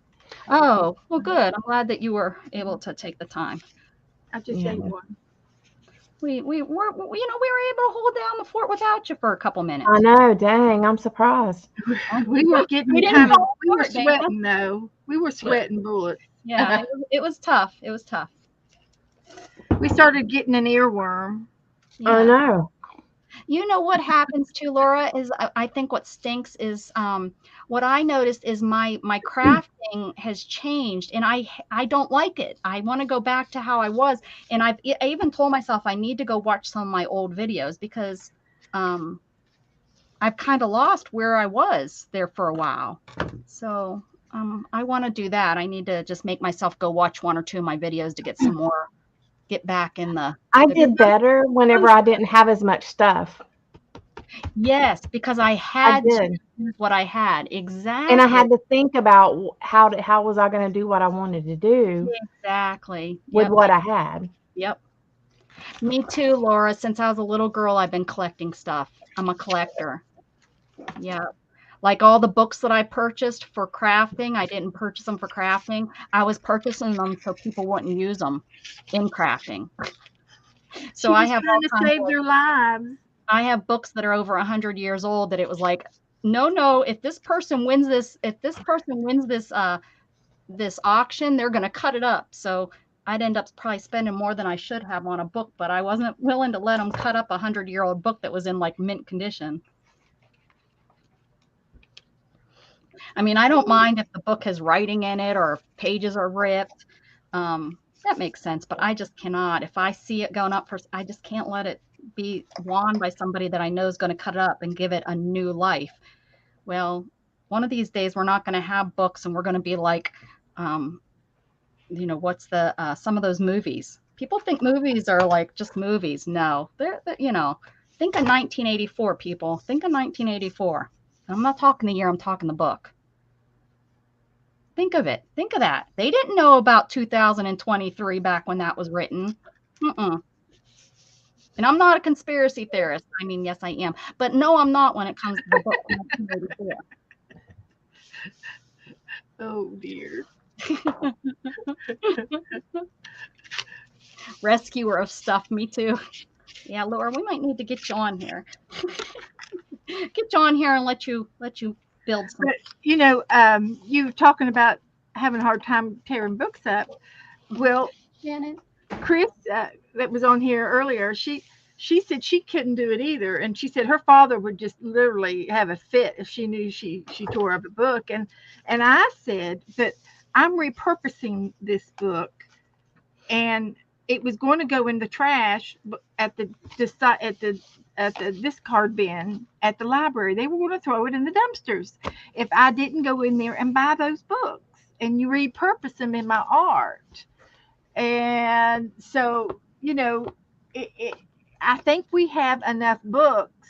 Oh, well, good. I'm glad that you were able to take the time. I just ate one. We were able to hold down the fort without you for a couple minutes. I know. Dang, I'm surprised. We were sweating though. We were sweating bullets. Yeah, it was tough. It was tough. We started getting an earworm. Yeah. I know. You know what happens too, Laura, is I think what stinks is what I noticed is my crafting has changed and I don't like it. I want to go back to how I was. And I even told myself I need to go watch some of my old videos because I've kind of lost where I was there for a while. So I want to do that. I need to just make myself go watch one or two of my videos to get back in the. I did better whenever I didn't have as much stuff. Yes, because I had to use what I had. Exactly. And I had to think about how was I going to do what I wanted to do. Exactly. With what I had. Yep. Me too, Laura. Since I was a little girl, I've been collecting stuff. I'm a collector. Yeah. Like all the books that I purchased for crafting, I didn't purchase them for crafting. I was purchasing them so people wouldn't use them in crafting. So I have trying to save their lives. I have books that are over 100 years old that it was like, no, if this person wins this this auction, they're going to cut it up. So I'd end up probably spending more than I should have on a book, but I wasn't willing to let them cut up a 100-year-old book that was in like mint condition. I mean, I don't mind if the book has writing in it or pages are ripped. That makes sense, but I just cannot. If I see it going up I just can't let it be won by somebody that I know is going to cut it up and give it a new life. Well, one of these days we're not going to have books and we're going to be like, what's some of those movies? People think movies are like just movies. No, they're think of 1984, people. Think of 1984. I'm not talking the year, I'm talking the book. Think of it. Think of that. They didn't know about 2023 back when that was written. And I'm not a conspiracy theorist. I mean, yes, I am. But no, I'm not when it comes to the book 1984. Oh, dear. Rescuer of stuff, me too. Yeah, Laura, we might need to get you on here. Get you on here and let you build some. But, you talking about having a hard time tearing books up. Well, Janet, Chris, that was on here earlier, she said she couldn't do it either, and she said her father would just literally have a fit if she knew she tore up a book, and I said that I'm repurposing this book, and it was going to go in the trash at the discard bin at the library. They were going to throw it in the dumpsters if I didn't go in there and buy those books and you repurpose them in my art. And so, I think we have enough books,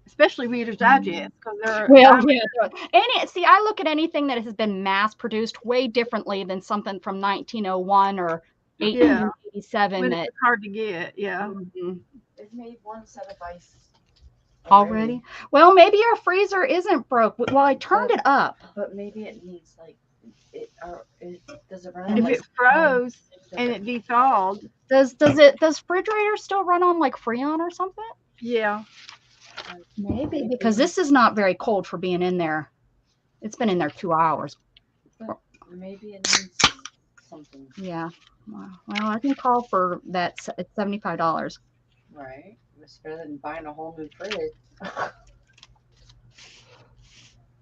especially Reader's Digest, because Well, yeah. See, I look at anything that has been mass produced way differently than something from 1901 or 1887 that it's hard to get. Yeah. Mhm. They've made one set of ice Already. Well, maybe our freezer isn't broke. Well, I turned it up. But maybe it needs like does it run? If like it froze and it thawed. Does refrigerator still run on like Freon or something? Yeah. Maybe, because this is not very cold for being in there. It's been in there 2 hours. But maybe it needs something. Yeah. Well, I can call for that. It's $75. Right. It's better than buying a whole new fridge.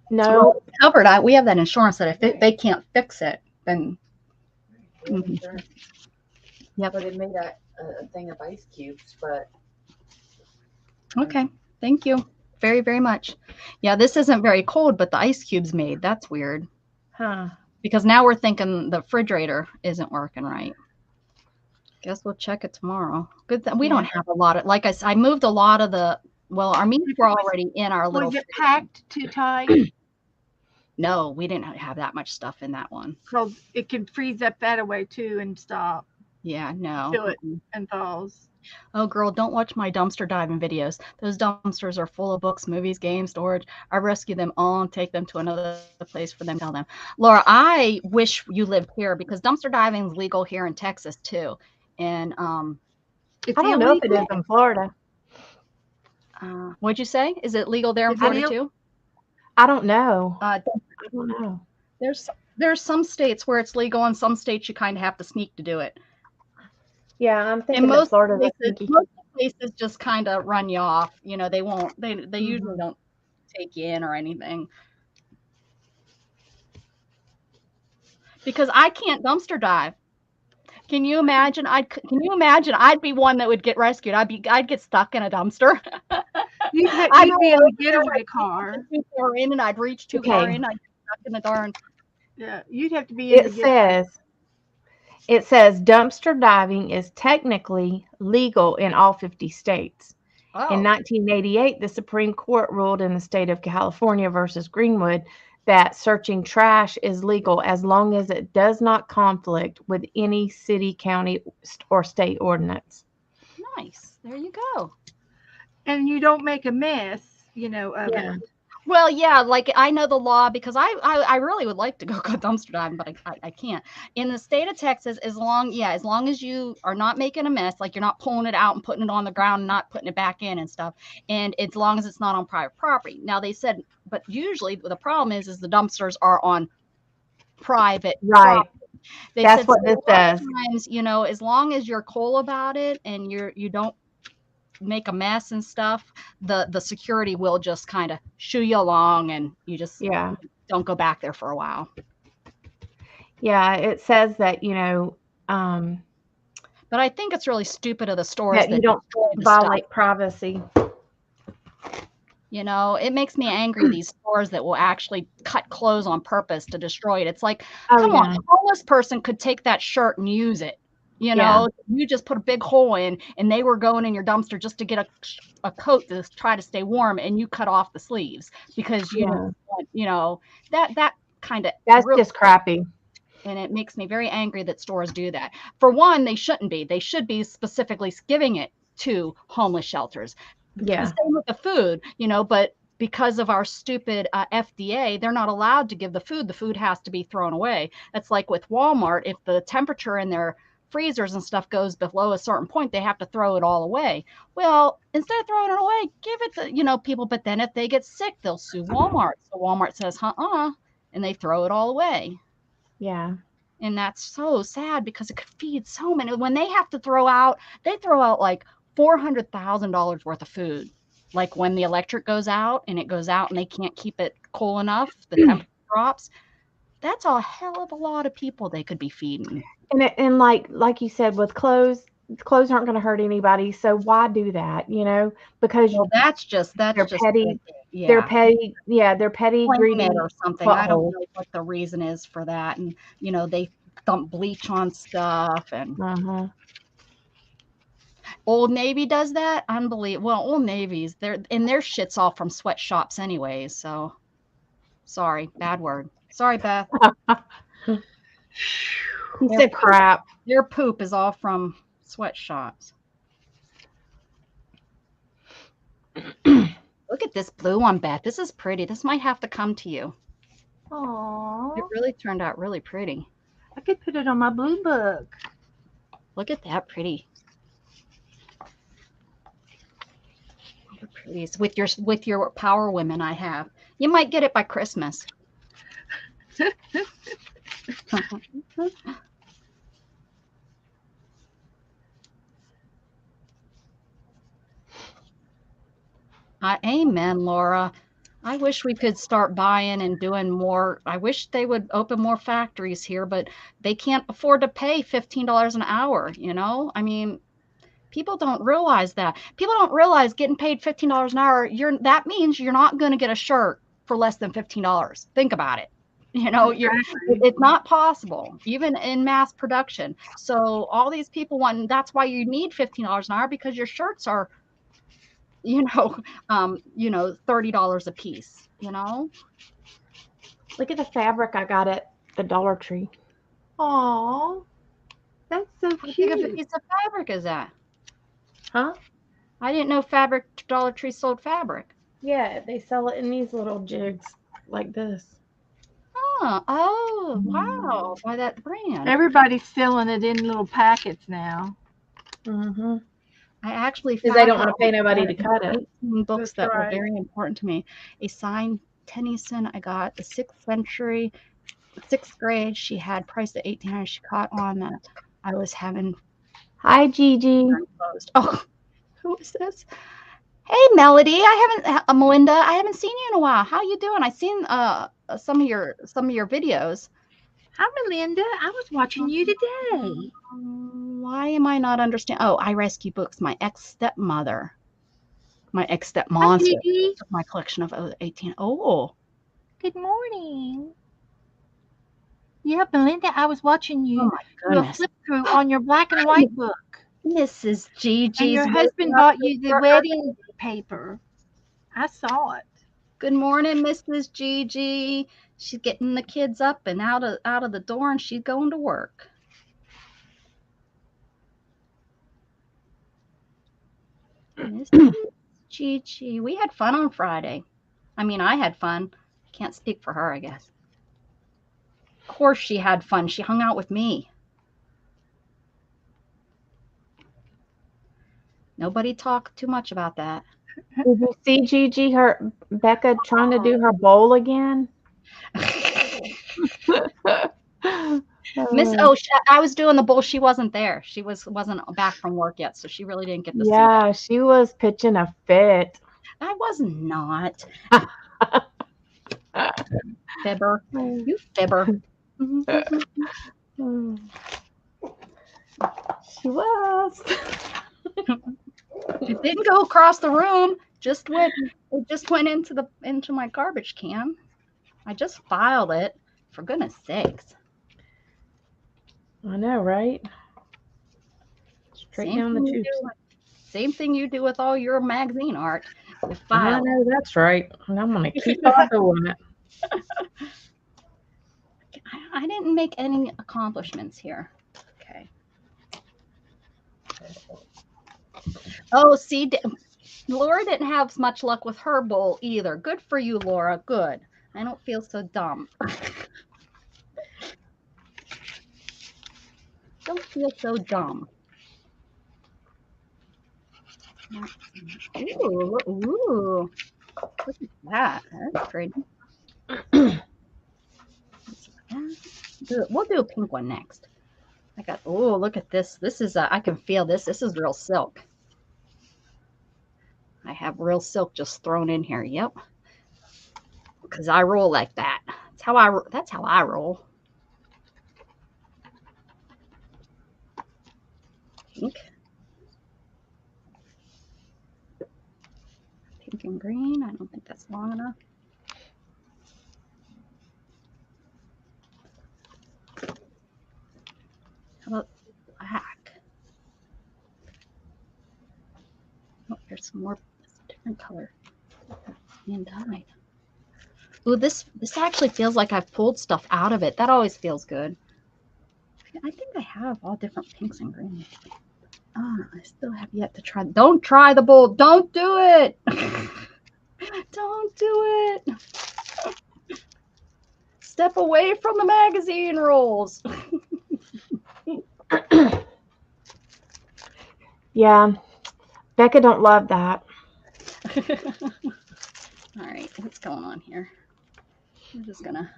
No, Covered. We have that insurance that if they can't fix it, then. Mhm. Yep. But it made a thing of ice cubes, but. Okay. Thank you very, very much. Yeah, this isn't very cold, but the ice cube's made. That's weird. huh? Because now we're thinking the refrigerator isn't working right. Guess we'll check it tomorrow. Good. We don't have a lot of, like I said, I moved a lot of our meats were already in our little. Was it packed too tight? No, we didn't have that much stuff in that one. Because it can freeze up that way too and stop. Yeah, no. Till it and thaws. Oh, girl, don't watch my dumpster diving videos. Those dumpsters are full of books, movies, games, storage. I rescue them all and take them to another place for them to tell them. Laura, I wish you lived here because dumpster diving is legal here in Texas too. And I don't know if it is in Florida. What'd you say? Is it legal there in Florida too? I don't know. I don't know. There's some states where it's legal, and some states you kind of have to sneak to do it. Yeah, I'm thinking And most Florida. places just kind of run you off. They won't. They usually don't take you in or anything. Because I can't dumpster dive. Can you imagine? I'd be one that would get rescued. I'd get stuck in a dumpster. You'd be able to get her in a car. Too far in, and I'd reach too far in. I'd get stuck in the darn. Yeah, you'd have to be. It says dumpster diving is technically legal in all 50 states. Oh. In 1988, the Supreme Court ruled in the state of California versus Greenwood that searching trash is legal as long as it does not conflict with any city, county, or state ordinance. Nice. There you go. And you don't make a mess, of it. Well, yeah, like I know the law because I really would like to go dumpster diving, but I can't. In the state of Texas, as long as you are not making a mess, like you're not pulling it out and putting it on the ground and not putting it back in and stuff, and as long as it's not on private property. Now they said, but usually the problem is the dumpsters are on private property. That's what this says. Sometimes, as long as you're cool about it and you don't make a mess and stuff, the security will just kind of shoo you along, and you just don't go back there for a while. Yeah, it says that but I think it's really stupid of the stores that you don't violate privacy. It makes me angry, these stores that will actually cut clothes on purpose to destroy it. It's like, come on, a homeless person could take that shirt and use it. You just put a big hole in, and they were going in your dumpster just to get a coat to try to stay warm, and you cut off the sleeves because that kind of that's really just crappy. And it makes me very angry that stores do that. For one, they shouldn't be. They should be specifically giving it to homeless shelters. Yeah. The same with the food, but because of our stupid FDA, they're not allowed to give the food. The food has to be thrown away. That's like with Walmart. If the temperature in their freezers and stuff goes below a certain point, they have to throw it all away. Well, instead of throwing it away, give it to people. But then if they get sick, they'll sue Walmart. So Walmart says, and they throw it all away. Yeah. And that's so sad because it could feed so many. When they have to throw out like $400,000 worth of food. Like when the electric goes out and they can't keep it cool enough, the temperature drops. That's a hell of a lot of people they could be feeding. And like you said, with clothes aren't going to hurt anybody. So why do that? Because Well, that's just they're petty. petty. They're petty. Yeah, they're petty, greedy, or something. I don't butthole. know what the reason is for that. And they dump bleach on stuff, and Old Navy does that. Unbelievable. Well, Old Navy's their shit's all from sweatshops anyways. So sorry, bad word. Sorry, Beth. He said crap. Your poop is all from sweatshops. Look at this blue one, Beth. This is pretty. This might have to come to you. Aww. It really turned out really pretty. I could put it on my blue book. Look at that pretty. Pretties with your Power Women I have. You might get it by Christmas. Amen, Laura. I wish we could start buying and doing more. I wish they would open more factories here, but they can't afford to pay $15 an hour, I mean, people don't realize that. People don't realize getting paid $15 an hour, that means you're not going to get a shirt for less than $15. Think about it. It's not possible, even in mass production. So all these people that's why you need $15 an hour, because your shirts are, $30 a piece, Look at the fabric I got at the Dollar Tree. Aww. That's so cute. What big of a piece of fabric is that? Huh? I didn't know Dollar Tree sold fabric. Yeah, they sell it in these little jigs like this. Oh, wow. By that brand. Everybody's selling it in little packets now. Mm-hmm. I actually because they don't want to pay nobody to cut it. Books that were very important to me. A signed Tennyson I got the 6th century, 6th grade. She had priced at $18. She caught on that I was having. Hi, Gigi. Oh, who is this? Hey, Melody. Melinda. I haven't seen you in a while. How you doing? I seen some of your videos. Hi, Melinda. I was watching you today. Why am I not understanding? Oh, I rescue books. My ex-stepmother. My ex-stepmonster. My collection of 18. Oh. Good morning. Yeah, Melinda, I was watching you do a flip through on your black and white book. Mrs. Gigi's. And your husband bought you the wedding paper. I saw it. Good morning, Mrs. Gigi. She's getting the kids up and out of the door, and she's going to work. Mrs. Gigi. We had fun on Friday. I mean, I had fun. Can't speak for her, I guess. Of course she had fun. She hung out with me. Nobody talked too much about that. Did you see Gigi, Becca trying to do her bowl again? I was doing the bowl. She wasn't there. She wasn't back from work yet, so she really didn't get to see it. Yeah, she was pitching a fit. I was not. Fibber. You fibber. She was. It didn't go across the room. It just went into my garbage can. I just filed it. For goodness sakes. I know, right? Straight down the tubes. Same thing you do with all your magazine art. I know, that's right. And I'm going to keep on doing it. I didn't make any accomplishments here. Okay. Oh, see, Laura didn't have much luck with her bowl either. Good for you, Laura. Good. I don't feel so dumb. Don't feel so dumb. Ooh, look at that. That's pretty. We'll do a pink one next. Oh, look at this. This is, I can feel this. This is real silk. I have real silk just thrown in here. Yep. Because I roll like that. That's how I roll. Pink. Pink and green. I don't think that's long enough. How about black? Oh, there's some more. It's a different color. And dyed. Ooh, this actually feels like I've pulled stuff out of it. That always feels good. I think I have all different pinks and greens. Ah, I still have yet to try. Don't try the bold. Don't do it. Don't do it. Step away from the magazine rolls. Yeah, Becca don't love that. All right, what's going on here? I'm just gonna.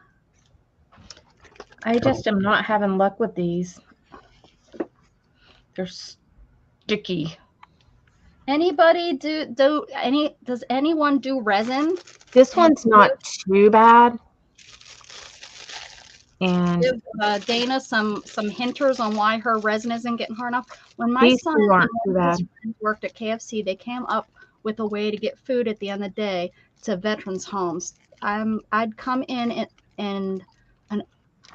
I just am not having luck with these. They're sticky. Anybody does anyone do resin? This one's not too bad. And Give Dana some hinters on why her resin isn't getting hard enough. When my these son two aren't too and bad. his friends worked at KFC, they came up with a way to get food at the end of the day to veterans' homes. I'd come in and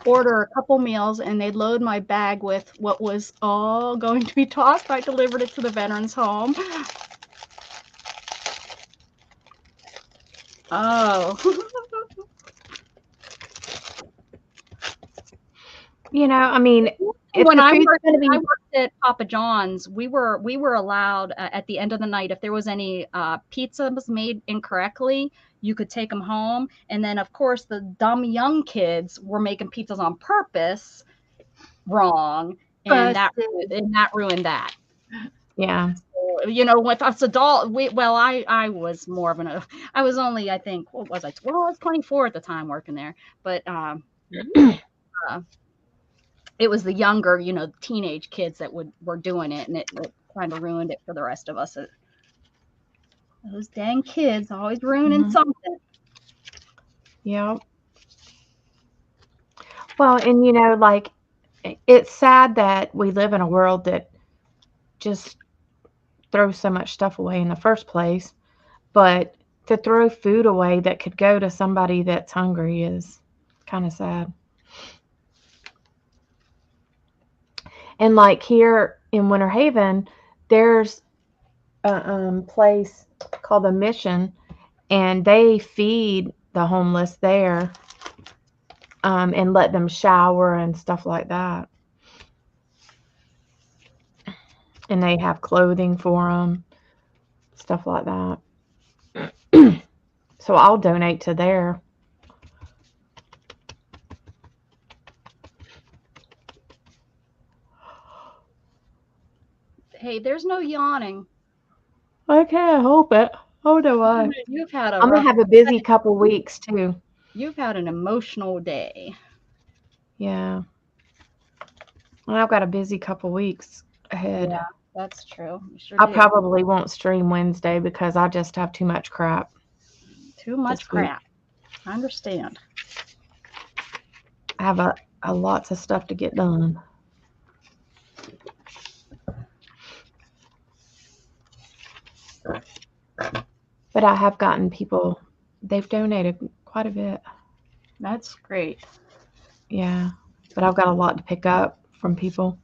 order a couple meals, and they'd load my bag with what was all going to be tossed. I delivered it to the veterans' home. Oh. You know, I mean, when I worked at Papa John's, we were allowed at the end of the night, if there was any pizzas made incorrectly, you could take them home. And then, of course, the dumb young kids were making pizzas on purpose wrong, and that ruined that. Yeah. So, you know, with us adult, I was more of I was only, I think, what was I? Well, I was 24 at the time working there, but it was the younger, you know, teenage kids that were doing it, and it kind of ruined it for the rest of us. Those dang kids always ruining something. Yeah. Well, and you know, like, it's sad that we live in a world that just throws so much stuff away in the first place, but to throw food away that could go to somebody that's hungry is kind of sad. And like here in Winter Haven, there's a place called the Mission, and they feed the homeless there, and let them shower and stuff like that. And they have clothing for them, stuff like that. So I'll donate to there. Hey, there's no yawning. I can't help it. Oh no, I'm gonna have a busy couple weeks too. You've had an emotional day. Yeah. And I've got a busy couple weeks ahead. Yeah, that's true. You sure I do. probably won't stream Wednesday because I just have too much crap. Too much crap. I understand. I have a lots of stuff to get done. But I have gotten people, they've donated quite a bit. That's great. Yeah. But I've got a lot to pick up from people.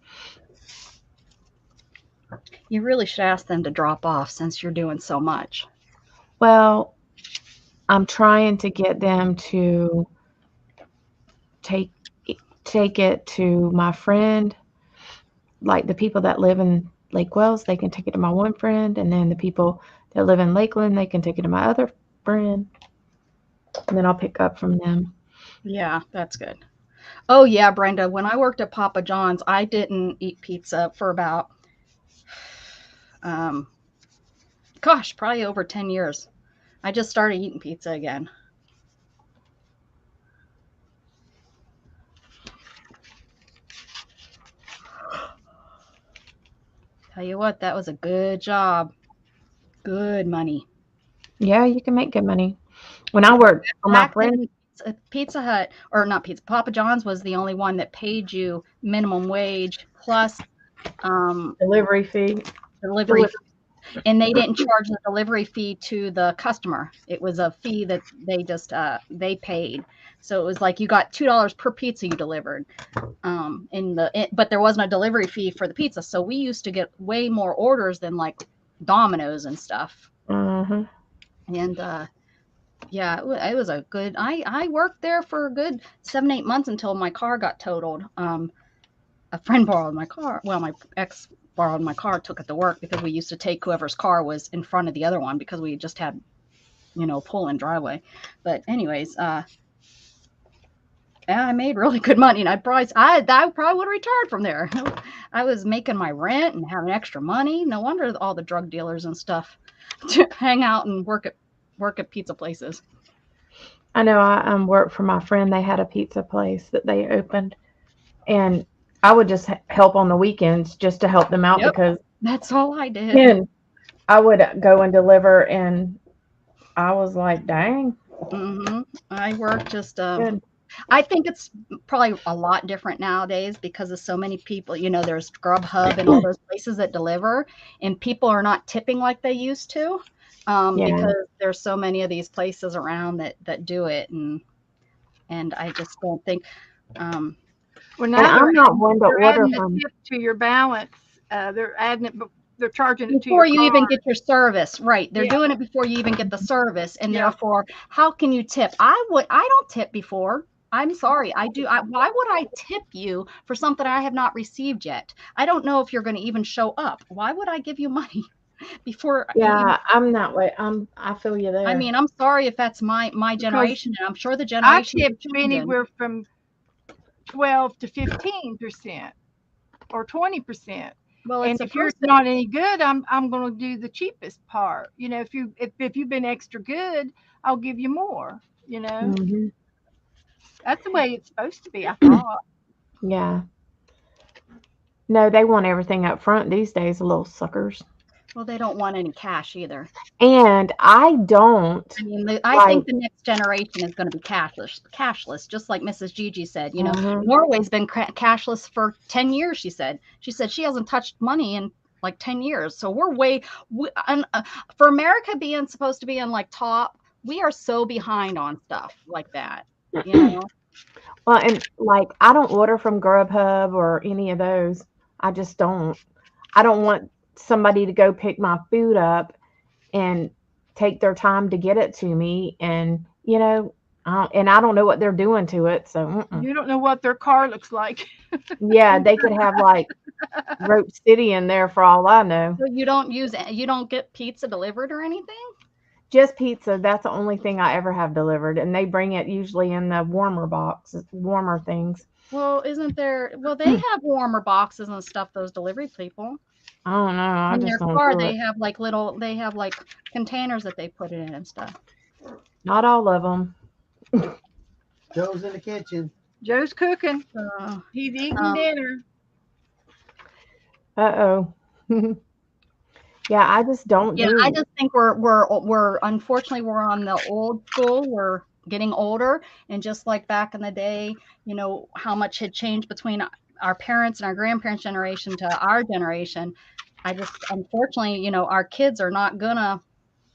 You really should ask them to drop off since you're doing so much. Well, I'm trying to get them to take it to my friend. Like the people that live in Lake Wells, they can take it to my one friend, and then the people that live in Lakeland, they can take it to my other friend, and then I'll pick up from them. Yeah, that's good. Oh yeah, Brenda, when I worked at Papa John's, I didn't eat pizza for about probably over 10 years. I just started eating pizza again. Tell you what, that was a good job. Good money. Yeah, you can make good money. When I worked for my Back friend, then, Pizza Hut, or not Pizza, Papa John's was the only one that paid you minimum wage plus delivery fee. delivery, and they didn't charge the delivery fee to the customer. It was a fee that they just they paid. So it was like you got $2 per pizza you delivered. But there wasn't a delivery fee for the pizza. So we used to get way more orders than like Domino's and stuff. Mm-hmm. And yeah, it was a good. I worked there for a good 7-8 months until my car got totaled. A friend borrowed my car. Well, my ex borrowed my car, took it to work because we used to take whoever's car was in front of the other one because we just had, pull-in driveway. But anyways, yeah, I made really good money, and I probably would have retired from there. I was making my rent and having extra money. No wonder all the drug dealers and stuff hang out and work at pizza places. I know I worked for my friend. They had a pizza place that they opened, and I would just help on the weekends just to help them out because that's all I did. And I would go and deliver, and I was like, dang. Mm-hmm. I work just Good. I think it's probably a lot different nowadays because of so many people. There's Grubhub and all those places that deliver, and people are not tipping like they used to because there's so many of these places around that do it, and I just don't think. Well, now I'm not one to order from tip to your balance. They're adding it. They're charging it before to you even get your service, right? They're Yeah. doing it before you even get the service, and Yeah. therefore, how can you tip? I don't tip before. I'm sorry, I do. Why would I tip you for something I have not received yet? I don't know if you're going to even show up. Why would I give you money before? Yeah, I'm that way. I feel you there. I mean, I'm sorry if that's my generation, and I'm sure the generation. I tipped anywhere from 12 to 15% or 20%. Well, And if you're not any good, I'm going to do the cheapest part. If you've been extra good, I'll give you more. Mm-hmm. That's the way it's supposed to be, I thought. Yeah. No, they want everything up front these days, little suckers. Well, they don't want any cash either. And I don't. I mean, I think the next generation is going to be cashless, just like Mrs. Gigi said. Norway's been cashless for 10 years, she said. She said she hasn't touched money in like 10 years. So for America being supposed to be in like top, we are so behind on stuff like that, Well, and like I don't order from Grubhub or any of those. I just don't. I don't want somebody to go pick my food up and take their time to get it to me, and and I don't know what they're doing to it, so You don't know what their car looks like. Yeah, they could have like Rope City in there for all I know. So you don't get pizza delivered or anything? Just pizza. That's the only thing I ever have delivered, and they bring it usually in the warmer things. Well, isn't there? Well, they have warmer boxes and stuff. Those delivery people. I don't know. In their car, they have like containers that they put it in and stuff. Not all of them. Joe's in the kitchen. Joe's cooking. He's eating dinner. Uh-oh. Yeah, I just don't. Yeah, I just think we're unfortunately we're on the old school. We're getting older, and just like back in the day, how much had changed between our parents and our grandparents' generation to our generation. I just, unfortunately, our kids are not gonna.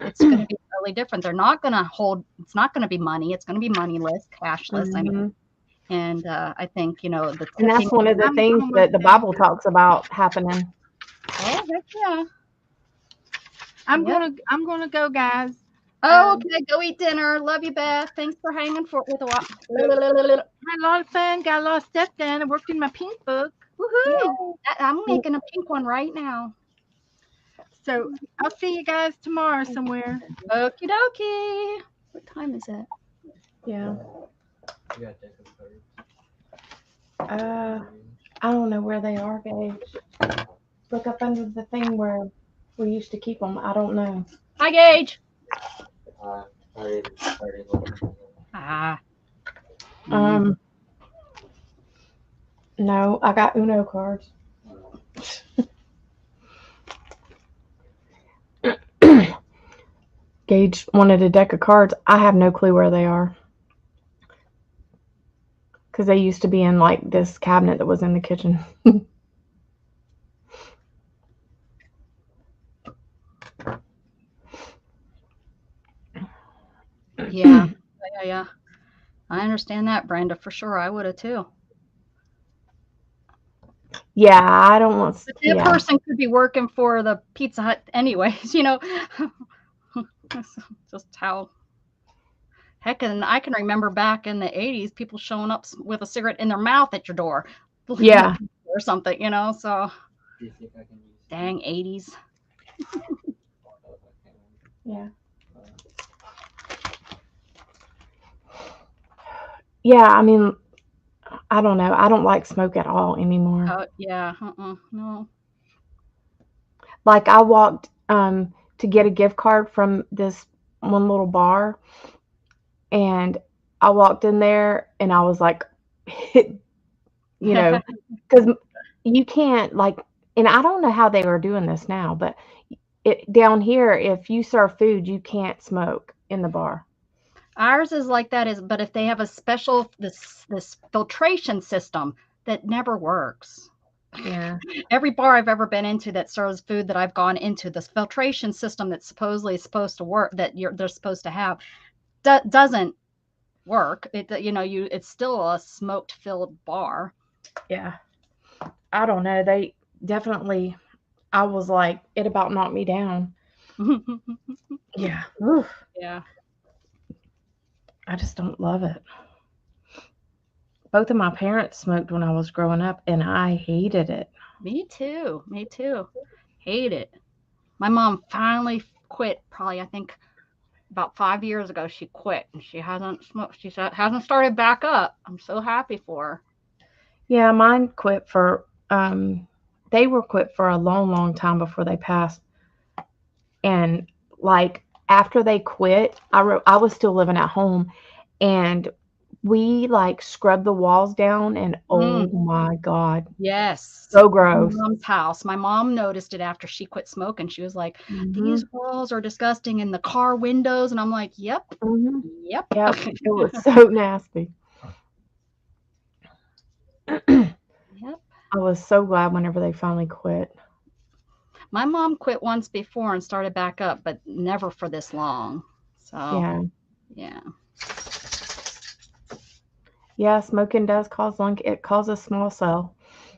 It's gonna be really different. They're not gonna hold. It's not gonna be money. It's gonna be moneyless, cashless. Mm-hmm. I mean, and I think and that's one of the things that the Bible talks about happening. Oh, heck yeah. I'm gonna go, guys. Oh, okay. Go eat dinner. Love you, Beth. Thanks for hanging with a while. Had a lot of fun. Got a lot of stuff done. I worked in my pink book. Woohoo! Yeah, I'm making a pink one right now. So I'll see you guys tomorrow somewhere. Okie dokie. What time is it? Yeah. I don't know where they are, Gage. Look up under the thing where we used to keep them. I don't know. Hi, Gage. No, I got Uno cards. Gage wanted a deck of cards. I have no clue where they are. Because they used to be in like this cabinet that was in the kitchen. Yeah. Yeah. I understand that, Brenda, for sure. I would have too. Yeah, I don't want. But that person could be working for the Pizza Hut anyways, you know. Just how. Heck, and I can remember back in the 80s, people showing up with a cigarette in their mouth at your door. Yeah. Or something, you know, so. Dang 80s. Yeah. Yeah, I mean, I don't know. I don't like smoke at all anymore. Oh, yeah. No. Like I walked to get a gift card from this one little bar, and I walked in there and I was like, you know, because you can't like, and I don't know how they are doing this now, but down here, if you serve food, you can't smoke in the bar. Ours is like that, but if they have a special this filtration system that never works. Yeah. Every bar I've ever been into that serves food that I've gone into, this filtration system that's supposedly supposed to work, that they're supposed to have, doesn't work. It's still a smoked filled bar. Yeah. I don't know. They definitely. I was like, it about knocked me down. Yeah. Oof. Yeah. I just don't love it. Both of my parents smoked when I was growing up, and I hated it. Me too. Hate it. My mom finally quit, probably, I think, about 5 years ago. She quit, and she hasn't smoked. She hasn't started back up. I'm so happy for her. Yeah, mine quit for, they were quit for a long, long time before they passed. And like after they quit, I was still living at home, and we like scrubbed the walls down, and oh my God. Yes. So gross. My mom's house. My mom noticed it after she quit smoking. She was like, these walls are disgusting, and the car windows. And I'm like, yep. Yep. It was so nasty. Yep. I was so glad whenever they finally quit. My mom quit once before and started back up, but never for this long. So yeah. Yeah, smoking does cause it causes small cell.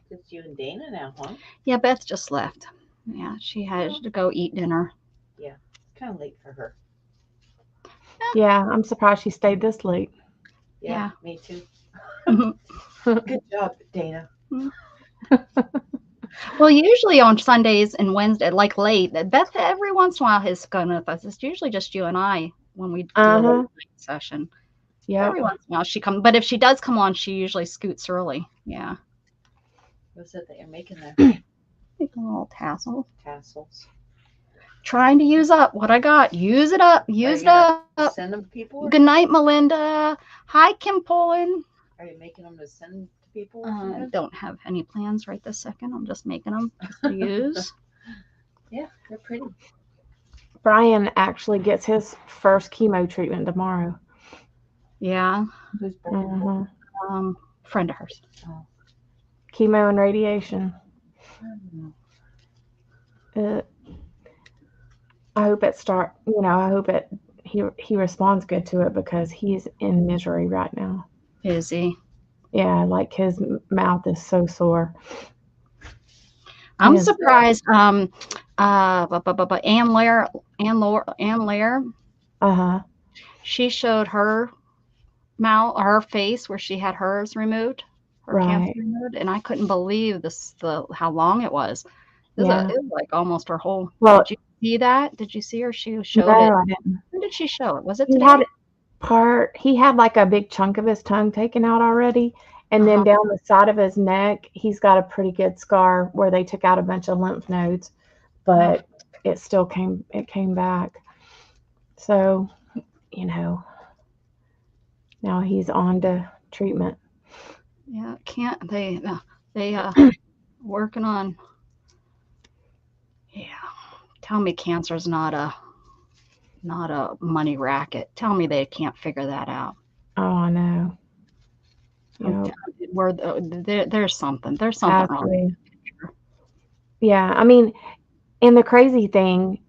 It's you and Dana now, huh? Yeah, Beth just left. Yeah, she had to go eat dinner. Yeah, it's kind of late for her. Yeah, I'm surprised she stayed this late. Yeah. Me too. Good job, Dana. Well, usually on Sundays and Wednesday, like late, Beth every once in a while has gone with us. It's usually just you and I when we do a late night session. Yeah. Every once in a while she comes, but if she does come on, she usually scoots early. Yeah. What's it that you're making there? Making a little tassel. Tassels. Trying to use up what I got. Use it up. Use it up. Send them to people? Good night, Melinda. Hi, Kim Poland. Are you making them to send to people? I don't have any plans right this second. I'm just making them to use. Yeah, they're pretty. Brian actually gets his first chemo treatment tomorrow. Yeah. Who's Brian? Friend of hers. Oh. Chemo and radiation. I hope he responds good to it, because he's in misery right now. Is he? Yeah, like his mouth is so sore. I'm surprised. Ann Lair. She showed her mouth, her face, where she had hers removed, her cancer removed, and I couldn't believe how long it was. It was like almost her whole. Well, did you see that? Did you see her? She showed no, it. I didn't. When did she show it? Was it today? He had like a big chunk of his tongue taken out already, and then down the side of his neck, he's got a pretty good scar where they took out a bunch of lymph nodes, but it still came back. So, now he's on to treatment. Yeah, they working on. Yeah, tell me cancer's not not a money racket. Tell me they can't figure that out. Oh, I know. I'm Yep. Where there's something. There's something wrong. Absolutely. Yeah. I mean, and the crazy thing,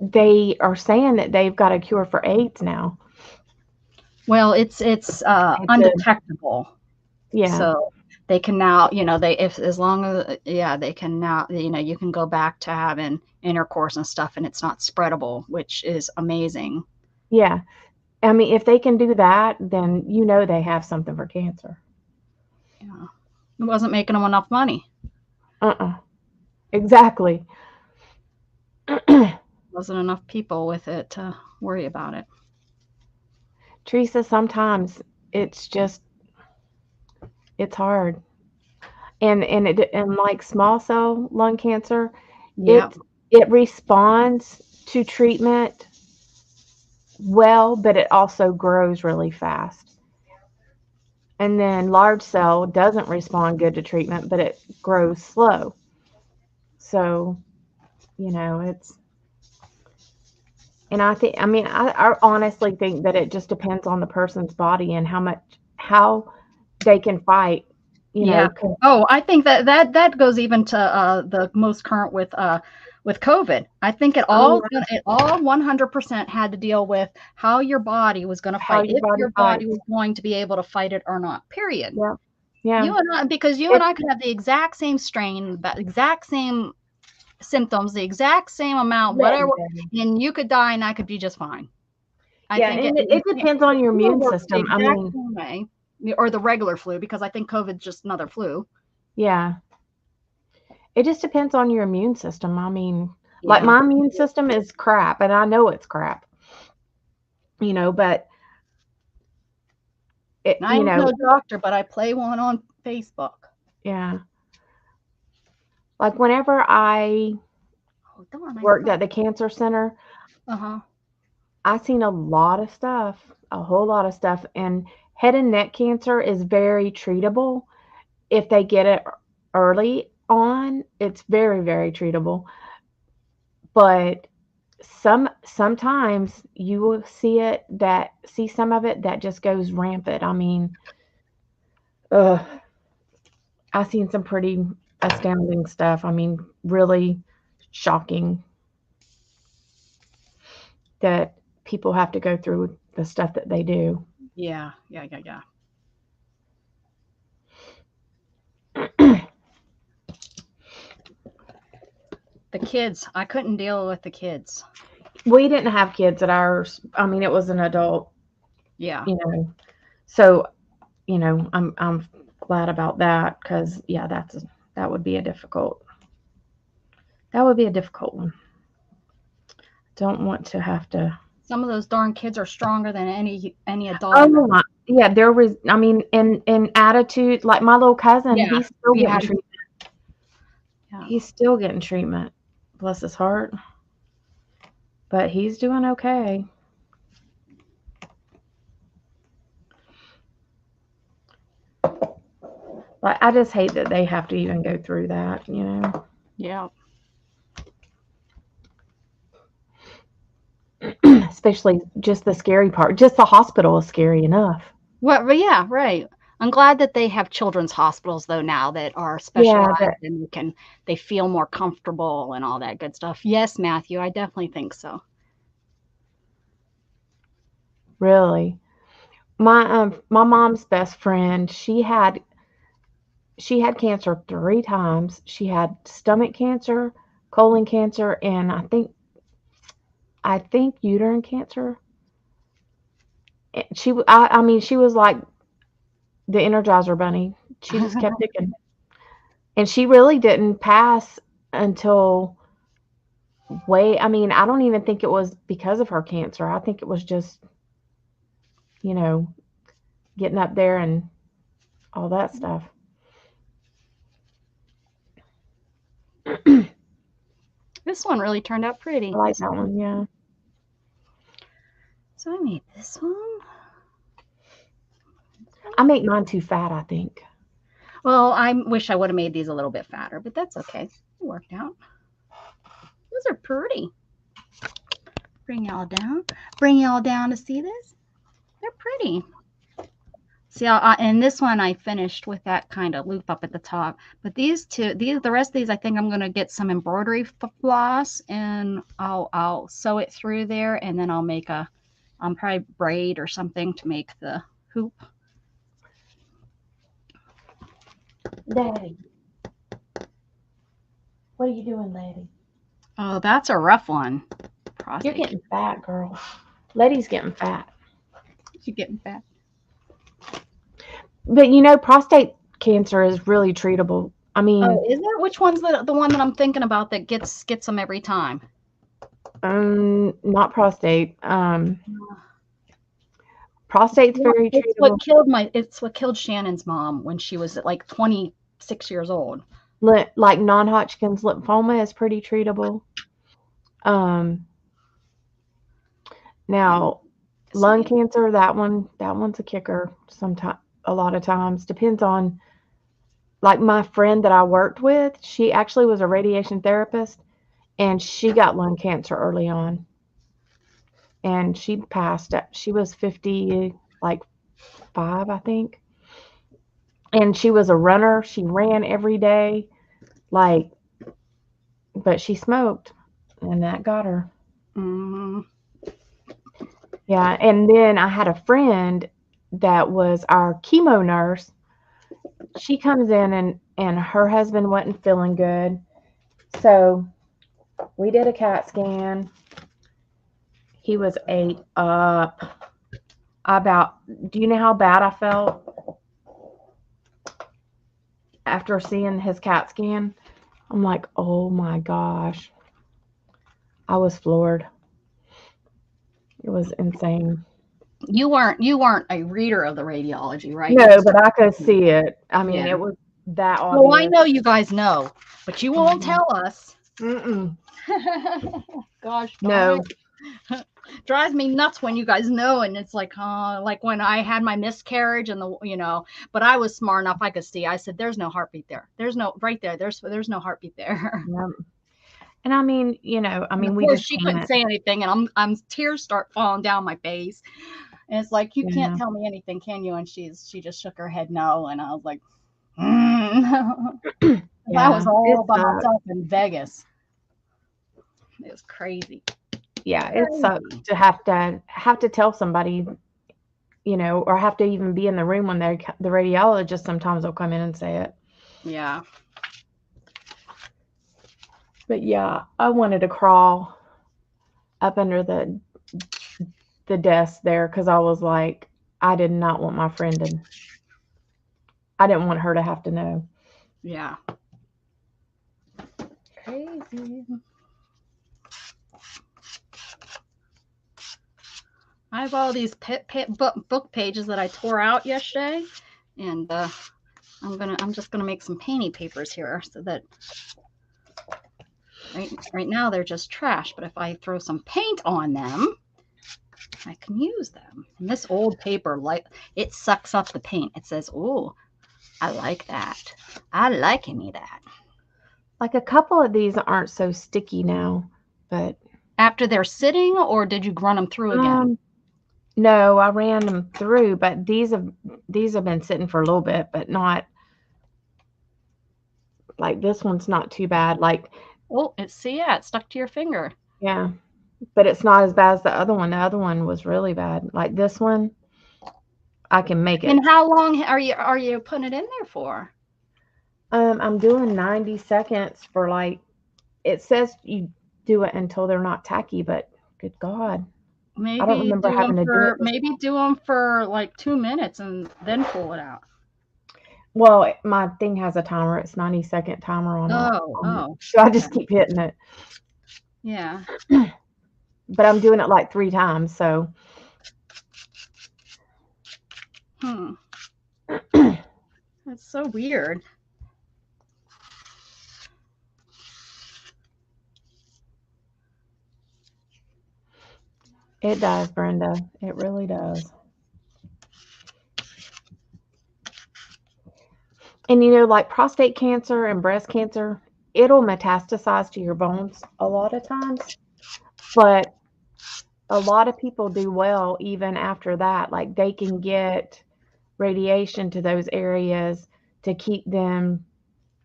they are saying that they've got a cure for AIDS now. Well, it's undetectable. Yeah. So they can now, as long as, they can now, you can go back to having intercourse and stuff and it's not spreadable, which is amazing. Yeah. I mean, if they can do that, then they have something for cancer. Yeah. It wasn't making them enough money. Exactly. Wasn't enough people with it to worry about it. Teresa, sometimes it's hard. And like small cell lung cancer, Yeah. it responds to treatment well, but it also grows really fast. And then large cell doesn't respond good to treatment, but it grows slow. So, it's, and I honestly think that it just depends on the person's body and how they can fight, Yeah. 'cause- Oh, I think that goes even to the most current with COVID. I think it all 100% had to deal with how your body was going to How fight, your if body your body fights. was going to be able to fight it or not. Period. Yeah. Yeah. Because you and I could have the exact same strain, the exact same symptoms, the exact same amount, whatever, and you could die and I could be just fine. I think it depends on your immune system. I mean, same way, or the regular flu, because I think COVID's just another flu. yeah. It just depends on your immune system. I mean, like my immune system is crap, and I know it's crap. But I'm no doctor, but I play one on Facebook. Yeah. Like whenever I worked at the cancer center, I seen a lot of stuff, a whole lot of stuff. And head and neck cancer is very treatable. If they get it early on, it's very, very treatable. But sometimes you will see some of it that just goes rampant. I mean, I've seen some pretty astounding stuff. I mean, really shocking that people have to go through the stuff that they do. Yeah. The kids, I couldn't deal with the kids. We didn't have kids at ours. I mean, it was an adult. Yeah. So, I'm glad about that because that would be a difficult one. Don't want to have to. Some of those darn kids are stronger than any adult. Oh my, yeah, there was. I mean, in attitude, like my little cousin, he's still getting treatment. Yeah. He's still getting treatment. Bless his heart. But he's doing okay. Like I just hate that they have to even go through that. Yeah. Especially just the scary part. Just the hospital is scary enough. Well, yeah, right. I'm glad that they have children's hospitals though now that are specialized and they feel more comfortable and all that good stuff. Yes, Matthew, I definitely think so. Really, my mom's best friend, she had cancer 3 times. She had stomach cancer, colon cancer, and I think uterine cancer. I mean, she was like the Energizer Bunny. She just kept ticking. And she really didn't pass until I mean, I don't even think it was because of her cancer. I think it was just, getting up there and all that stuff. This one really turned out pretty. I like that one, yeah. So I made this one. I make mine too fat, I think. Well, I wish I would have made these a little bit fatter, but that's okay. It worked out. Those are pretty. Bring y'all down. Bring y'all down to see this. They're pretty. See, and this one I finished with that kind of loop up at the top. But these two, the rest of these, I think I'm going to get some embroidery floss and I'll sew it through there, and then I'll make a probably braid or something to make the hoop. Daddy, what are you doing, Letty? Oh, that's a rough one. You're getting fat, girl. Letty's getting fat. She's getting fat. But you know, prostate cancer is really treatable. I mean, Oh, is it? Which one's the one that I'm thinking about that gets them every time? not prostate. Prostate's very treatable. It's what killed Shannon's mom when she was at like 26 years old. Like non-Hodgkin's lymphoma is pretty treatable. Now lung cancer, that one's a kicker. Sometimes, a lot of times, depends on. Like my friend that I worked with, she actually was a radiation therapist, and she got lung cancer early on, and she passed. She was 55, I think, and she was a runner. She ran every day, but she smoked, and that got her. Mm-hmm. Yeah, and then I had a friend that was our chemo nurse. She comes in and her husband wasn't feeling good. So we did a CAT scan. He was ate up. Do you know how bad I felt after seeing his CAT scan? I'm like, oh my gosh. I was floored. It was insane. You weren't a reader of the radiology, right? No, but I could see it. I mean, Yeah. It was that obvious. Well, I know you guys know, but you won't tell us. Mm-mm. Gosh, No. Drives me nuts when you guys know, and it's like when I had my miscarriage and but I was smart enough, I could see. I said, "There's no heartbeat there. There's no right there. There's no heartbeat there." Yep. And I mean, of course she couldn't say anything, and I'm tears start falling down my face, and it's like, you can't tell me anything, can you? And she just shook her head no, and I was like, I was all by myself in Vegas. It was crazy. Yeah, it sucks to have to tell somebody, or have to even be in the room when the radiologist sometimes will come in and say it. Yeah. But yeah, I wanted to crawl up under the desk there because I was like, I did not want my friend to. I didn't want her to have to know. Yeah. Crazy. I have all these book pages that I tore out yesterday, and I'm just gonna make some painting papers here so that right now they're just trash, but if I throw some paint on them, I can use them. And this old paper, it sucks up the paint. It says, "Oh, I like that. I like me that." Like a couple of these aren't so sticky now, but after they're sitting, or did you run them through again? No, I ran them through, but these have been sitting for a little bit, but not like this one's not too bad. It stuck to your finger. Yeah, but it's not as bad as the other one. The other one was really bad. Like this one, I can make it. And how long are you putting it in there for? I'm doing 90 seconds for it says you do it until they're not tacky, but good God. Maybe I don't remember having to do it. Maybe do them for like 2 minutes and then pull it out. Well, my thing has a timer. It's 90-second timer on it. So I just keep hitting it. Yeah. But I'm doing it like 3 times, so. That's so weird. It does, Brenda. It really does. And like prostate cancer and breast cancer, it'll metastasize to your bones a lot of times. But a lot of people do well even after that. Like they can get radiation to those areas to keep them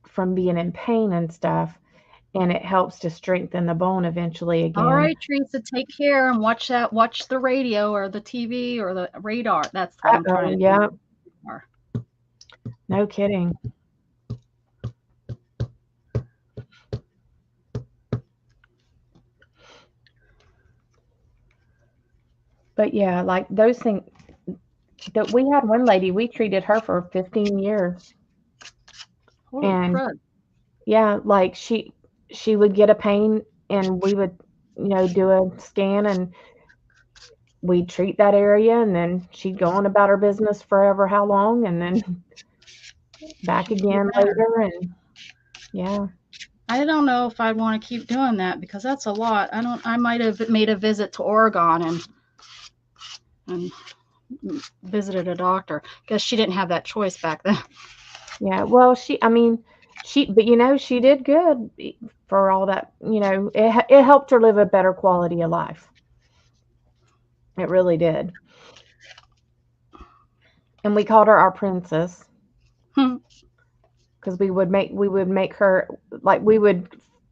from being in pain and stuff. And it helps to strengthen the bone eventually All again. right, Teresa, take care and watch the radio or the TV or the radar. That's what I'm trying to Yeah, do. no kidding. But yeah, like those things that we had one lady, we treated her for 15 years. Holy And crud. yeah, like she would get a pain and we would, do a scan and we'd treat that area and then she'd go on about her business forever how long and then back She'd be again better. later and yeah. I don't know if I'd want to keep doing that because that's a lot. I might have made a visit to Oregon and visited a doctor because she didn't have that choice back then. Yeah, well, but she did good for all that, it helped her live a better quality of life. It really did. And we called her our princess because we would make her, like, we would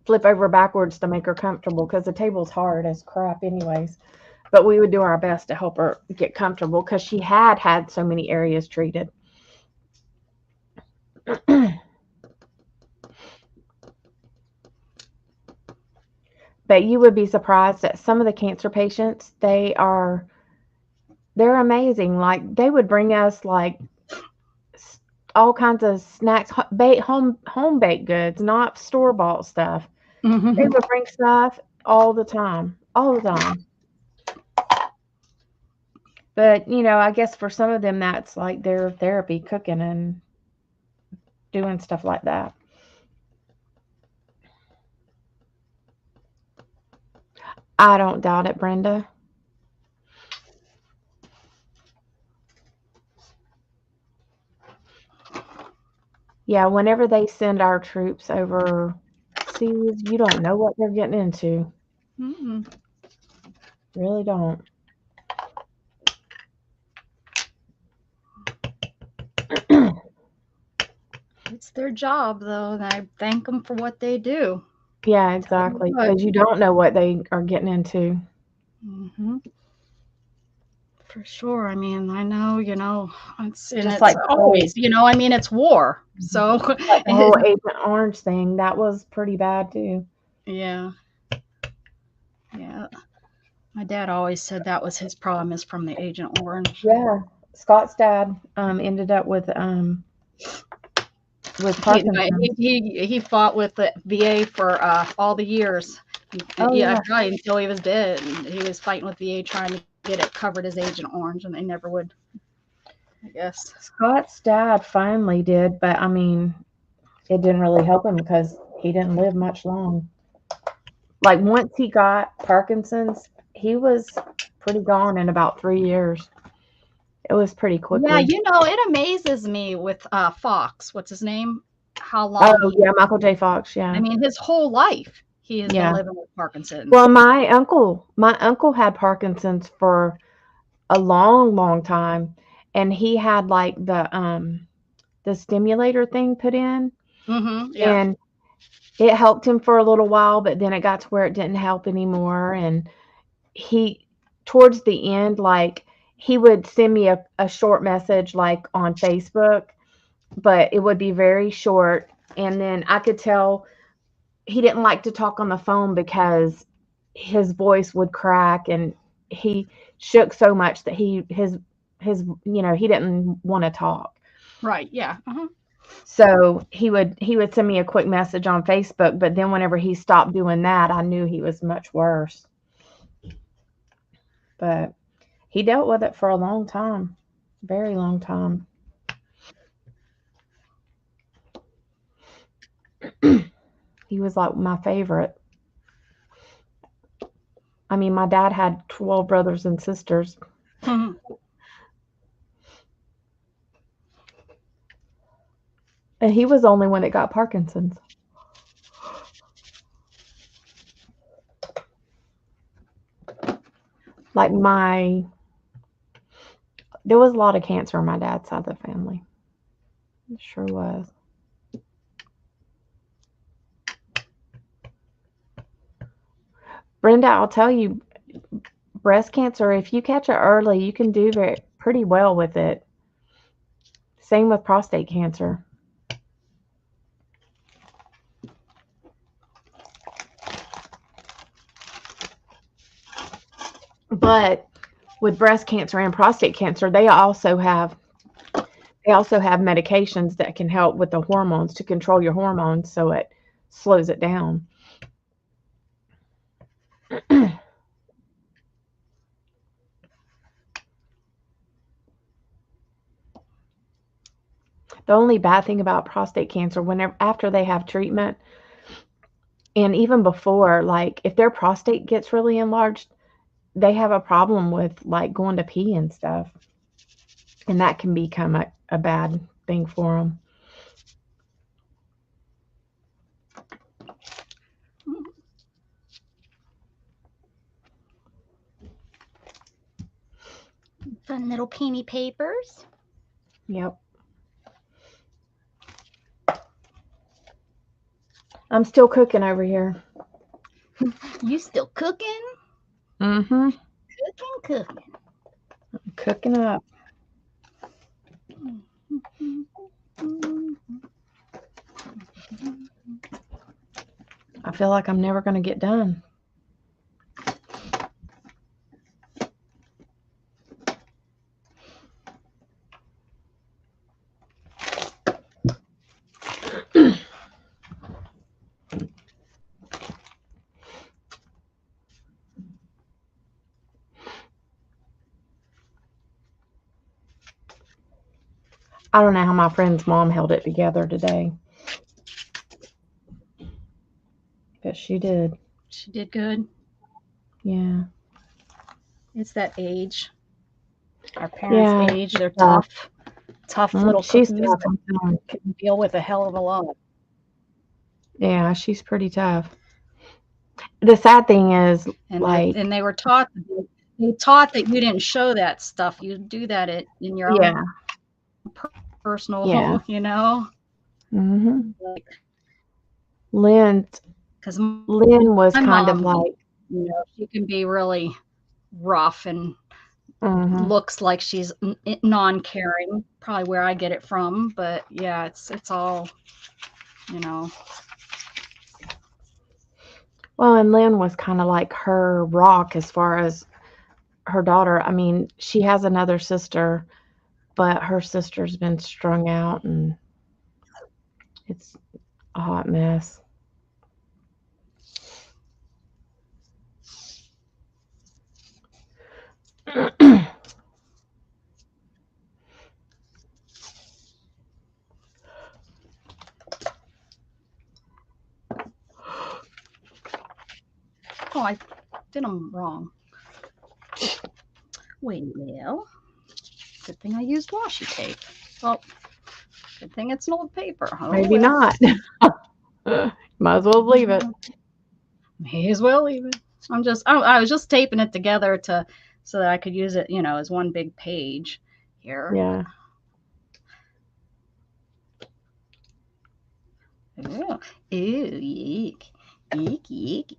flip over backwards to make her comfortable because the table's hard as crap anyways. But we would do our best to help her get comfortable because she had so many areas treated. But you would be surprised that some of the cancer patients, they're amazing. Like they would bring us like all kinds of snacks, home baked goods, not store bought stuff. They would bring stuff all the time, all the time. But I guess for some of them, that's like their therapy, cooking and doing stuff like that. I don't doubt it, Brenda. Yeah, whenever they send our troops overseas, you don't know what they're getting into. Really don't. It's their job, though, and I thank them for what they do. Yeah, exactly. Because you don't know what they are getting into. For sure. I mean, I know, it's Just like always, it's war. So like the whole Agent Orange thing, that was pretty bad too. yeah. Yeah. My dad always said that was his problem is from the Agent Orange. Yeah. Scott's dad ended up with Parkinson's. He fought with the VA for all the years. Right until he was dead. And he was fighting with VA trying to get it covered as Agent Orange, and they never would. I guess Scott's dad finally did, but I mean, it didn't really help him because he didn't live much long. Like once he got Parkinson's, he was pretty gone in about 3 years. It was pretty quickly. Yeah, it amazes me with Fox. What's his name? How long? Oh, yeah, Michael J. Fox. Yeah. I mean, his whole life he has been living with Parkinson's. Well, my uncle had Parkinson's for a long, long time, and he had like the stimulator thing put in, and it helped him for a little while, but then it got to where it didn't help anymore. And towards the end, like he would send me a short message like on Facebook, but it would be very short. And then I could tell he didn't like to talk on the phone because his voice would crack and he shook so much that he didn't want to talk. Right. Yeah. So he would send me a quick message on Facebook, but then whenever he stopped doing that, I knew he was much worse. But he dealt with it for a long time, very long time. He was like my favorite. I mean, my dad had 12 brothers and sisters. And he was the only one that got Parkinson's. Like there was a lot of cancer on my dad's side of the family. It sure was. Brenda, I'll tell you, breast cancer, if you catch it early, you can do pretty well with it. Same with prostate cancer. But with breast cancer and prostate cancer, they also have medications that can help with the hormones to control your hormones so it slows it down. The only bad thing about prostate cancer, after they have treatment, and even before, like if their prostate gets really enlarged, they have a problem with like going to pee and stuff. And that can become a bad thing for them. Fun little penny papers. Yep. I'm still cooking over here. You still cooking? Mm-hmm. Cooking. I'm cooking up. I feel like I'm never going to get done. I don't know how my friend's mom held it together today. But she did. She did good. Yeah. It's that age. Our parents' age. They're tough. Tough little she's cookies tough. that can deal with a hell of a lot. Yeah, she's pretty tough. The sad thing is, and they were taught. They taught that you didn't show that stuff. You do that in your own personal home, you know. Mm-hmm. Lynn was kind of like, you know, she can be really rough and looks like she's non-caring. Probably where I get it from, but yeah, it's all, you know. Well, and Lynn was kind of like her rock as far as her daughter. I mean, she has another sister, but her sister's been strung out and it's a hot mess. Oh, I did them wrong. Well, good thing I used washi tape. Well, good thing it's an old paper. Maybe not. Might as well leave it. May as well leave it. I was just taping it together so that I could use it, you know, as one big page here. Yeah. Ooh, yuck. Yucky.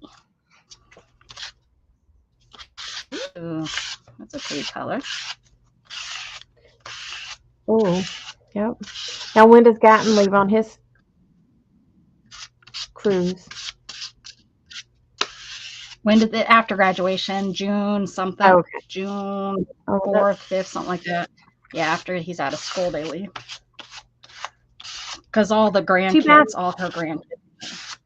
Ooh, that's a pretty color. Oh, yep. Now, when does Gatton leave on his cruise? When did it, after graduation? June something. Oh, okay. June 4th, 5th, something like that. Yeah, after he's out of school, they leave. Because all the grandkids, all her grandkids.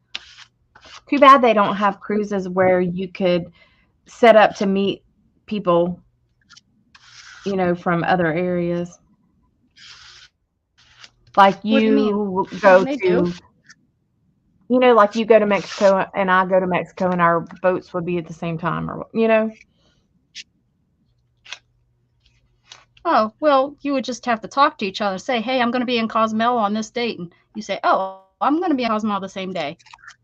Too bad they don't have cruises where you could set up to meet people, you know, from other areas. Like you go to, you know, like you go to Mexico and I go to Mexico and our boats would be at the same time, or, you know. Oh, well, you would just have to talk to each other. Say, hey, I'm going to be in Cozumel on this date. And you say, oh, I'm going to be in Cozumel the same day.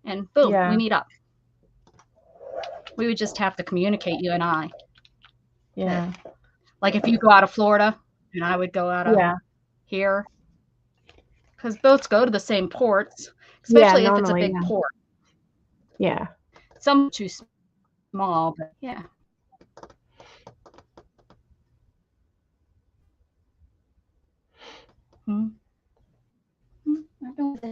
And boom, we meet up. We would just have to communicate, you and I. Yeah. Like if you go out of Florida and I would go out of here, because boats go to the same ports, especially if it's a big port. Yeah. Some too small, but yeah. I don't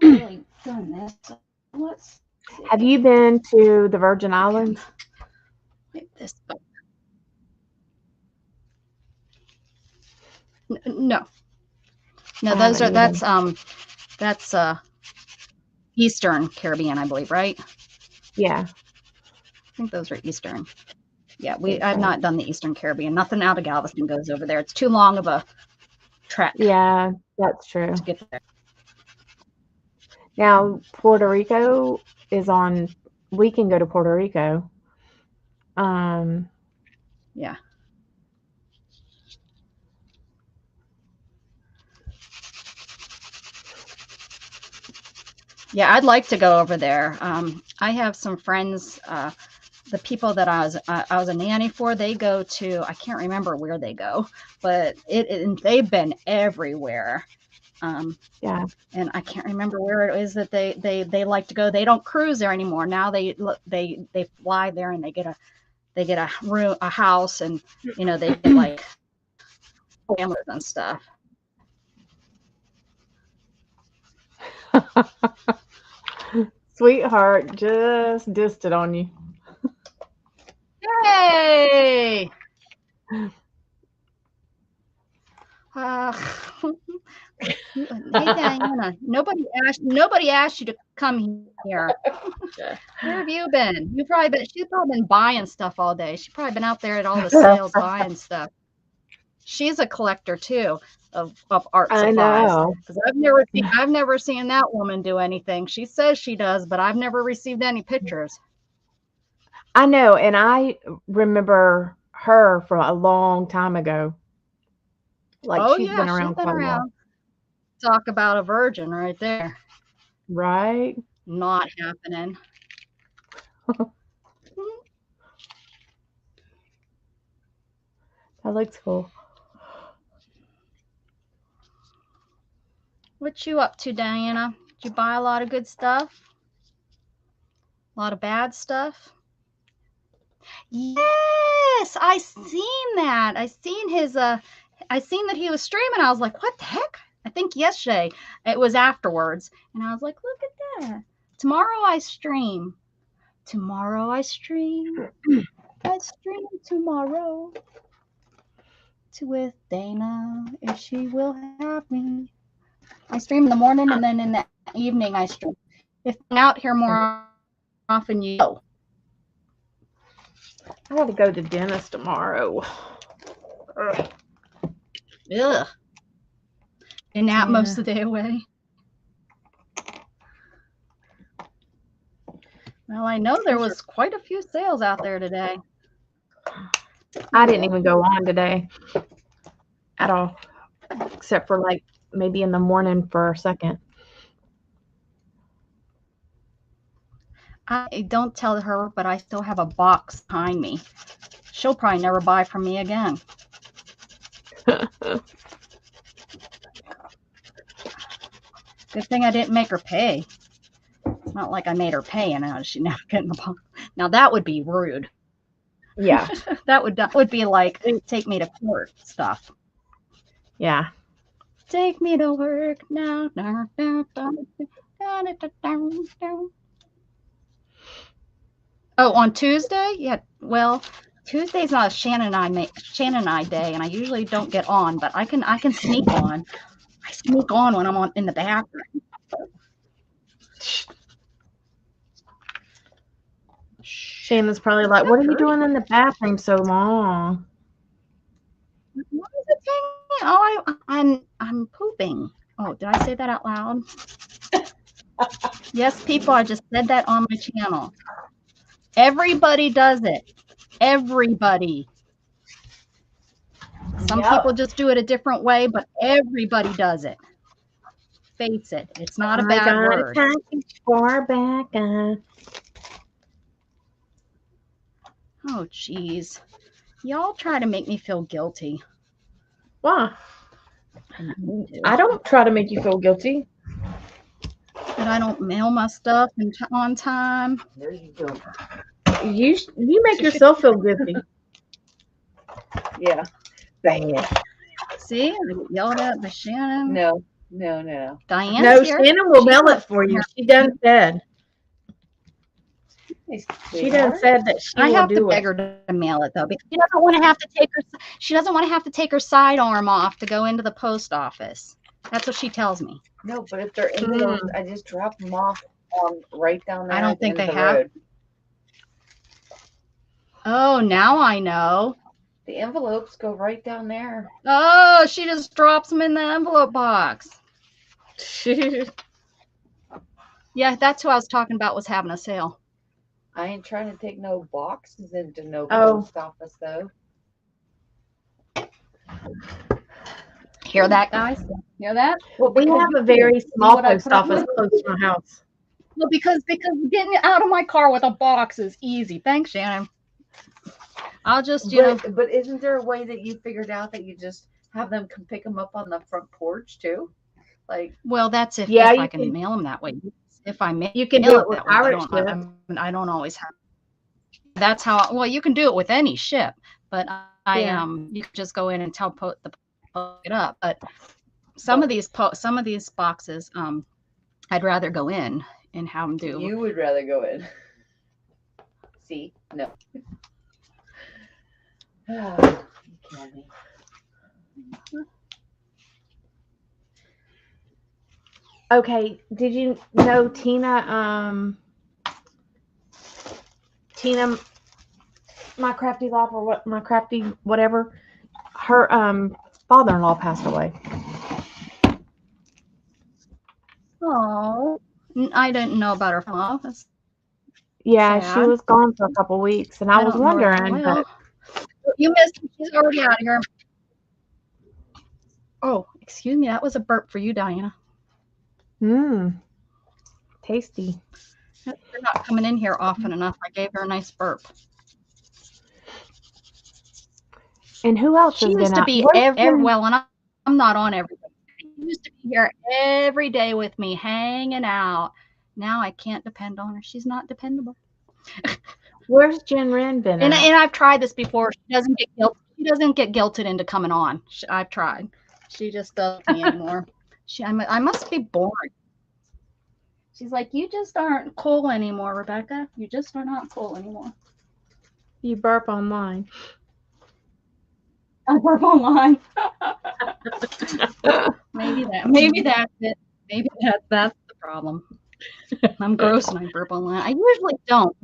really done this. So let's see. Have you been to the Virgin Islands? Like this. No. No, that's Eastern Caribbean, I believe, right? Yeah. I think those are Eastern. Yeah, I've not done the Eastern Caribbean. Nothing out of Galveston goes over there. It's too long of a trek. Yeah, that's true. To get there. Now, Puerto Rico is on. We can go to Puerto Rico. Yeah. Yeah, I'd like to go over there. I have some friends, the people that I was a nanny for, they go to, I can't remember where they go, but they've been everywhere. Yeah. And I can't remember where it is that they like to go. They don't cruise there anymore. Now they fly there and they get a room, a house, and they get like families and stuff. Sweetheart just dissed it on you. Hey! Hey Diana, nobody asked you to come here. Where have you been? She's probably been buying stuff all day. She's probably been out there at all the sales buying stuff. She's a collector too of art supplies. I know. Because I've never seen that woman do anything. She says she does, but I've never received any pictures. I know, and I remember her from a long time ago. Like she's been around quite a while. Talk about a virgin right there. Right? Not happening. That looks cool. What you up to, Diana? Did you buy a lot of good stuff? A lot of bad stuff? Yes, I seen that. I seen that he was streaming. I was like, what the heck? I think yesterday. It was afterwards. And I was like, look at that. Tomorrow I stream. I stream tomorrow. With Dana, if she will have me. I stream in the morning and then in the evening I stream. If I'm out here more often, you know. I got to go to the dentist tomorrow. Ugh. And nap most of the day away. Well, I know there was quite a few sales out there today. I didn't even go on today at all, except for like maybe in the morning for a second. I don't tell her, but I still have a box behind me. She'll probably never buy from me again. Good thing I didn't make her pay. It's not like I made her pay and now she's never getting the box. Now that would be rude. Yeah. that would be like take me to court stuff. Yeah. Take me to work now. Oh, on Tuesday? Yeah. Well, Tuesday's not a Shannon and I day, and I usually don't get on, but I can sneak on. I sneak on when I'm in the bathroom. Shannon's probably like, what are you doing in the bathroom so long? What is it saying? Oh, I'm pooping. Oh, did I say that out loud? Yes, people, I just said that on my channel. Everybody does it. Everybody. Some people just do it a different way, but everybody does it. Face it. It's not a bad word. For Becca. Oh, geez. Y'all try to make me feel guilty. Why? I don't try to make you feel guilty. That I don't mail my stuff on time. There you go. You make yourself feel guilty. Yeah. Bad. See, I get yelled at by Shannon. No. Diane's No, here. Shannon will She mail it works for you. here. She done said. Hey, She done sweetheart. said that she I will have to do beg it. her to mail it though, because she doesn't want to have to take her. She doesn't want to have to take her sidearm off to go into the post office. That's what she tells me. No, but if they're envelopes, I just drop them off right down there. I don't at the think end they of the have. road. Oh, now I know. The envelopes go right down there. Oh, she just drops them in the envelope box. Yeah, that's who I was talking about was having a sale. I ain't trying to take no boxes into no Oh. post office though. Hear that, guys? Hear that? Well, We because have you a very see small what I post put up office with? close to my house. Well, because getting out of my car with a box is easy. Thanks, Shannon. I'll just, you know. But isn't there a way that you figured out that you just have them come pick them up on the front porch too? Like, Well, that's if Yeah, I you can can- mail them that way. If I mail You can do it with that way, pirate ship. I don't always have. That's how. Well, you can do it with any ship, but Yeah. you can just go in and tell the pick it up. But some of these boxes, I'd rather go in and have them do. you would rather go in. See? No. You kill me. Okay, did you know Tina, my crafty life or what, my crafty whatever, her father-in-law passed away. Oh, I didn't know about her office. Yeah, she Sad. was gone for a couple weeks, and I was don't know her that wondering, well. but You missed. She's already out here. Oh, excuse me. That was a burp for you, Diana. tasty. You're not coming in here often enough. I gave her a nice burp. And who else She has used been to out? be well, and I'm not on every day. She used to be here every day with me, hanging out. Now I can't depend on her. She's not dependable. Where's Jen Wren been And at? I've tried this before. She doesn't get guilted into coming on. I've tried. She just doesn't me anymore. I must be bored. She's like, you just aren't cool anymore, Rebecca. You just are not cool anymore. You burp online. I burp online. Maybe that's it. Maybe that's the problem. I'm gross and I burp online. I usually don't.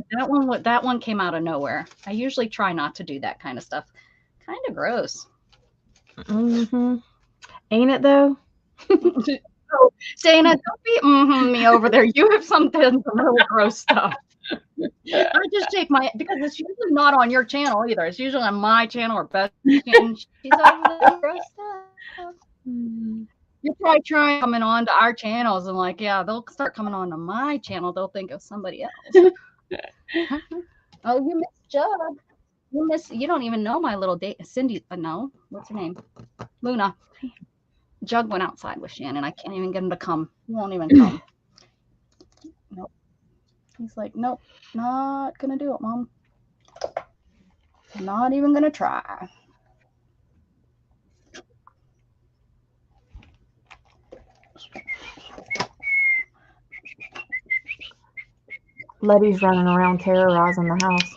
That one came out of nowhere. I usually try not to do that kind of stuff. Kind of gross. Ain't it though? Oh, Dana, don't be me over there. You have some really gross stuff. I just take because it's usually not on your channel either. It's usually on my channel or Beth's channel. She's over there gross stuff. You probably try coming on to our channels and like, yeah, they'll start coming on to my channel. They'll think of somebody else. Oh, you missed Jug. You don't even know my little date. Cindy, no, what's her name? Luna. Jug went outside with Shannon. I can't even get him to come. He won't even come. Nope. He's like, nope, not gonna do it, Mom. Not even gonna try. Letty's running around terrorizing the house.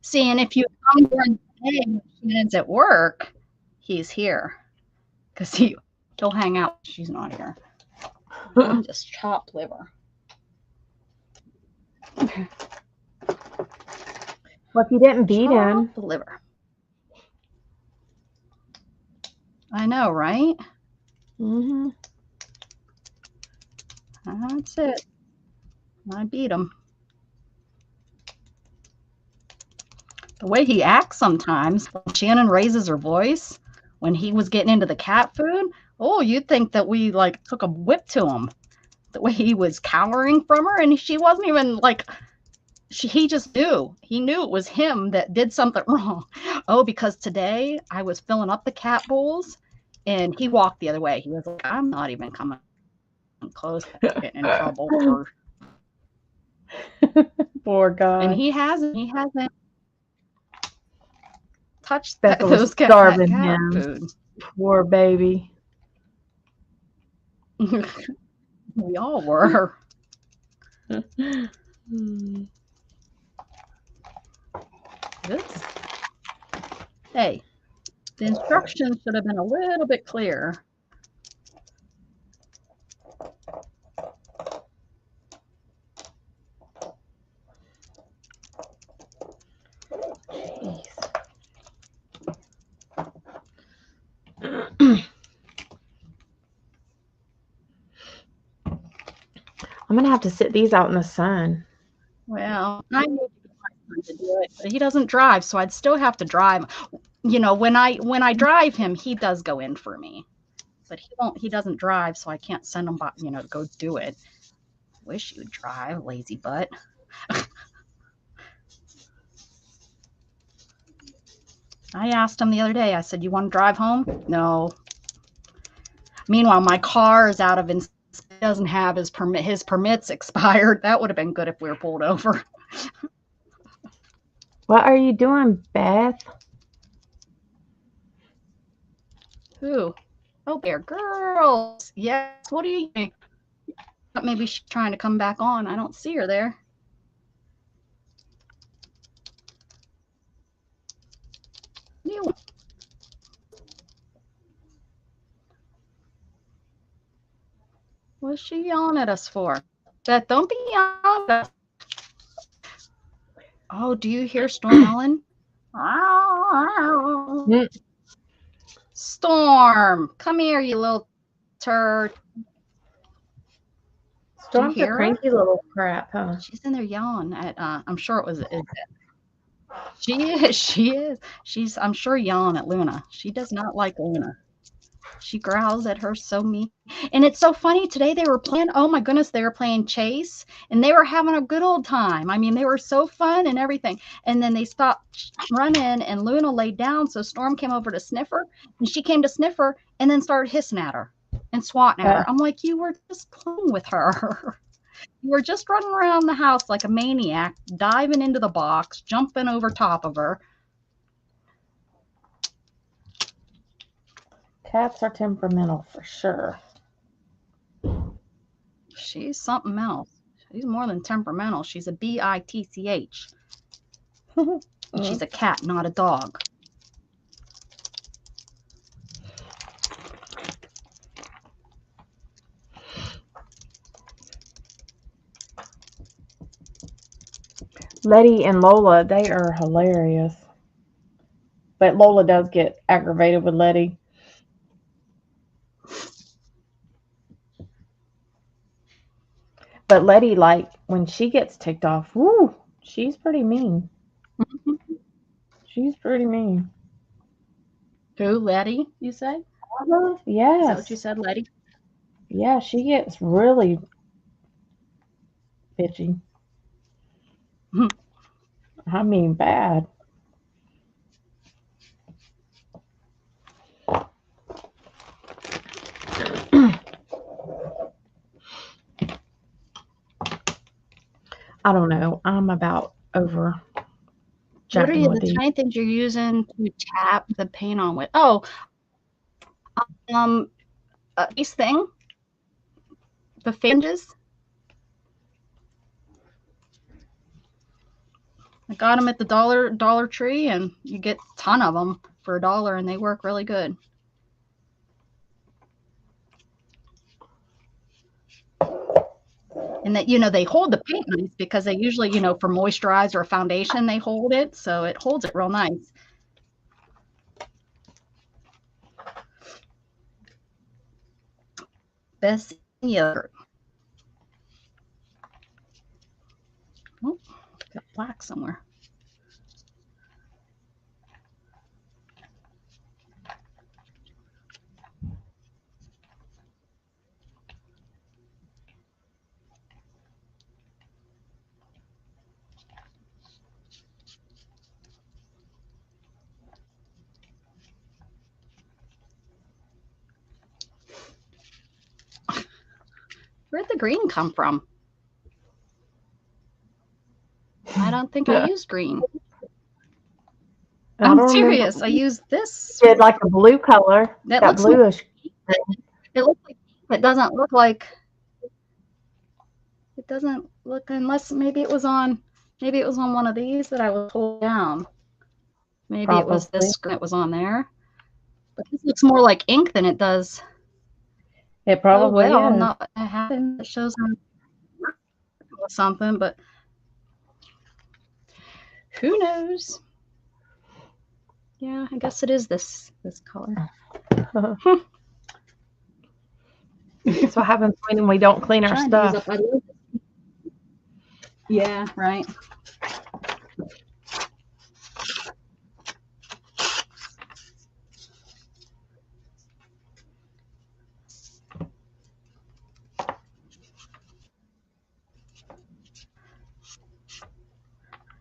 See, and if you come during the day when Shannon's at work, he's here. Because he'll hang out when she's not here. I'm just chopped liver. Well, if you didn't beat him. Chopped liver. I know, right? That's it. I beat him. The way he acts sometimes, when Shannon raises her voice, when he was getting into the cat food, oh, you'd think that we like took a whip to him. The way he was cowering from her, and she wasn't even like, he just knew. He knew it was him that did something wrong. Oh, because today I was filling up the cat bowls and he walked the other way. He was like, I'm not even coming close to getting in trouble for. Poor guy. And he hasn't touched Becca was those cat starving cat him. food. Poor baby. We all were. This. Hey, the instructions should have been a little bit clearer. I'm gonna have to sit these out in the sun. Well, I need my son to do it, but he doesn't drive, so I'd still have to drive. You know, when I drive him, he does go in for me, but he doesn't drive, so I can't send him by, to go do it. Wish you'd drive, lazy butt. I asked him the other day. I said, "You want to drive home?" No. Meanwhile, my car is out of doesn't have his permit. His permit's expired. That would have been good if we were pulled over. What are you doing, Beth? Who? Oh, they're girls. Yes. What do you think? Maybe she's trying to come back on. I don't see her there. What's she yelling at us for? Beth, don't be yelling at us. Oh, do you hear Storm yelling? Storm, come here, you little turd. Storm's a cranky little crap, huh? She's in there yelling at, I'm sure it was, she is, I'm sure yelling at Luna. She does not like Luna. She growls at her so mean. And it's so funny. Today they were playing, oh my goodness, they were playing chase and they were having a good old time. I mean, they were so fun and everything. And then they stopped running and Luna laid down. So Storm came over to sniff her and she came to sniff her and then started hissing at her and swatting at her. I'm like, you were just playing with her. You were just running around the house like a maniac, diving into the box, jumping over top of her. Cats are temperamental for sure. She's something else. She's more than temperamental. She's a bitch. She's a cat, not a dog. Letty and Lola, they are hilarious. But Lola does get aggravated with Letty. But Letty, like, when she gets ticked off, whoo, she's pretty mean. She's pretty mean. Who, Letty, you say? Yes. Is that what you said, Letty? Yeah, she gets really bitchy. I mean, bad. I don't know. I'm about over. What are the tiny things you're using to tap the paint on with? Oh, this thing, the fringes. I got them at the Dollar Tree, and you get a ton of them for $1, and they work really good. And that, they hold the paint nice because they usually, for moisturizer or foundation, they hold it. So it holds it real nice. Best yogurt. Oh, got black somewhere. Where'd the green come from? I don't think I used green. I I'm don't remember. serious. I used this. Did like a blue color. That Got looks like bluish. it looks like it doesn't look like it doesn't look unless maybe it was on one of these that I was holding down. Maybe it was this screen that was on there. But this looks more like ink than it does. It probably oh, well, I'm is. not having it shows on something, but who knows? Yeah, I guess it is this color. That's what happens when we don't clean our Trying to use stuff. up- Yeah, right.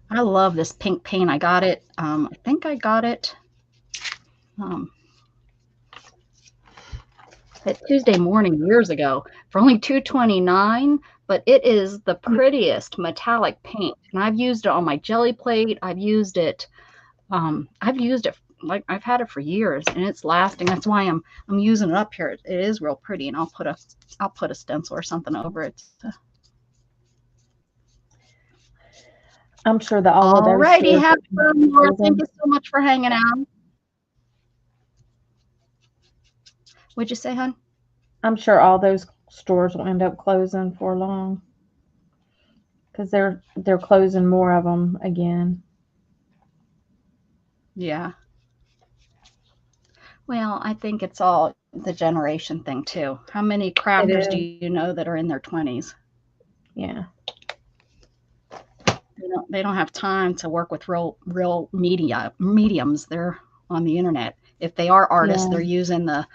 I love this pink paint. I got it. I think I got it at Tuesday morning years ago for only $2.29, but it is the prettiest metallic paint. And I've used it on my jelly plate. I've used it like I've had it for years and it's lasting. That's why I'm using it up here. It is real pretty, and I'll put a stencil or something over it. I'm sure that all of those. Alrighty, have fun. Thank you so much for hanging out. What'd you say, hon? I'm sure all those stores will end up closing for long because they're closing more of them again. Yeah. Well, I think it's all the generation thing too. How many crafters do you know that are in their 20s? Yeah. They don't have time to work with real mediums. They're on the internet. If they are artists, they're using the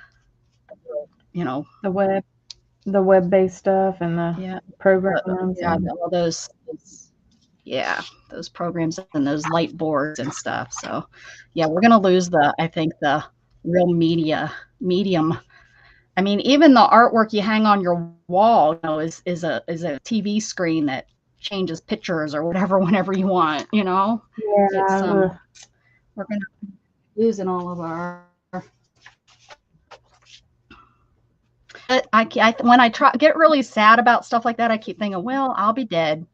web-based stuff and the programs. All those programs and those light boards and stuff. So yeah, we're gonna lose I think the real medium. I mean, even the artwork you hang on your wall, is a TV screen that changes pictures or whatever whenever you want. Yeah. We're gonna be losing all of our. When I get really sad about stuff like that, I keep thinking, well, I'll be dead,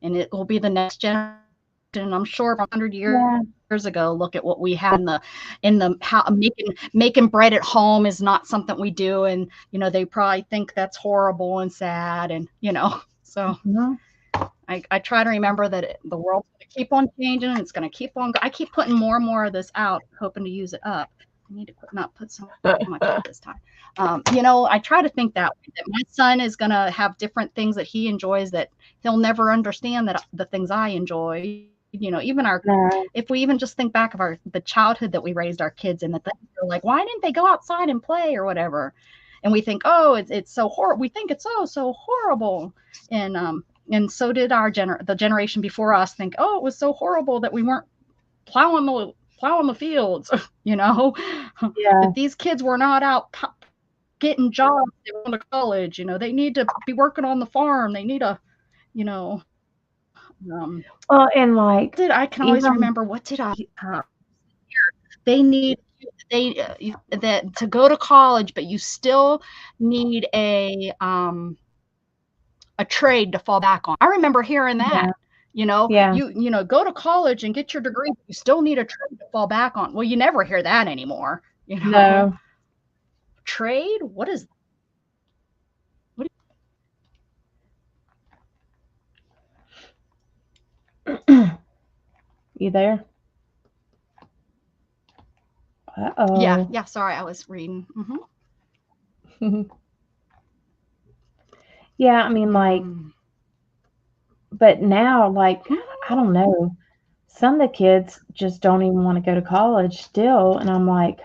and it will be the next generation. And I'm sure 100 years ago, look at what we had in the how making bread at home is not something we do, and they probably think that's horrible and sad, and so. I try to remember that the world's going to keep on changing, and it's going to keep on. I keep putting more and more of this out, hoping to use it up. I need to not put so much out this time. I try to think that my son is going to have different things that he enjoys that he'll never understand that the things I enjoy. Even if we even just think back of the childhood that we raised our kids in, that they're like, why didn't they go outside and play or whatever? And we think, oh, it's so horrible. We think it's so horrible, and so did the generation before us think, oh, it was so horrible that we weren't plowing the fields, that these kids were not out getting jobs. They were going to college, they need to be working on the farm. They need to, and like, I can always remember, what did I, they need that to go to college, but you still need a trade to fall back on. I remember hearing that. You go to college and get your degree, but you still need a trade to fall back on. Well, you never hear that anymore. No. Trade? What is you there? Uh-oh. Yeah, sorry, I was reading. Yeah, I mean, like, but now, like, I don't know. Some of the kids just don't even want to go to college still. And I'm like,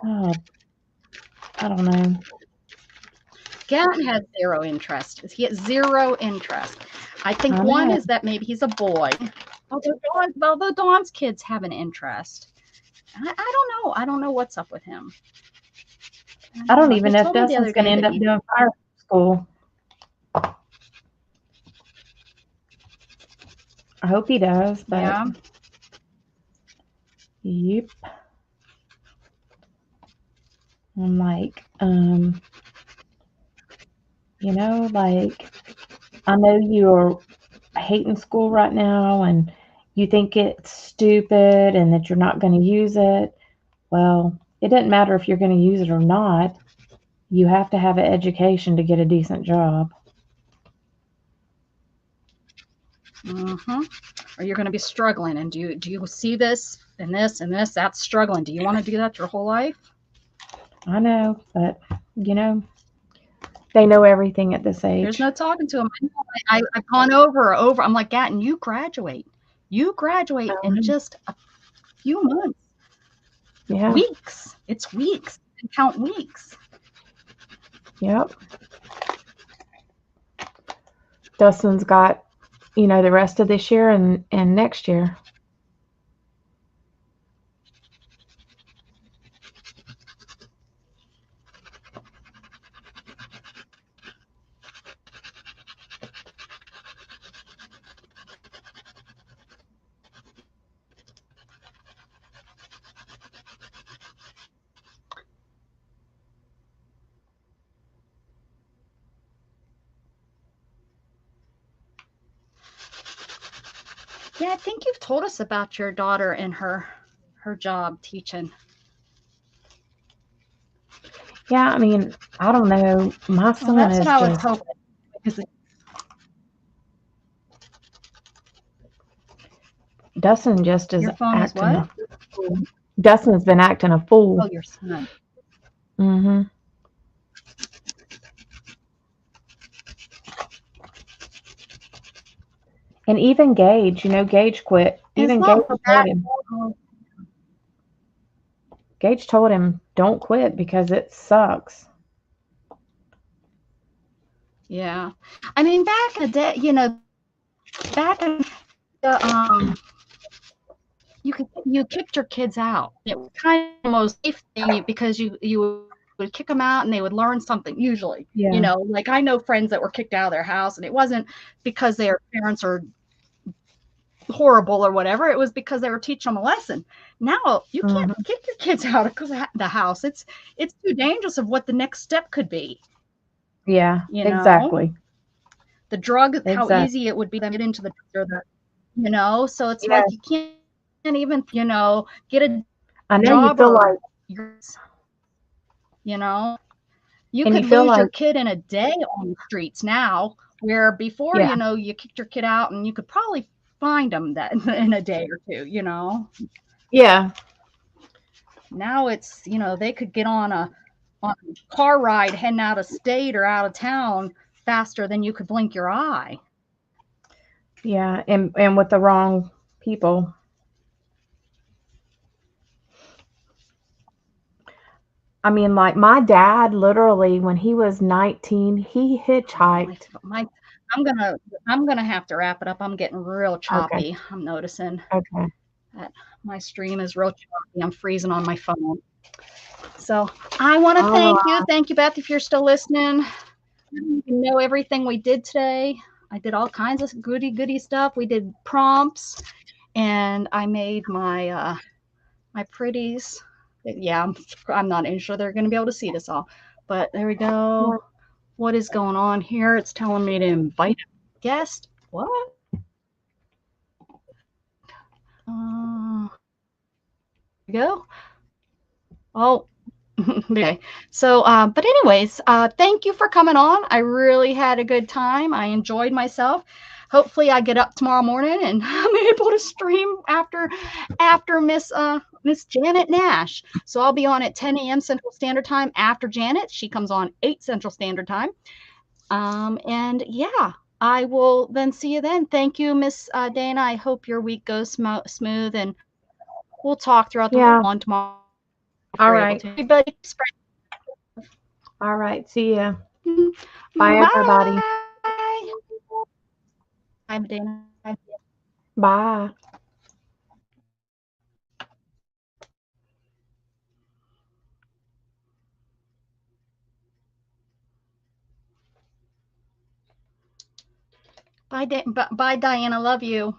oh, I don't know. Gavin has zero interest. He has zero interest. I think one is that maybe he's a boy. Although Dawn's kids have an interest. I don't know. I don't know what's up with him. I don't even know if Dustin's going to end up doing fire school. I hope he does, but Yeah. yep. I'm like, you know, like, I know you're hating school right now and you think it's stupid and that you're not going to use it. Well, it doesn't matter if you're going to use it or not. You have to have an education to get a decent job. Mm-hmm. Or you're going to be struggling. And do you see this and this and this? That's struggling. Do you want to do that your whole life? I know, but, you know, they know everything at this age. There's no talking to them. I've gone over. I'm like, Gatton, you graduate. You graduate in just a few months. Yeah. Weeks. It's weeks. You can count weeks. Yep. Dustin's got, you know, the rest of this year and next year. Yeah, I think you've told us about your daughter and her job teaching. Yeah, I mean, I don't know. My son That's is what I was just, hoping. Because Dustin just is your phone is acting. what? Dustin's been acting a fool. Oh, your son. Mm-hmm. And even Gage, you know, Gage quit. Even Gage told him. Gage told him, don't quit because it sucks. Yeah. I mean, back in the day, you know, back in the you kicked your kids out. It was kind of the most safe thing because you would kick them out and they would learn something usually. Yeah. You know, like I know friends that were kicked out of their house and it wasn't because their parents are horrible or whatever. It was because they were teaching them a lesson. Now you can't kick your kids out of the house. It's too dangerous of what the next step could be. Yeah, You know? exactly. The drug, how Exactly. easy it would be to get into the you know, so it's Yeah. like you can't even, you know, get a I know job you feel or like, you know, you and could you feel lose your like, kid in a day on the streets now, where before, yeah, you know, you kicked your kid out and you could probably find them that in a day or two, you know. yeah, Now it's, you know, they could get on a car ride heading out of state or out of town faster than you could blink your eye. yeah, and with the wrong people. I mean, like my dad, literally, when he was 19, he hitchhiked. I'm gonna have to wrap it up. I'm getting real Okay, choppy. I'm noticing okay. that my stream is real choppy. I'm freezing on my phone. So I want to All thank right. you. Thank you, Beth, if you're still listening. You know everything we did today. I did all kinds of goody stuff. We did prompts, and I made my my pretties. Yeah, I'm not even sure they're going to be able to see this all, but there we go. What is going on here? It's telling me to invite a guest. What? There we go. Oh, okay. So, but anyways, thank you for coming on. I really had a good time. I enjoyed myself. Hopefully I get up tomorrow morning and I'm able to stream after Miss Janet Nash. So I'll be on at 10 a.m. Central Standard Time after Janet. She comes on 8 Central Standard Time. And yeah, I will then see you then. Thank you, Miss Dana. I hope your week goes smooth and we'll talk throughout the Yeah. one tomorrow. All right. Everybody, All right. See ya. bye, everybody. Bye, Dana. Bye. Bye, Diana. Love you.